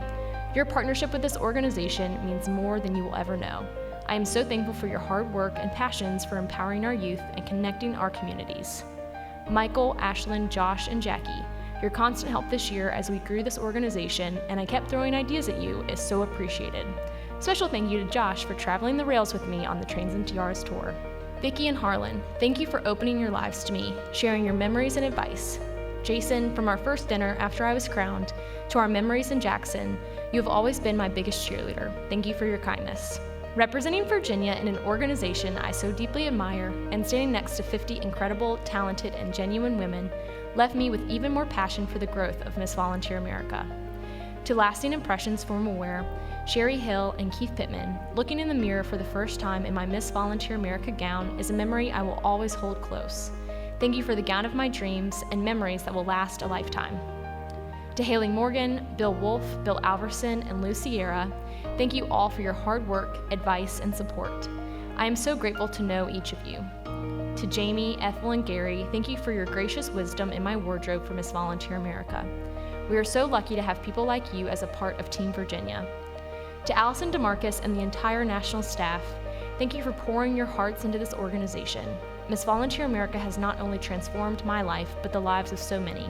Your partnership with this organization means more than you will ever know. I am so thankful for your hard work and passions for empowering our youth and connecting our communities. Michael, Ashlyn, Josh, and Jackie, your constant help this year as we grew this organization and I kept throwing ideas at you is so appreciated. Special thank you to Josh for traveling the rails with me on the Trains and Tiaras tour. Vicki and Harlan, thank you for opening your lives to me, sharing your memories and advice. Jason, from our first dinner after I was crowned to our memories in Jackson, you have always been my biggest cheerleader. Thank you for your kindness. Representing Virginia in an organization I so deeply admire and standing next to 50 incredible, talented, and genuine women left me with even more passion for the growth of Miss Volunteer America. To lasting impressions from Aware, Sherry Hill and Keith Pittman, looking in the mirror for the first time in my Miss Volunteer America gown is a memory I will always hold close. Thank you for the gown of my dreams and memories that will last a lifetime. To Haley Morgan, Bill Wolf, Bill Alverson, and Lou Sierra, thank you all for your hard work, advice, and support. I am so grateful to know each of you. To Jamie, Ethel, and Gary, thank you for your gracious wisdom in my wardrobe for Miss Volunteer America. We are so lucky to have people like you as a part of Team Virginia. To Allison DeMarcus and the entire national staff, thank you for pouring your hearts into this organization. Miss Volunteer America has not only transformed my life, but the lives of so many.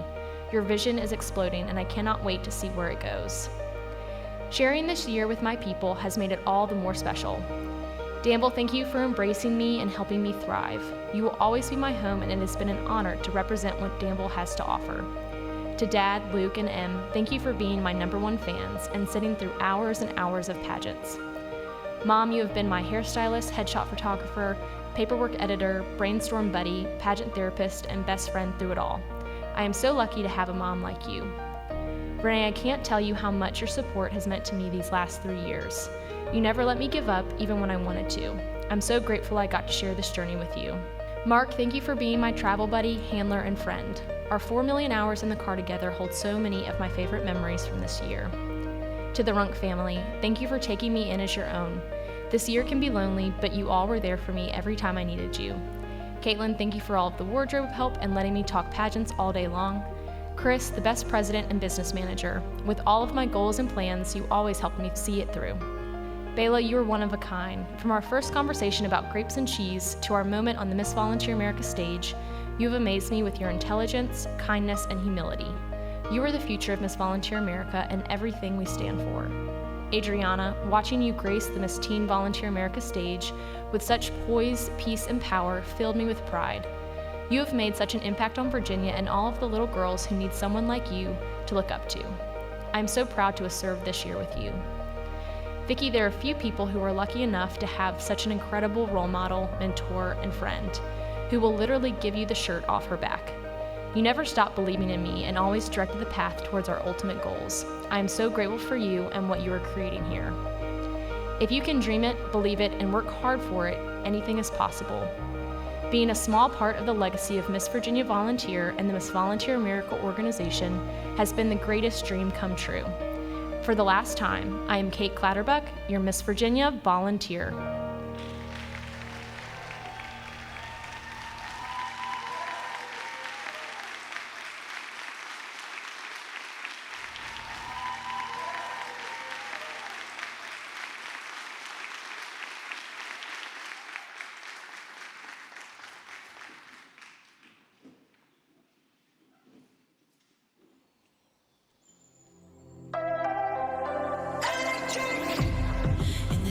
Your vision is exploding, and I cannot wait to see where it goes. Sharing this year with my people has made it all the more special. Danville, thank you for embracing me and helping me thrive. You will always be my home, and it has been an honor to represent what Danville has to offer. To Dad, Luke, and Em, thank you for being my #1 fans and sitting through hours and hours of pageants. Mom, you have been my hairstylist, headshot photographer, paperwork editor, brainstorm buddy, pageant therapist, and best friend through it all. I am so lucky to have a mom like you. Renee, I can't tell you how much your support has meant to me these last 3 years. You never let me give up, even when I wanted to. I'm so grateful I got to share this journey with you. Mark, thank you for being my travel buddy, handler, and friend. Our 4 million hours in the car together hold so many of my favorite memories from this year. To the Runk family, thank you for taking me in as your own. This year can be lonely, but you all were there for me every time I needed you. Caitlin, thank you for all of the wardrobe help and letting me talk pageants all day long. Chris, the best president and business manager. With all of my goals and plans, you always helped me see it through. Bela, you are one of a kind. From our first conversation about grapes and cheese to our moment on the Miss Volunteer America stage, you have amazed me with your intelligence, kindness, and humility. You are the future of Miss Volunteer America and everything we stand for. Adriana, watching you grace the Miss Teen Volunteer America stage with such poise, peace, and power filled me with pride. You have made such an impact on Virginia and all of the little girls who need someone like you to look up to. I am so proud to have served this year with you. Vicki, there are few people who are lucky enough to have such an incredible role model, mentor, and friend who will literally give you the shirt off her back. You never stopped believing in me and always directed the path towards our ultimate goals. I am so grateful for you and what you are creating here. If you can dream it, believe it, and work hard for it, anything is possible. Being a small part of the legacy of Miss Virginia Volunteer and the Miss Volunteer Miracle organization has been the greatest dream come true. For the last time, I am Kate Clatterbuck, your Miss Virginia Volunteer.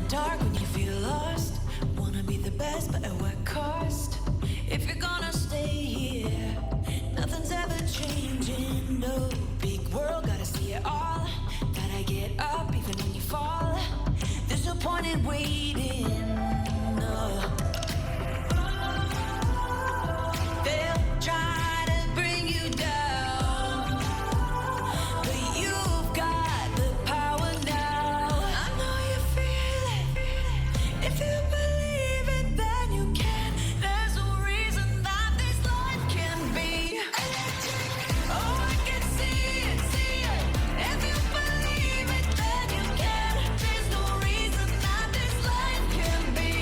Dark when you feel lost, wanna be the best, but at what cost? If you're gonna stay here, nothing's ever changing. No big world, gotta see it all. Gotta get up even when you fall. There's no point in waiting. No. They'll try to bring you down, but you've got the power now. I know you feel it. If you believe it, then you can. There's no reason that this life can be electric. Oh, I can see it, see it. If you believe it, then you can. There's no reason that this life can be.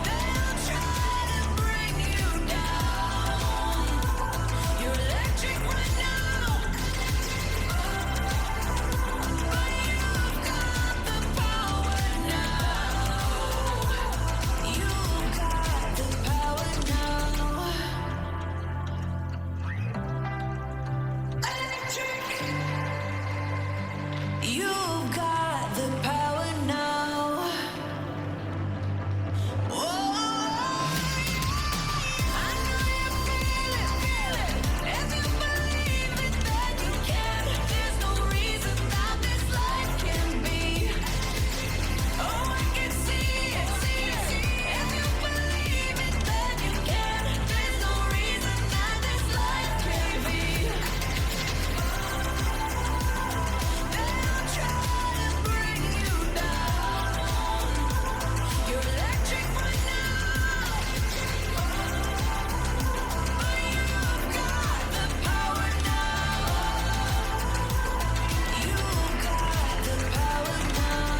They'll try to bring you down. You're electric right now. But you've got the power now. You've got the power now. Electric. You've got the power now. Whoa. I know you feel it. If you believe it, then you can. There's no reason that this life can be. Oh, I can see it, see it. If you believe it, then you can. There's no reason that this life can be. They'll try to bring you down. You're electric right now. But you've got the power now. You've got the power now.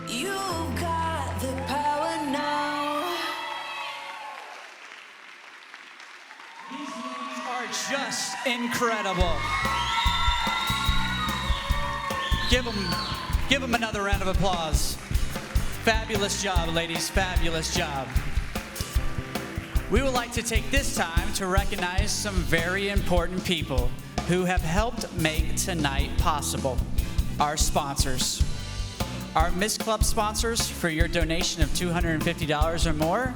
You've got the power now. Are just incredible. Give them another round of applause. Fabulous job, ladies, fabulous job. We would like to take this time to recognize some very important people who have helped make tonight possible. Our sponsors. Our Miss Club sponsors for your donation of $250 or more: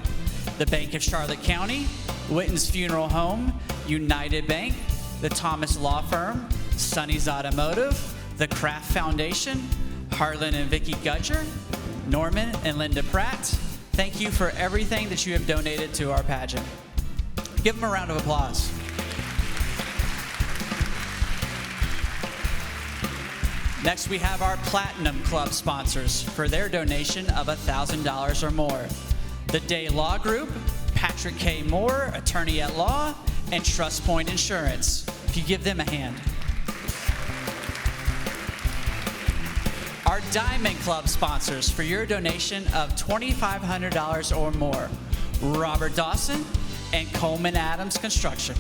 the Bank of Charlotte County, Witten's Funeral Home, United Bank, the Thomas Law Firm, Sonny's Automotive, the Kraft Foundation, Harlan and Vicki Gudger, Norman and Linda Pratt. Thank you for everything that you have donated to our pageant. Give them a round of applause. Next, we have our Platinum Club sponsors for their donation of $1,000 or more: the Day Law Group, Patrick K. Moore, attorney at law, and Trust Point Insurance. If you give them a hand. Our Diamond Club sponsors for your donation of $2,500 or more: Robert Dawson and Coleman Adams Construction.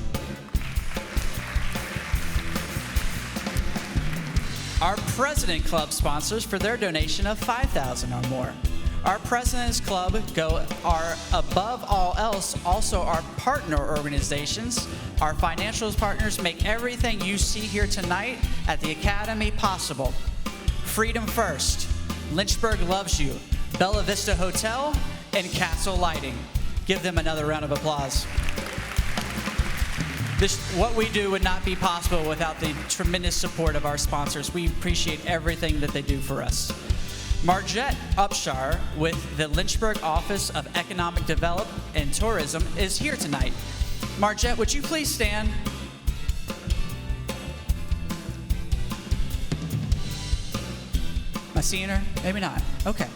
Our President Club sponsors for their donation of $5,000 or more: our President's Club are above all else also our partner organizations. Our financial partners make everything you see here tonight at the Academy possible. Freedom First, Lynchburg Loves You, Bella Vista Hotel, and Castle Lighting. Give them another round of applause. What we do would not be possible without the tremendous support of our sponsors. We appreciate everything that they do for us. Margette Upshar with the Lynchburg Office of Economic Development and Tourism is here tonight. Margette, would you please stand? seen her? Maybe not. Okay.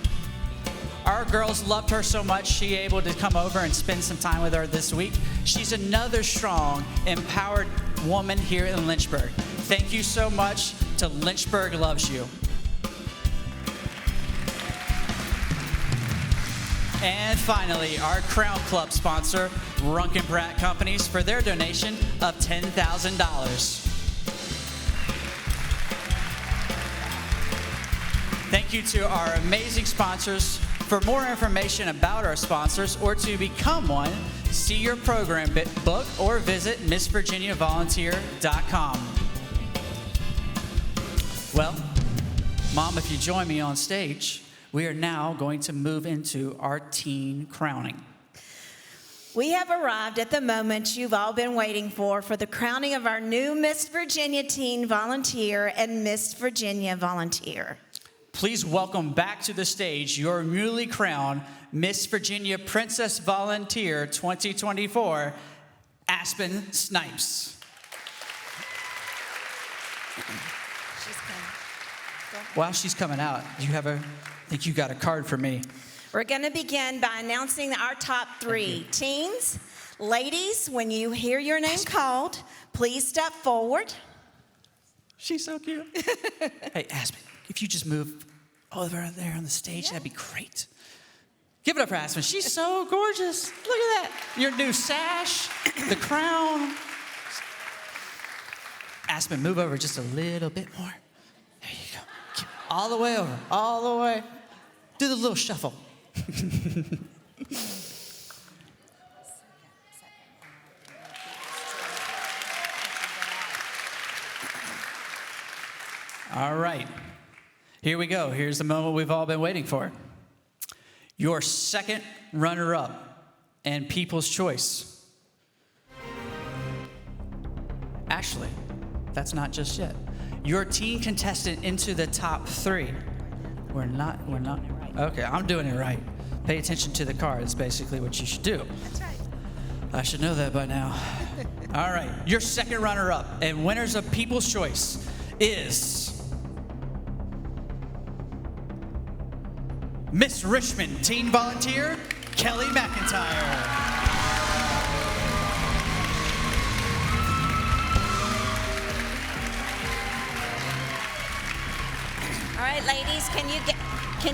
Our girls loved her so much, she able to come over and spend some time with her this week. She's another strong, empowered woman here in Lynchburg. Thank you so much to Lynchburg Loves You. And finally, our Crown Club sponsor, Runkin Brat Companies, for their donation of $10,000. Thank you to our amazing sponsors. For more information about our sponsors or to become one, see your program book or visit MissVirginiaVolunteer.com. Well, Mom, if you join me on stage, we are now going to move into our teen crowning. We have arrived at the moment you've all been waiting for the crowning of our new Miss Virginia Teen Volunteer and Miss Virginia Volunteer. Please welcome back to the stage your newly crowned Miss Virginia Princess Volunteer 2024, Aspen Snipes. While she's coming out, I think you got a card for me. We're going to begin by announcing our top three. Teens, ladies, when you hear your name called, please step forward. She's so cute. Hey, Aspen, if you just move over there on the stage, that'd be great. Give it up for Aspen. She's so gorgeous. Look at that. Your new sash, the crown. Aspen, move over just a little bit more. There you go. All the way over, all the way. Do the little shuffle. All right. Here we go. Here's the moment we've all been waiting for. Your second runner-up and People's Choice. Actually, that's not just yet. Your teen contestant into the top three. We're not. Okay, I'm doing it right. Pay attention to the card. That's basically what you should do. That's right. I should know that by now. All right, your second runner-up and winners of People's Choice is Miss Richmond Teen Volunteer, Kelly McIntyre. All right, ladies, can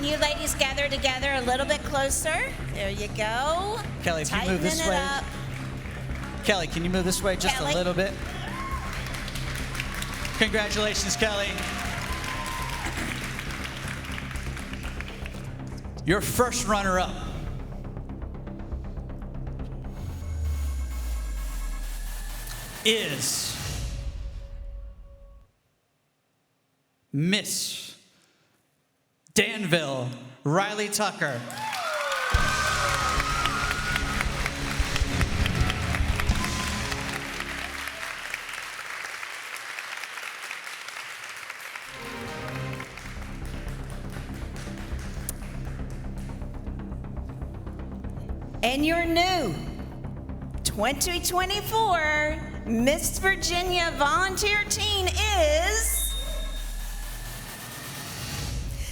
you ladies gather together a little bit closer? There you go. Kelly, if you move this way. Kelly, can you move this way just a little bit? Congratulations, Kelly. Your first runner-up is Miss Danville Riley Tucker. And your new 2024 Miss Virginia Volunteer Teen is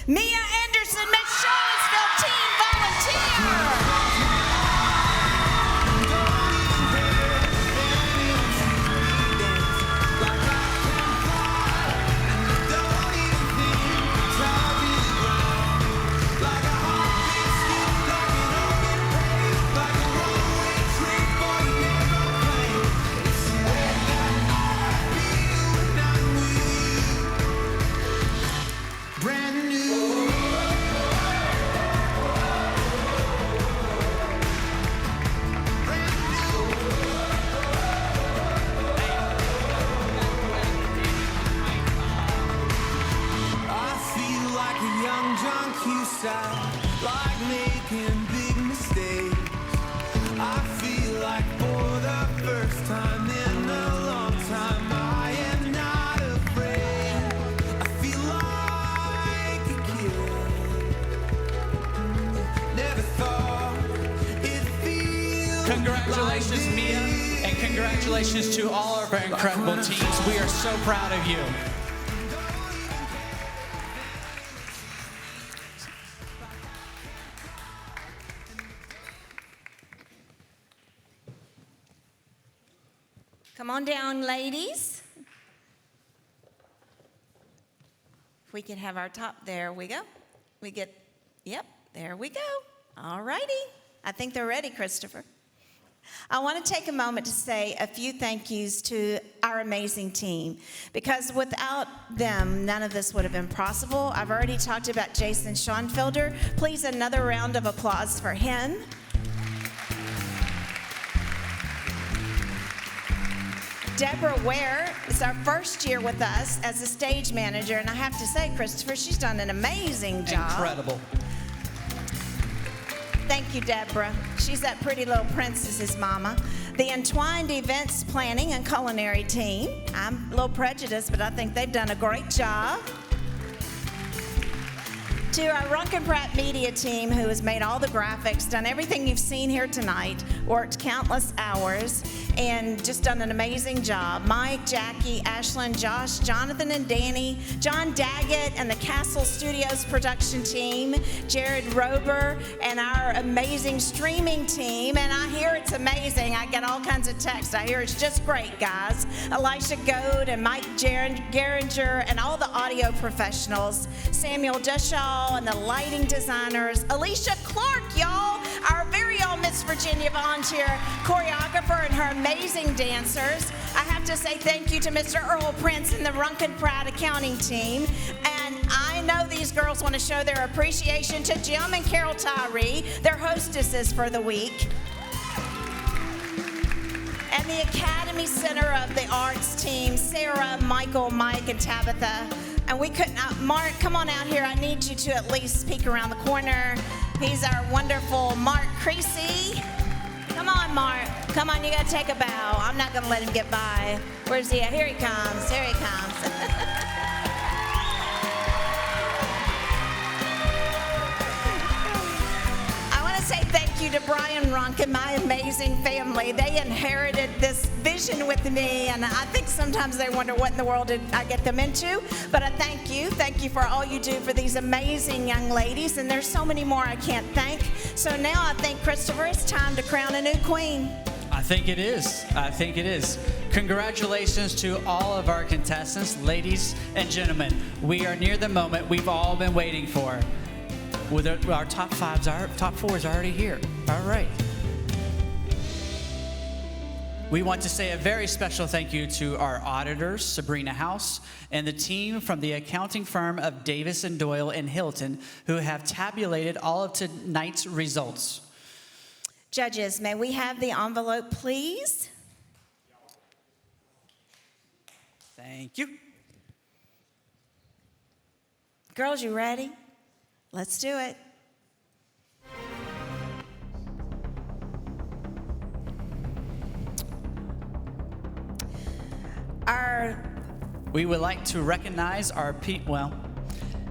Mia Anderson, Miss Charlottesville Teen Volunteer. Like making big mistakes. I feel like for the first time in a long time I am not afraid. I feel like a kid. Never thought it feels. Congratulations, like Mia, and congratulations to all of our incredible teams. We are so proud of you. on down, ladies. If we could have our top, there we go. Yep, there we go. All righty. I think they're ready, Christopher. I want to take a moment to say a few thank yous to our amazing team, because without them, none of this would have been possible. I've already talked about Jason Schoenfelder. Please, another round of applause for him. Deborah Ware is our first year with us as a stage manager, and I have to say, Christopher, she's done an amazing job. Incredible. Thank you, Deborah. She's that pretty little princess's mama. The Entwined Events Planning and Culinary team. I'm a little prejudiced, but I think they've done a great job. To our Runkin Pratt media team, who has made all the graphics, done everything you've seen here tonight, worked countless hours, and just done an amazing job. Mike, Jackie, Ashlyn, Josh, Jonathan, and Danny, John Daggett, and the Castle Studios production team, Jared Rober, and our amazing streaming team. And I hear it's amazing. I get all kinds of texts. I hear it's just great, guys. Elisha Goad and Mike Geringer and all the audio professionals, Samuel Deshaw and the lighting designers, Alicia Clark, y'all, our very own Miss Virginia volunteer choreographer, and her amazing dancers. I have to say thank you to Mr. Earl Prince and the Runkin Pratt accounting team. And I know these girls want to show their appreciation to Jim and Carol Tyree, their hostesses for the week. And the Academy Center of the Arts team, Sarah, Michael, Mike, and Tabitha. And we couldn't, Mark, come on out here. I need you to at least peek around the corner. He's our wonderful Mark Creasy. Come on, Mark. Come on, you gotta take a bow. I'm not gonna let him get by. Where's he at? Here he comes, here he comes. Say thank you to Brian Runk and my amazing family. They inherited this vision with me, and I think sometimes they wonder what in the world did I get them into. But I thank you. Thank you for all you do for these amazing young ladies, and there's so many more I can't thank. So now I think, Christopher, it's time to crown a new queen. I think it is. I think it is. Congratulations to all of our contestants, ladies and gentlemen. We are near the moment we've all been waiting for. With our top four is already here. All right. We want to say a very special thank you to our auditors, Sabrina House, and the team from the accounting firm of Davis & Doyle in Hilton, who have tabulated all of tonight's results. Judges, may we have the envelope, please? Thank you. Girls, you ready? Let's do it. We would like to recognize our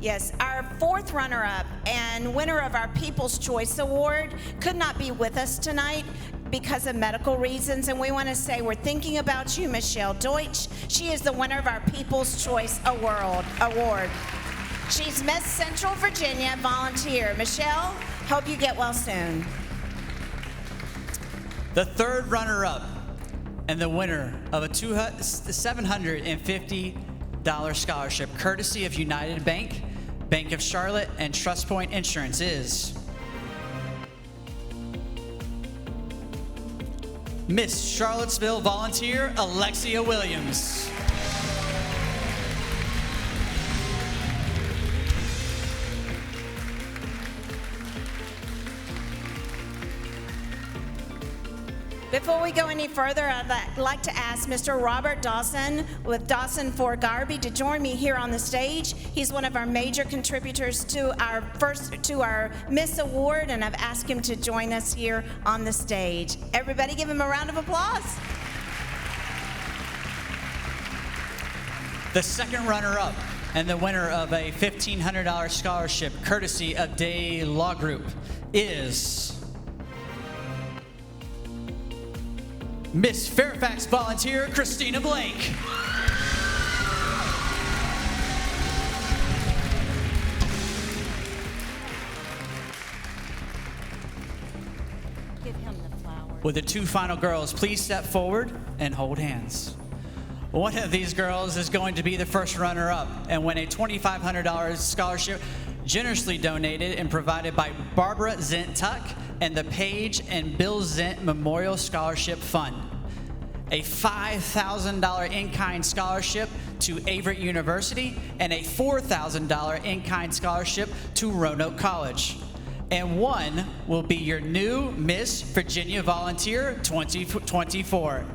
Yes, our fourth runner-up and winner of our People's Choice Award could not be with us tonight because of medical reasons, and we want to say we're thinking about you, Michelle Deutsch. She is the winner of our People's Choice Award. She's Miss Central Virginia volunteer. Michelle, hope you get well soon. The third runner-up and the winner of a $750 scholarship, courtesy of United Bank, Bank of Charlotte, and Trust Point Insurance is Miss Charlottesville volunteer, Alexia Williams. Before we go any further, I'd like to ask Mr. Robert Dawson with Dawson for Garby to join me here on the stage. He's one of our major contributors to our Miss Award, and I've asked him to join us here on the stage. Everybody give him a round of applause. The second runner-up and the winner of a $1,500 scholarship, courtesy of Day Law Group, is Miss Fairfax volunteer, Christina Blake. Give him the flower. Will the two final girls please step forward? and hold hands. One of these girls is going to be the first runner-up and win a $2,500 scholarship generously donated and provided by Barbara Zent Tuck and the Paige and Bill Zent Memorial Scholarship Fund. A $5,000 in-kind scholarship to Averett University and a $4,000 in-kind scholarship to Roanoke College. And one will be your new Miss Virginia Volunteer 2024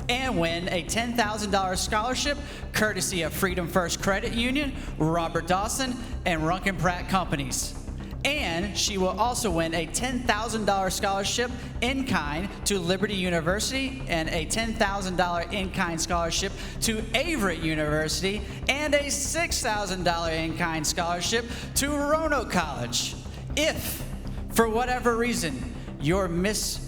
and win a $10,000 scholarship courtesy of Freedom First Credit Union, Robert Dawson, and Runkin Pratt Companies. And she will also win a $10,000 scholarship in kind to Liberty University and a $10,000 in kind scholarship to Averett University and a $6,000 in kind scholarship to Roanoke College. If, for whatever reason, your Miss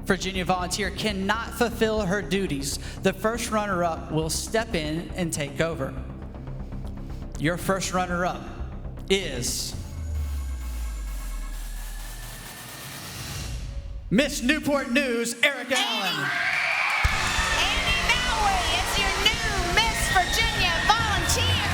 Virginia Volunteer cannot fulfill her duties, the first runner-up will step in and take over. Your first runner-up is Miss Newport News, Erica Allen. Annie Maui is your new Miss Virginia Volunteer.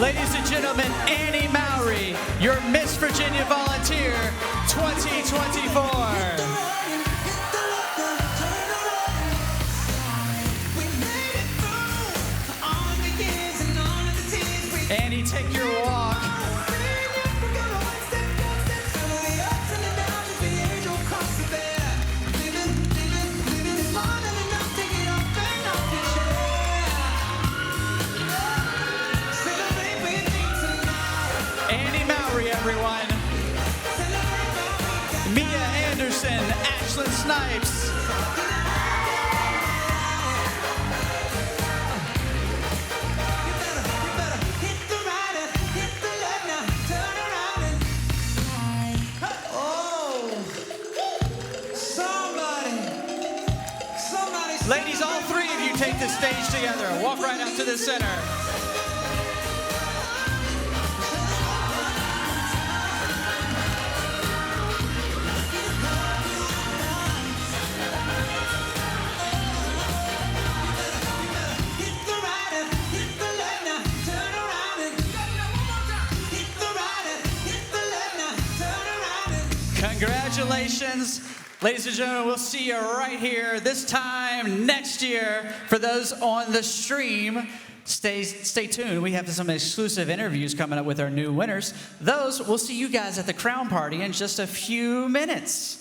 Ladies and gentlemen, Annie Mowry, your Miss Virginia Volunteer 2024. Annie, take your walk. Annie Mowry, everyone. Mia Anderson, Ashlyn Snipes. Ladies, all three of you take the stage together. Walk right out to the center. Congratulations. Ladies and gentlemen, we'll see you right here this time next year. For those on the stream, stay tuned. We have some exclusive interviews coming up with our new winners. Those, we'll see you guys at the crown party in just a few minutes.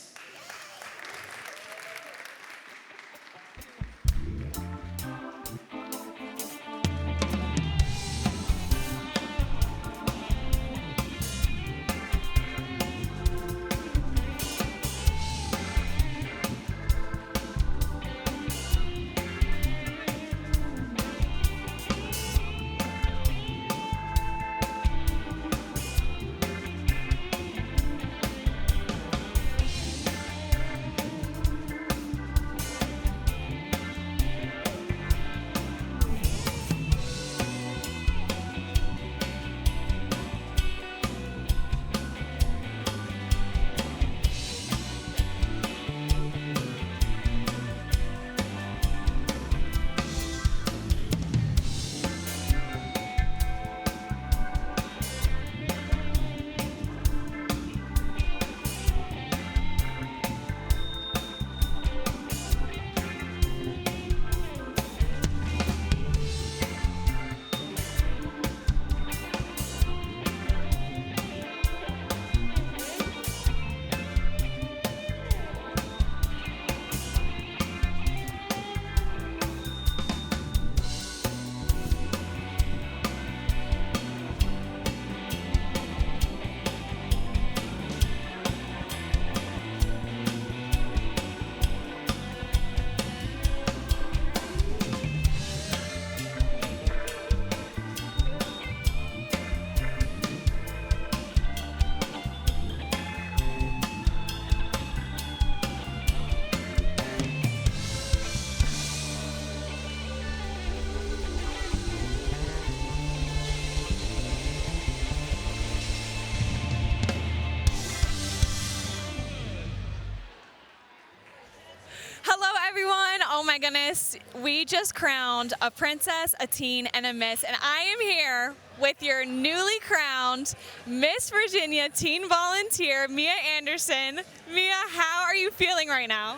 Oh my goodness, we just crowned a princess, a teen, and a miss, and I am here with your newly crowned Miss Virginia Teen Volunteer, Mia Anderson. Mia, how are you feeling right now?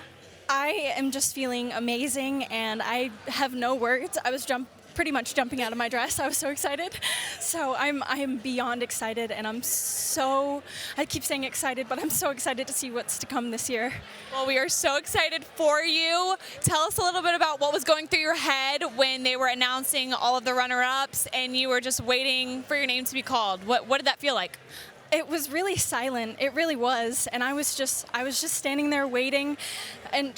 I am just feeling amazing, and I have no words. I was pretty much jumping out of my dress. I was so excited. So I am beyond excited, and I keep saying excited, but I'm so excited to see what's to come this year. Well, we are so excited for you. Tell us a little bit about what was going through your head when they were announcing all of the runner-ups and you were just waiting for your name to be called. What did that feel like? It was really silent. It really was, and I was just standing there waiting, and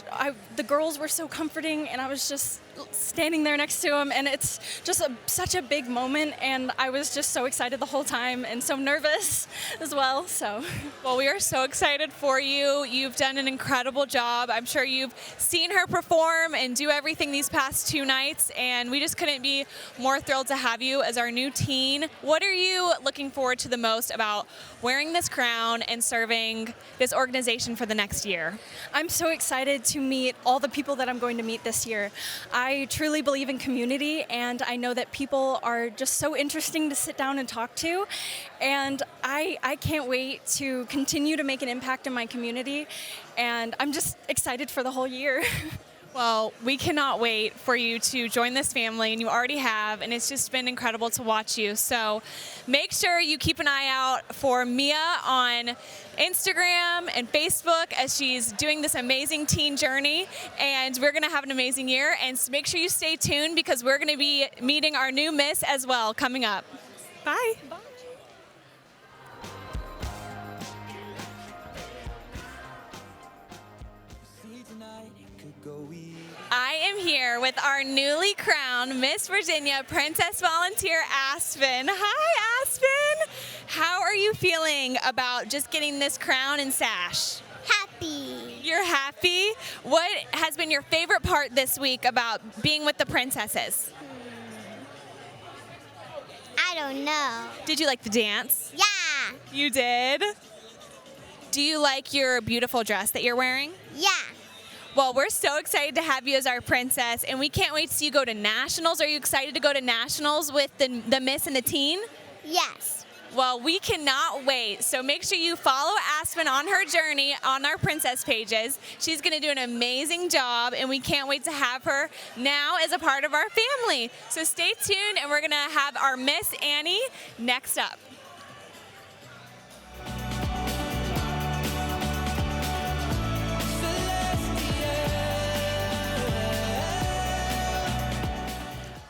the girls were so comforting, and I was just standing there next to them, and it's just such a big moment, and I was just so excited the whole time, and so nervous as well. So, well, we are so excited for you. You've done an incredible job. I'm sure you've seen her perform and do everything these past 2 nights, and we just couldn't be more thrilled to have you as our new teen. What are you looking forward to the most about wearing this crown and serving this organization for the next year? I'm so excited to meet all the people that I'm going to meet this year. I truly believe in community, and I know that people are just so interesting to sit down and talk to, and I can't wait to continue to make an impact in my community, and I'm just excited for the whole year. Well, we cannot wait for you to join this family, and you already have, and it's just been incredible to watch you. So make sure you keep an eye out for Mia on Instagram and Facebook as she's doing this amazing teen journey, and we're going to have an amazing year. And make sure you stay tuned because we're going to be meeting our new Miss as well coming up. Bye. Bye. I am here with our newly crowned Miss Virginia Princess Volunteer, Aspen. Hi, Aspen. How are you feeling about just getting this crown and sash? Happy. You're happy? What has been your favorite part this week about being with the princesses? I don't know. Did you like the dance? Yeah. You did? Do you like your beautiful dress that you're wearing? Yeah. Well, we're so excited to have you as our princess, and we can't wait to see you go to nationals. Are you excited to go to nationals with the Miss and the Teen? Yes. Well, we cannot wait. So make sure you follow Aspen on her journey on our princess pages. She's going to do an amazing job, and we can't wait to have her now as a part of our family. So stay tuned, and we're going to have our Miss Annie next up.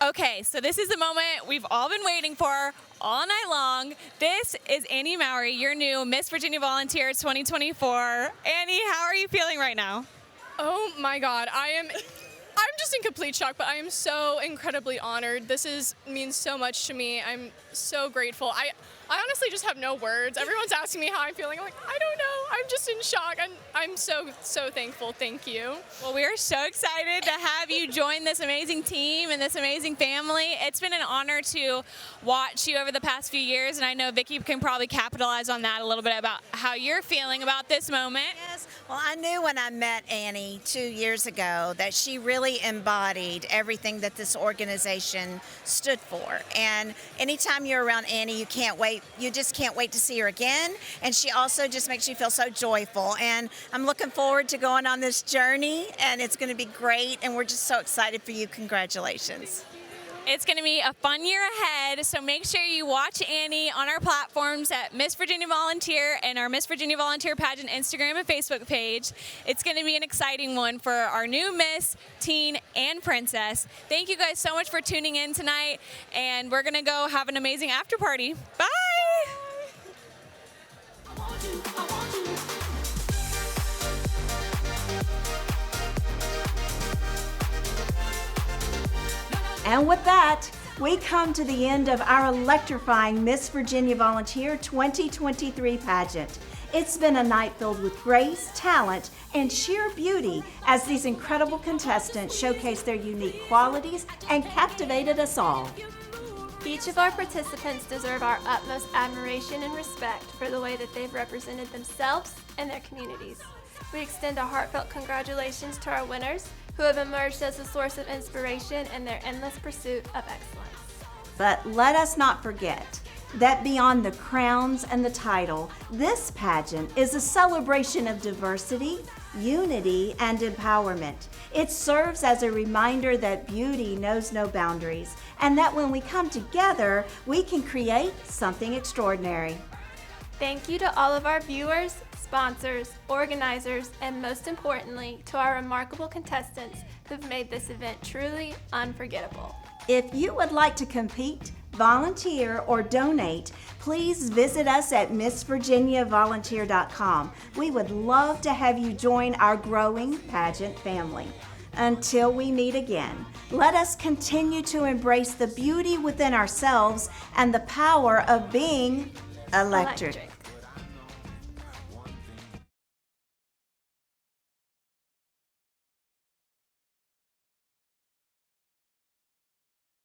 Okay, so this is the moment we've all been waiting for all night long. This is Annie Mowry, your new Miss Virginia Volunteer 2024. Annie, how are you feeling right now? Oh my God, I'm just in complete shock, but I am so incredibly honored. This means so much to me. I'm so grateful. I honestly just have no words. Everyone's asking me how I'm feeling. I'm like, I don't know. I'm just in shock. I'm so thankful. Thank you. Well, we are so excited to have you join this amazing team and this amazing family. It's been an honor to watch you over the past few years, and I know Vicki can probably capitalize on that a little bit about how you're feeling about this moment. Yes. Well, I knew when I met Annie 2 years ago that she really embodied everything that this organization stood for. And anytime you're around Annie, you just can't wait to see her again. And she also just makes you feel so joyful. And I'm looking forward to going on this journey, and it's going to be great. And we're just so excited for you. Congratulations. It's going to be a fun year ahead, so make sure you watch Annie on our platforms at Miss Virginia Volunteer and our Miss Virginia Volunteer Pageant Instagram and Facebook page. It's going to be an exciting one for our new Miss, Teen, and Princess. Thank you guys so much for tuning in tonight, and we're going to go have an amazing after party. Bye! And with that, we come to the end of our electrifying Miss Virginia Volunteer 2023 pageant. It's been a night filled with grace, talent, and sheer beauty as these incredible contestants showcased their unique qualities and captivated us all. Each of our participants deserve our utmost admiration and respect for the way that they've represented themselves and their communities. We extend a heartfelt congratulations to our winners, who have emerged as a source of inspiration in their endless pursuit of excellence. But let us not forget that beyond the crowns and the title, this pageant is a celebration of diversity, unity, and empowerment. It serves as a reminder that beauty knows no boundaries, and that when we come together, we can create something extraordinary. Thank you to all of our viewers, sponsors, organizers, and most importantly, to our remarkable contestants who've made this event truly unforgettable. If you would like to compete, volunteer, or donate, please visit us at MissVirginiaVolunteer.com. We would love to have you join our growing pageant family. Until we meet again, let us continue to embrace the beauty within ourselves and the power of being electric.